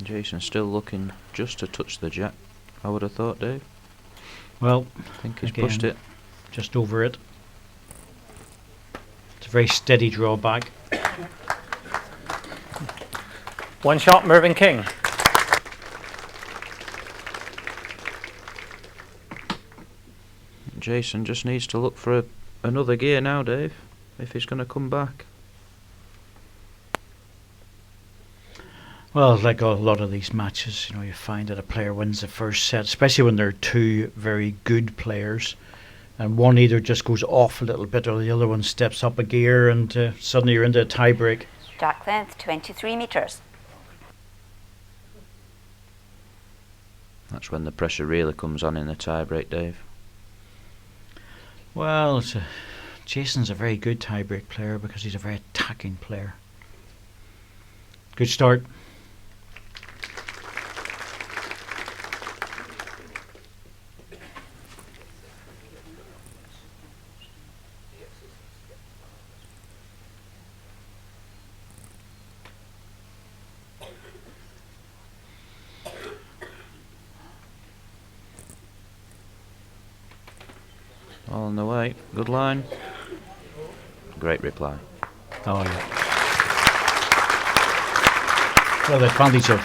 Jason's still looking just to touch the jack, I would have thought, Dave. well, I think he's again, pushed it. just over it. It's a very steady draw back. One shot, Mervyn King. Jason just needs to look for another gear now, Dave, if he's going to come back. Well, like a lot of these matches, you find that a player wins the first set, especially when they're two very good players, and one either just goes off a little bit or the other one steps up a gear, and suddenly you're into a tie break. Jack length 23 meters. That's when the pressure really comes on in the tie break, Dave. Well, Jason's a very good tie break player because he's a very attacking player. Good start. All on the way. Good line. Great reply. Oh, yeah. Well, the advantage of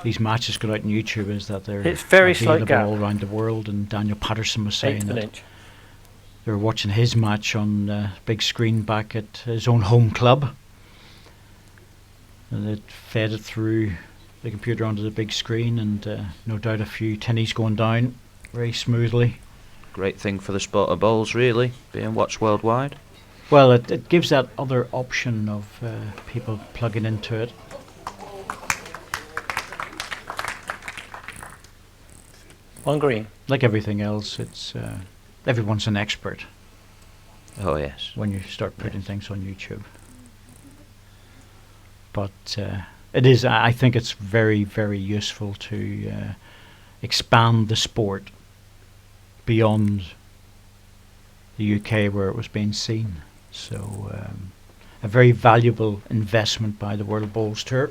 these matches going out on YouTube is that they're It's very slight available gap. all around the world, and Daniel Patterson was saying Eighth of an that inch. they were watching his match on big screen back at his own home club, and it fed it through the computer onto the big screen, and no doubt a few tinnies going down very smoothly. Great thing for the sport of bowls, really, being watched worldwide. Well, it gives that other option of people plugging into it. One green. Like everything else, it's everyone's an expert Oh, yes. when you start putting things on YouTube. But it is. I think it's very, very useful to expand the sport beyond the UK where it was being seen. So a very valuable investment by the World Bowls Tour.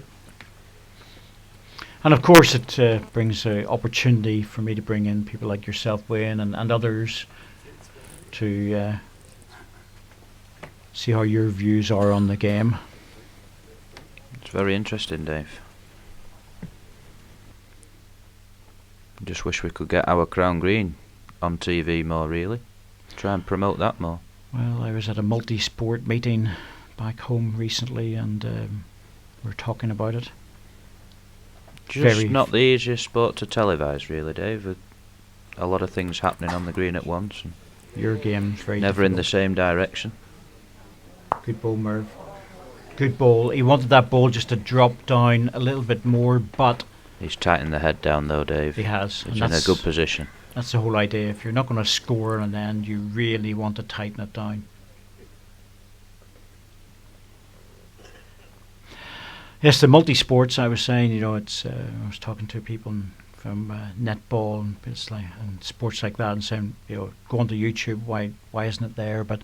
And of course it brings an opportunity for me to bring in people like yourself, Wayne, and others to see how your views are on the game. It's very interesting, Dave. Just wish we could get our Crown Green on TV more, really. Try and promote that more. Well, I was at a multi-sport meeting back home recently, and we're talking about it. Just Very not the easiest sport to televise, really, Dave. With a lot of things happening on the green at once, and Your game's very never in the difficult. same direction. Good ball, Merv. Good ball. He wanted that ball just to drop down a little bit more, but He's tightened the head down, though, Dave. he has. He's And in a that's, good position. that's the whole idea. If you're not going to score on an end, you really want to tighten it down. Yes, the multi-sports, I was saying, it's, I was talking to people from netball and bits like, and sports like that, and saying, go onto YouTube, why isn't it there? But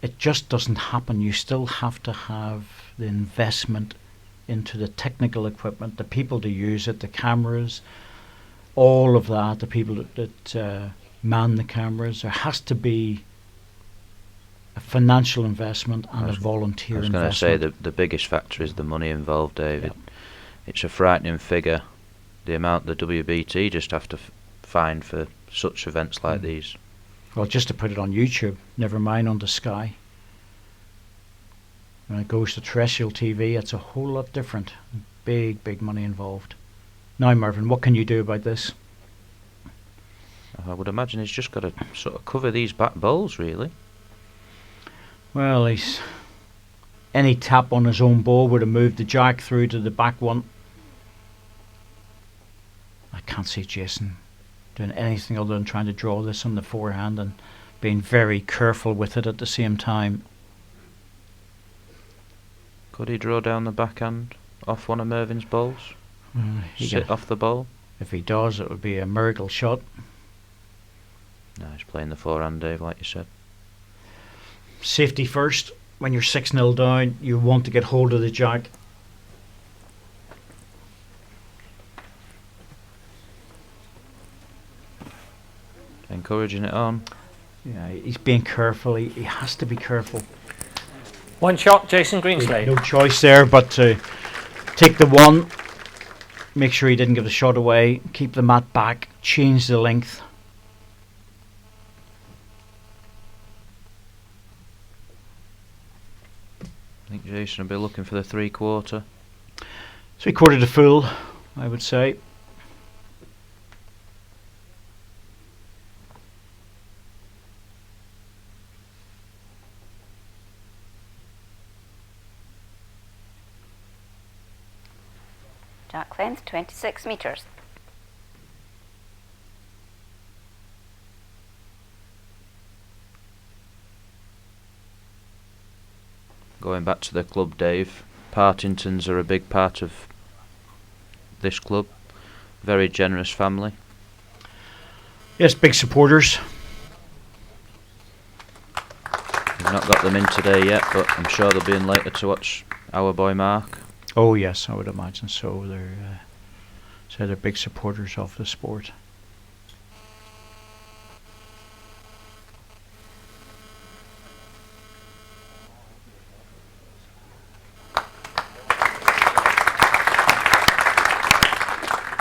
it just doesn't happen. You still have to have the investment into the technical equipment, the people to use it, the cameras, all of that, the people that man the cameras. There has to be a financial investment and a volunteer investment. I was going to say the biggest factor is the money involved, David. Yep. It's a frightening figure, the amount the WBT just have to find for such events like these. Well, just to put it on YouTube, never mind on the Sky. When it goes to terrestrial TV, it's a whole lot different. Big money involved. Now, Mervyn, what can you do about this? I would imagine he's just got to sort of cover these back bowls, really. Well, any tap on his own ball would have moved the jack through to the back one. I can't see Jason doing anything other than trying to draw this on the forehand and being very careful with it at the same time. Could he draw down the backhand off one of Mervyn's balls? Sit off the ball? If he does, it would be a miracle shot. No, he's playing the forehand, Dave, like you said. Safety first. When you're 6-0 down, you want to get hold of the jack. Encouraging it on. Yeah, he's being careful. He has to be careful. One shot, Jason Greenslade. No choice there but to take the one, make sure he didn't give the shot away, keep the mat back, change the length. I think Jason will be looking for the 3/4. 3/4 to full, I would say. Jack length 26 metres. Going back to the club, Dave, Partingtons are a big part of this club. Very generous family. Yes, big supporters. We've not got them in today yet, but I'm sure they'll be in later to watch our boy Mark. Oh yes, I would imagine so. They're big supporters of the sport.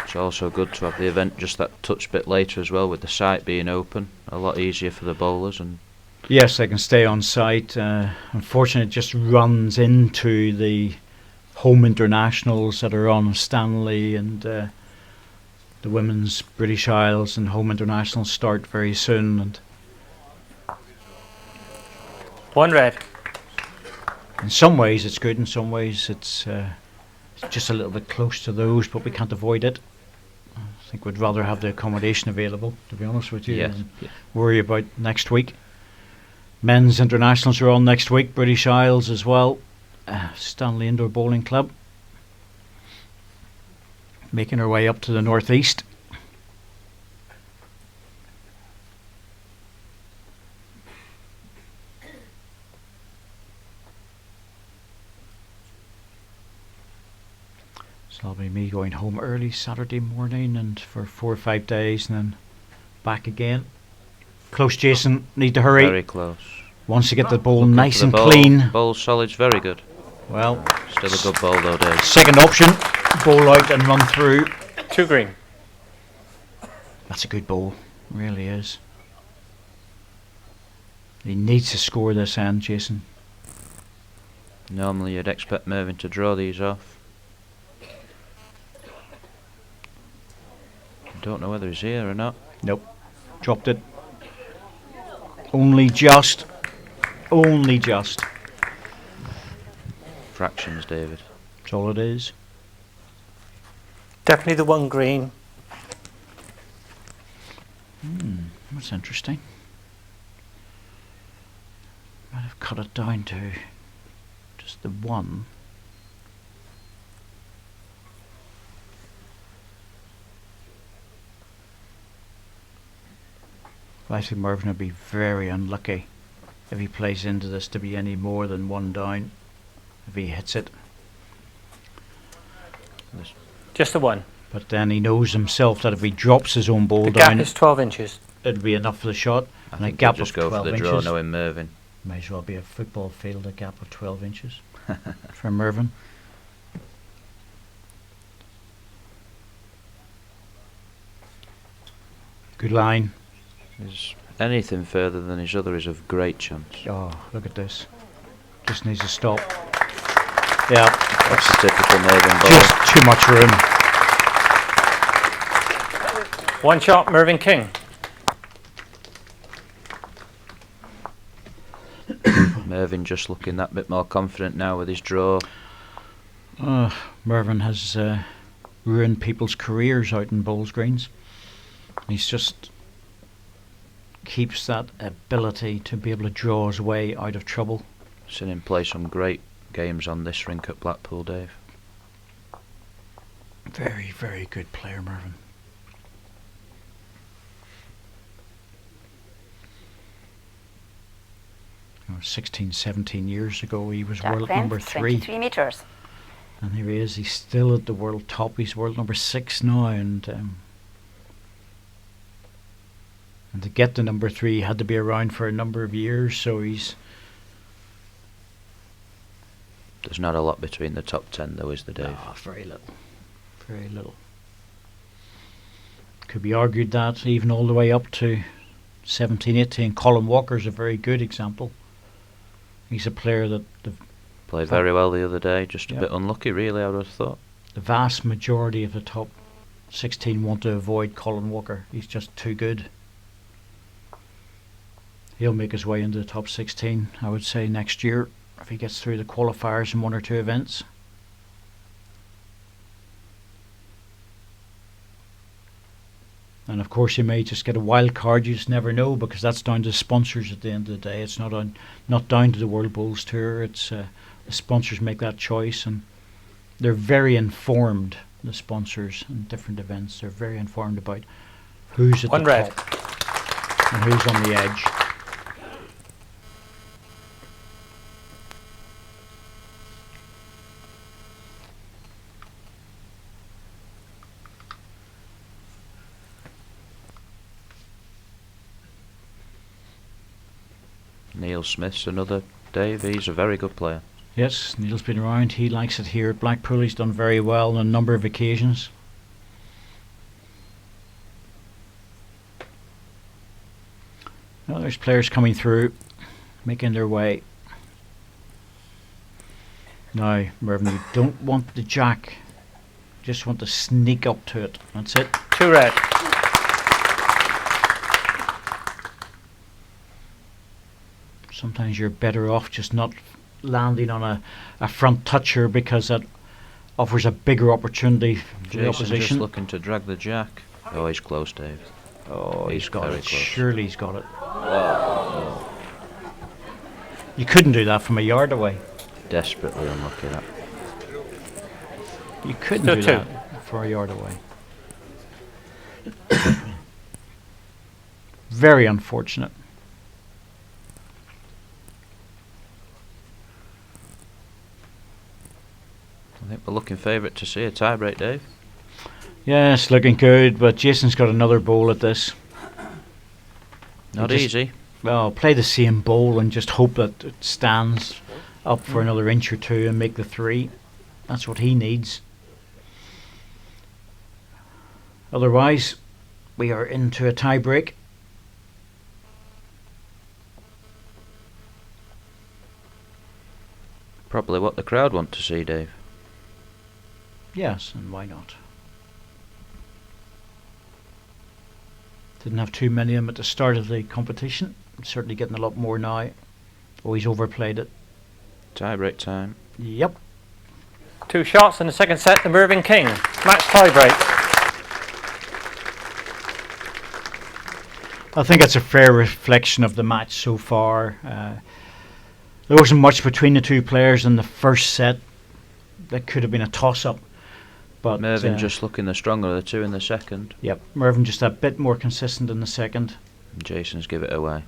It's also good to have the event just that touch bit later as well, with the site being open. A lot easier for the bowlers. And yes, they can stay on site. Unfortunately, it just runs into the home internationals that are on Stanley, and the women's British Isles and home internationals start very soon. And one red. In some ways it's good, in some ways it's just a little bit close to those, but we can't avoid it. I think we'd rather have the accommodation available, to be honest with you, than worry about next week. Men's internationals are on next week, British Isles as well. Stanley Indoor Bowling Club making our way up to the northeast. So that'll be me going home early Saturday morning and for 4 or 5 days and then back again. Close, Jason, need to hurry. Very close. Wants to get the bowl Looking nice for and the bowl. clean. Bowl solid's very good. Well, still a good bowl though, Dave. Second option, bowl out and run through. 2 green. That's a good bowl, really is. He needs to score this end, Jason. Normally you'd expect Mervyn to draw these off. Don't know whether he's here or not. Nope, dropped it. Only just. Only just. Fractions, David. That's all it is. Definitely the 1 green. That's interesting. Might have cut it down to just the 1. I think Mervyn will be very unlucky if he plays into this to be any more than 1 down if he hits it. Just the one. But then he knows himself that if he drops his own ball The down, gap is 12 inches. it'd be enough for the shot. I And a think gap he'll just of go 12 for the draw, inches knowing Mervyn. may as well be a football field, a gap of 12 inches for Mervyn. Good line. Is anything further than his other is a great chance. Oh, look at this. Just needs to stop. Yeah, That's a typical Mervyn ball. just too much room. One shot, Mervyn King. Mervyn just looking that bit more confident now with his draw. Mervyn has ruined people's careers out in bowls greens. He's just keeps that ability to be able to draw his way out of trouble. Seen him play some great games on this rink at Blackpool, Dave. Very, very good player, Mervyn. You know, 16, 17 years ago he was Jack world length, number 3. 23 metres. And here he is, he's still at the world top. He's world number 6 now, and to get to number 3 he had to be around for a number of years, so he's... There's not a lot between the top 10 though, is there, Dave? Ah, very little. Very little. Could be argued that even all the way up to 17, 18. Colin Walker's a very good example. He's a player that Played very well the other day, just a Yeah. bit unlucky really, I would have thought. the vast majority of the top 16 want to avoid Colin Walker. He's just too good. He'll make his way into the top 16, I would say, next year if he gets through the qualifiers in 1 or 2 events. And of course, you may just get a wild card. You just never know, because that's down to sponsors at the end of the day. It's not down to the World Bowls Tour. It's the sponsors make that choice, and they're very informed. The sponsors in different events, they're very informed about who's at One the red. top and who's on the edge. Neil Smith's another, Dave. He's a very good player. Yes, Neil's been around. He likes it here at Blackpool. He's done very well on a number of occasions. Now there's players coming through, making their way. Now, Mervyn, you don't want the jack. Just want to sneak up to it. That's it. 2 red. Sometimes you're better off just not landing on a front toucher, because that offers a bigger opportunity for the Jason just opposition. looking to drag the jack. Oh, he's close, Dave. Oh, he's got very it. close. Surely he's got it. You couldn't do that from a yard away. Desperately unlucky that. You couldn't Still do 2. that for a yard away. Very unfortunate. I think we're looking favourite to see a tie-break, Dave. Yes, looking good, but Jason's got another bowl at this. Not just- easy. Well, play the same bowl and just hope that it stands up for another inch or 2 and make the 3. That's what he needs. Otherwise, we are into a tie break. Probably what the crowd want to see, Dave. Yes, and why not? Didn't have too many of them at the start of the competition. Certainly getting a lot more now. Oh, he's overplayed it. Tie-break time. Yep. 2 shots in the second set to Mervyn King. Match tie break. I think it's a fair reflection of the match so far. There wasn't much between the two players in the first set. That could have been a toss-up. But Mervyn just looking the stronger of the two in the second. Yep, Mervyn just a bit more consistent in the second. Jason's give it away.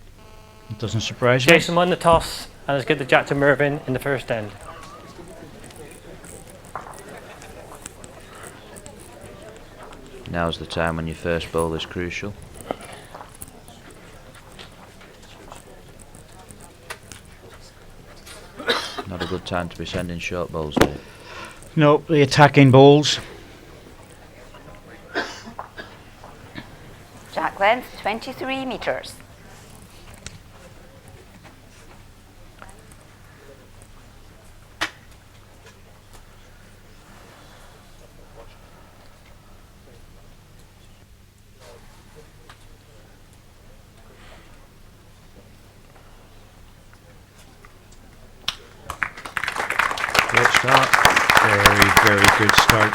It doesn't surprise me. Jason won the toss and has given the jack to Mervyn in the first end. Now's the time when your first ball is crucial. Not a good time to be sending short balls, Dave. No, the attacking balls. Jack length 23 metres. Great start. Very, very good start.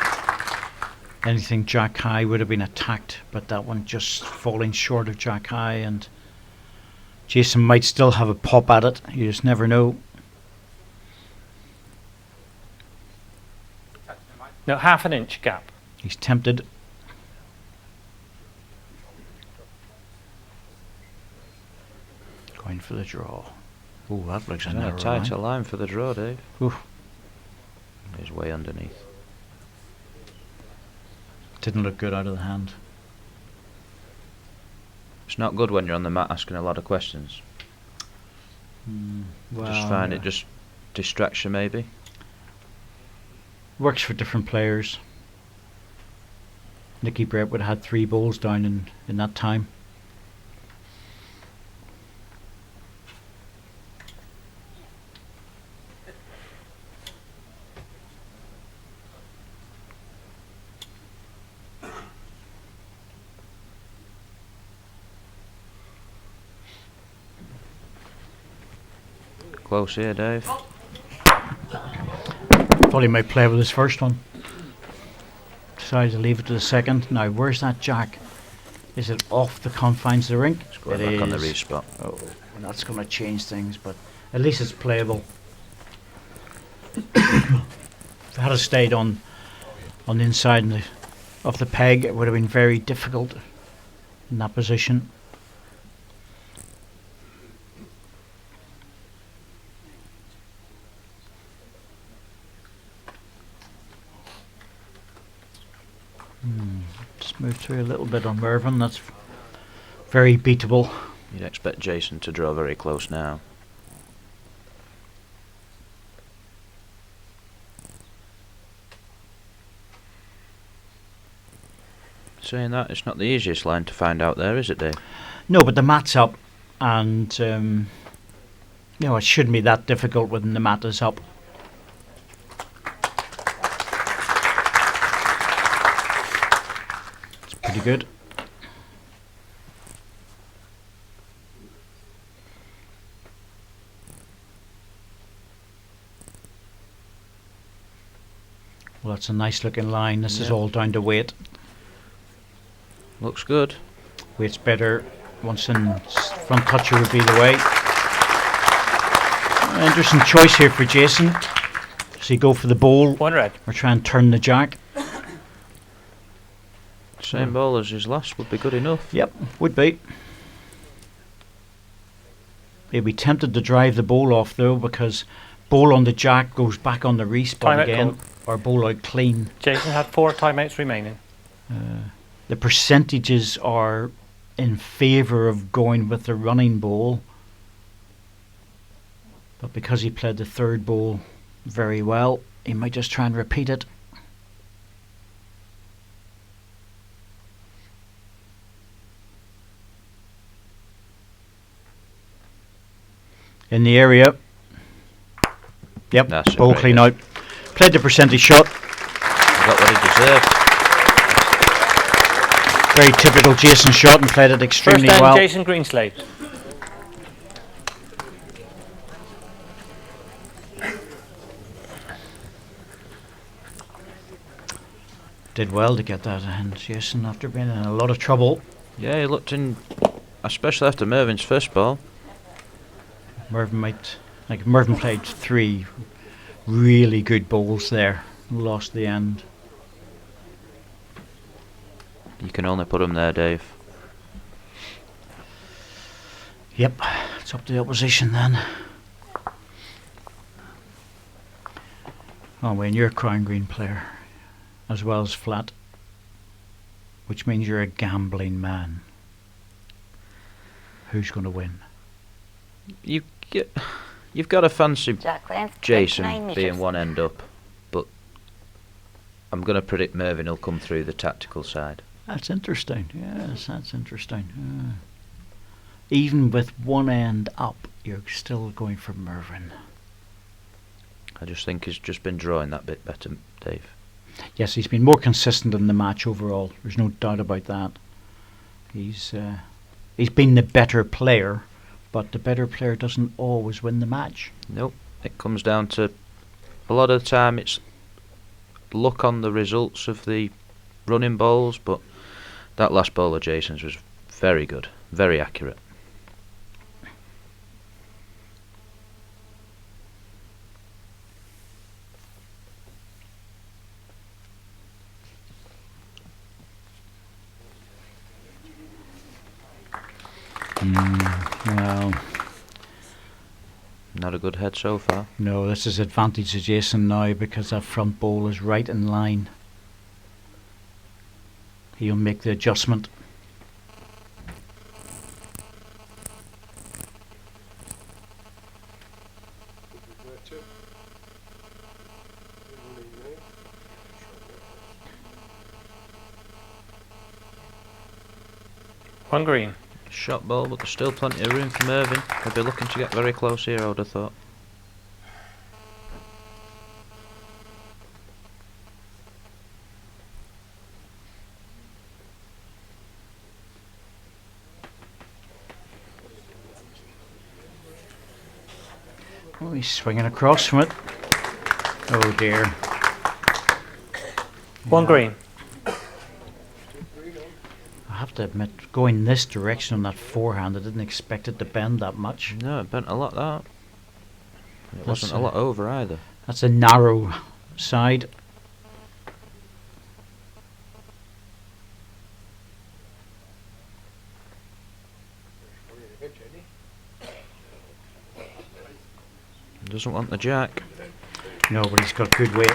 Anything jack high would have been attacked, but that one just falling short of jack high, and Jason might still have a pop at it. You just never know. No, half an inch gap. He's tempted. Going for the draw. Oh, that looks a Isn't narrow a line. tighter line for the draw, Dave. Oof. He's way underneath. Didn't look good out of the hand. It's not good when you're on the mat asking a lot of questions. Just find it just distracts you, maybe. Works for different players. Nicky Brett would have had 3 balls down in that time. Close here, Dave. Thought he might play with his first one. Decided to leave it to the second. Now, where's that jack? Is it off the confines of the rink? It's going back on the respot. Oh, well, that's going to change things, but at least it's playable. If it had stayed on the inside of the peg, it would have been very difficult in that position. Just move through a little bit on Mervyn. That's very beatable. You'd expect Jason to draw very close now. Saying that, it's not the easiest line to find out there, is it, Dave? No, but the mat's up, and it shouldn't be that difficult when the mat is up. It's pretty good. Well, that's a nice looking line. This is all down to weight. Looks good. Weight's better. Once in front toucher would be the way. Interesting choice here for Jason. Does he go for the bowl? One red. Or try and turn the jack? Same ball as his last would be good enough. Yep, would be. He'd be tempted to drive the bowl off though, because bowl on the jack goes back on the respawn Timeout again, call. or bowl out clean. Jason had 4 timeouts remaining. The percentages are in favour of going with the running bowl, but because he played the third bowl very well, he might just try and repeat it. In the area. Yep, That's bowl right, clean yeah. out. Played the percentage shot. He got what he deserved. Very typical Jason shot, and played it extremely First end, well. Jason Greenslade. Did well to get that hand, Jason, after being in a lot of trouble. Yeah, he looked in, especially after Mervyn's first ball. Mervyn played 3 really good bowls there. Lost the end. You can only put him there, Dave. Yep, it's up to the opposition then. Oh, Wayne, you're a crown green player, as well as flat, which means you're a gambling man. Who's going to win? You've got to fancy Jack length 29 Jason meters. being one end up, but I'm going to predict Mervyn will come through the tactical side. That's interesting. Yes, that's interesting. Even with one end up, you're still going for Mervyn. I just think he's just been drawing that bit better, Dave. Yes, he's been more consistent in the match overall. There's no doubt about that. He's been the better player, but the better player doesn't always win the match. Nope. It comes down to, a lot of the time it's luck on the results of the running balls, but that last ball of Jason's was very good, very accurate. Well, Not a good head so far. no, this is advantage to Jason now because that front ball is right in line. He'll make the adjustment. One green. Shot ball, but there's still plenty of room for Mervyn. He'll be looking to get very close here, I would have thought. Oh, he's swinging across from it. Oh dear. One green. I have to admit, going this direction on that forehand, I didn't expect it to bend that much. No, it bent a lot, that. It That's, wasn't a lot over either. That's a narrow side. Doesn't want the jack. No, but he's got good weight.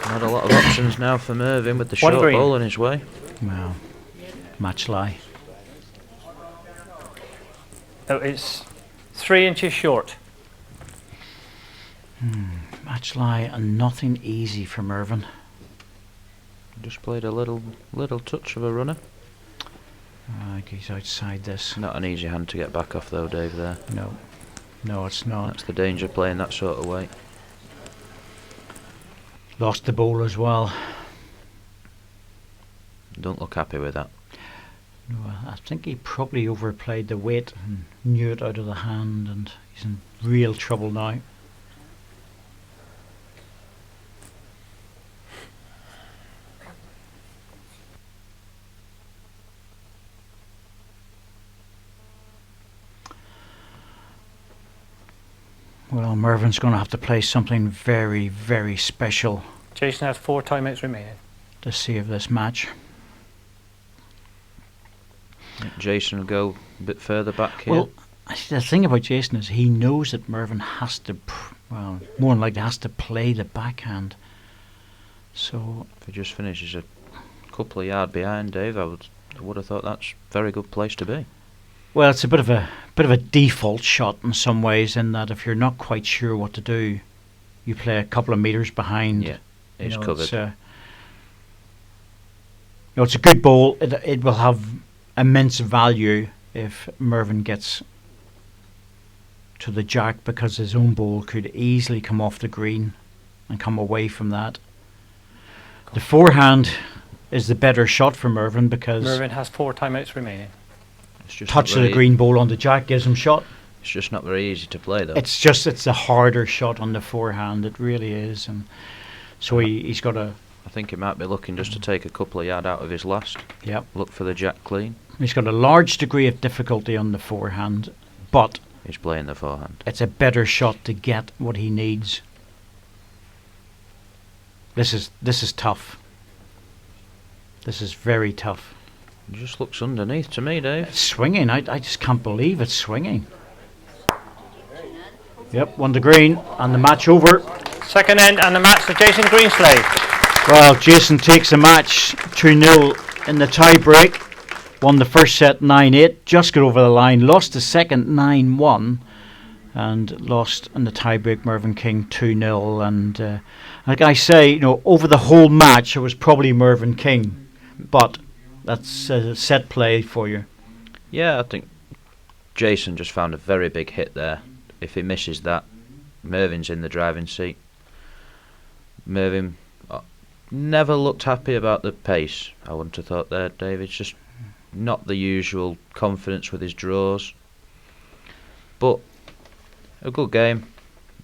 Not a lot of options now for Mervyn with the One short green. ball in his way. Well, match lie. No, it's 3 inches short. Match lie and nothing easy for Mervyn. Just played a little touch of a runner. He's outside this. Not an easy hand to get back off though, Dave, there. No. No, it's not. That's the danger playing that sort of weight. Lost the ball as well. Don't look happy with that. No, I think he probably overplayed the weight and knew it out of the hand, and he's in real trouble now. Well, Mervyn's going to have to play something very, very special Jason has 4 timeouts remaining. to save this match. Jason will go a bit further back here. Well, the thing about Jason is he knows that Mervyn has to, well, more than likely has to play the backhand. So If he just finishes a couple of yards behind Dave, I would have thought that's a very good place to be. well, it's a bit of a default shot in some ways, in that if you're not quite sure what to do, you play a couple of meters behind. Yeah, he's You know, covered. It's a good ball. It will have immense value if Mervyn gets to the jack, because his own ball could easily come off the green and come away from that. The forehand is the better shot for Mervyn because Mervyn has 4 timeouts remaining. It's just touch not of the very- green ball on the jack gives him shot. It's just not very easy to play though. It's a harder shot on the forehand. It really is, and so he's got a I think he might be looking just to take a couple of yards out of his last. yep. Look for the jack clean. He's got a large degree of difficulty on the forehand, but He's playing the forehand. it's a better shot to get what he needs. This is tough. This is very tough. It just looks underneath to me, Dave. It's swinging. I just can't believe it's swinging. Yep, won the green and the match over. Second end and the match to Jason Greenslade. Well, Jason takes the match 2-0 in the tie-break. Won the first set 9-8, just got over the line. Lost the second 9-1 and lost in the tie-break Mervyn King 2-0. And like I say, you know, over the whole match it was probably Mervyn King. But that's set play for you. Yeah, I think Jason just found a very big hit there. If he misses that, Mervyn's in the driving seat. Mervyn never looked happy about the pace. I wouldn't have thought there, Dave. It's just not the usual confidence with his draws. But a good game.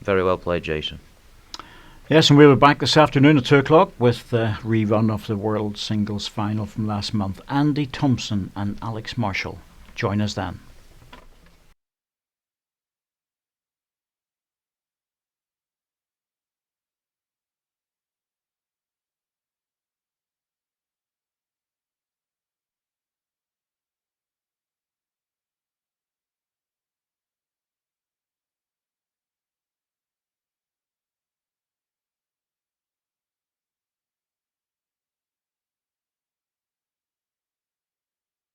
Very well played, Jason. Yes, and we'll be back this afternoon at 2 o'clock with the rerun of the World Singles Final from last month. Andy Thompson and Alex Marshall. Join us then.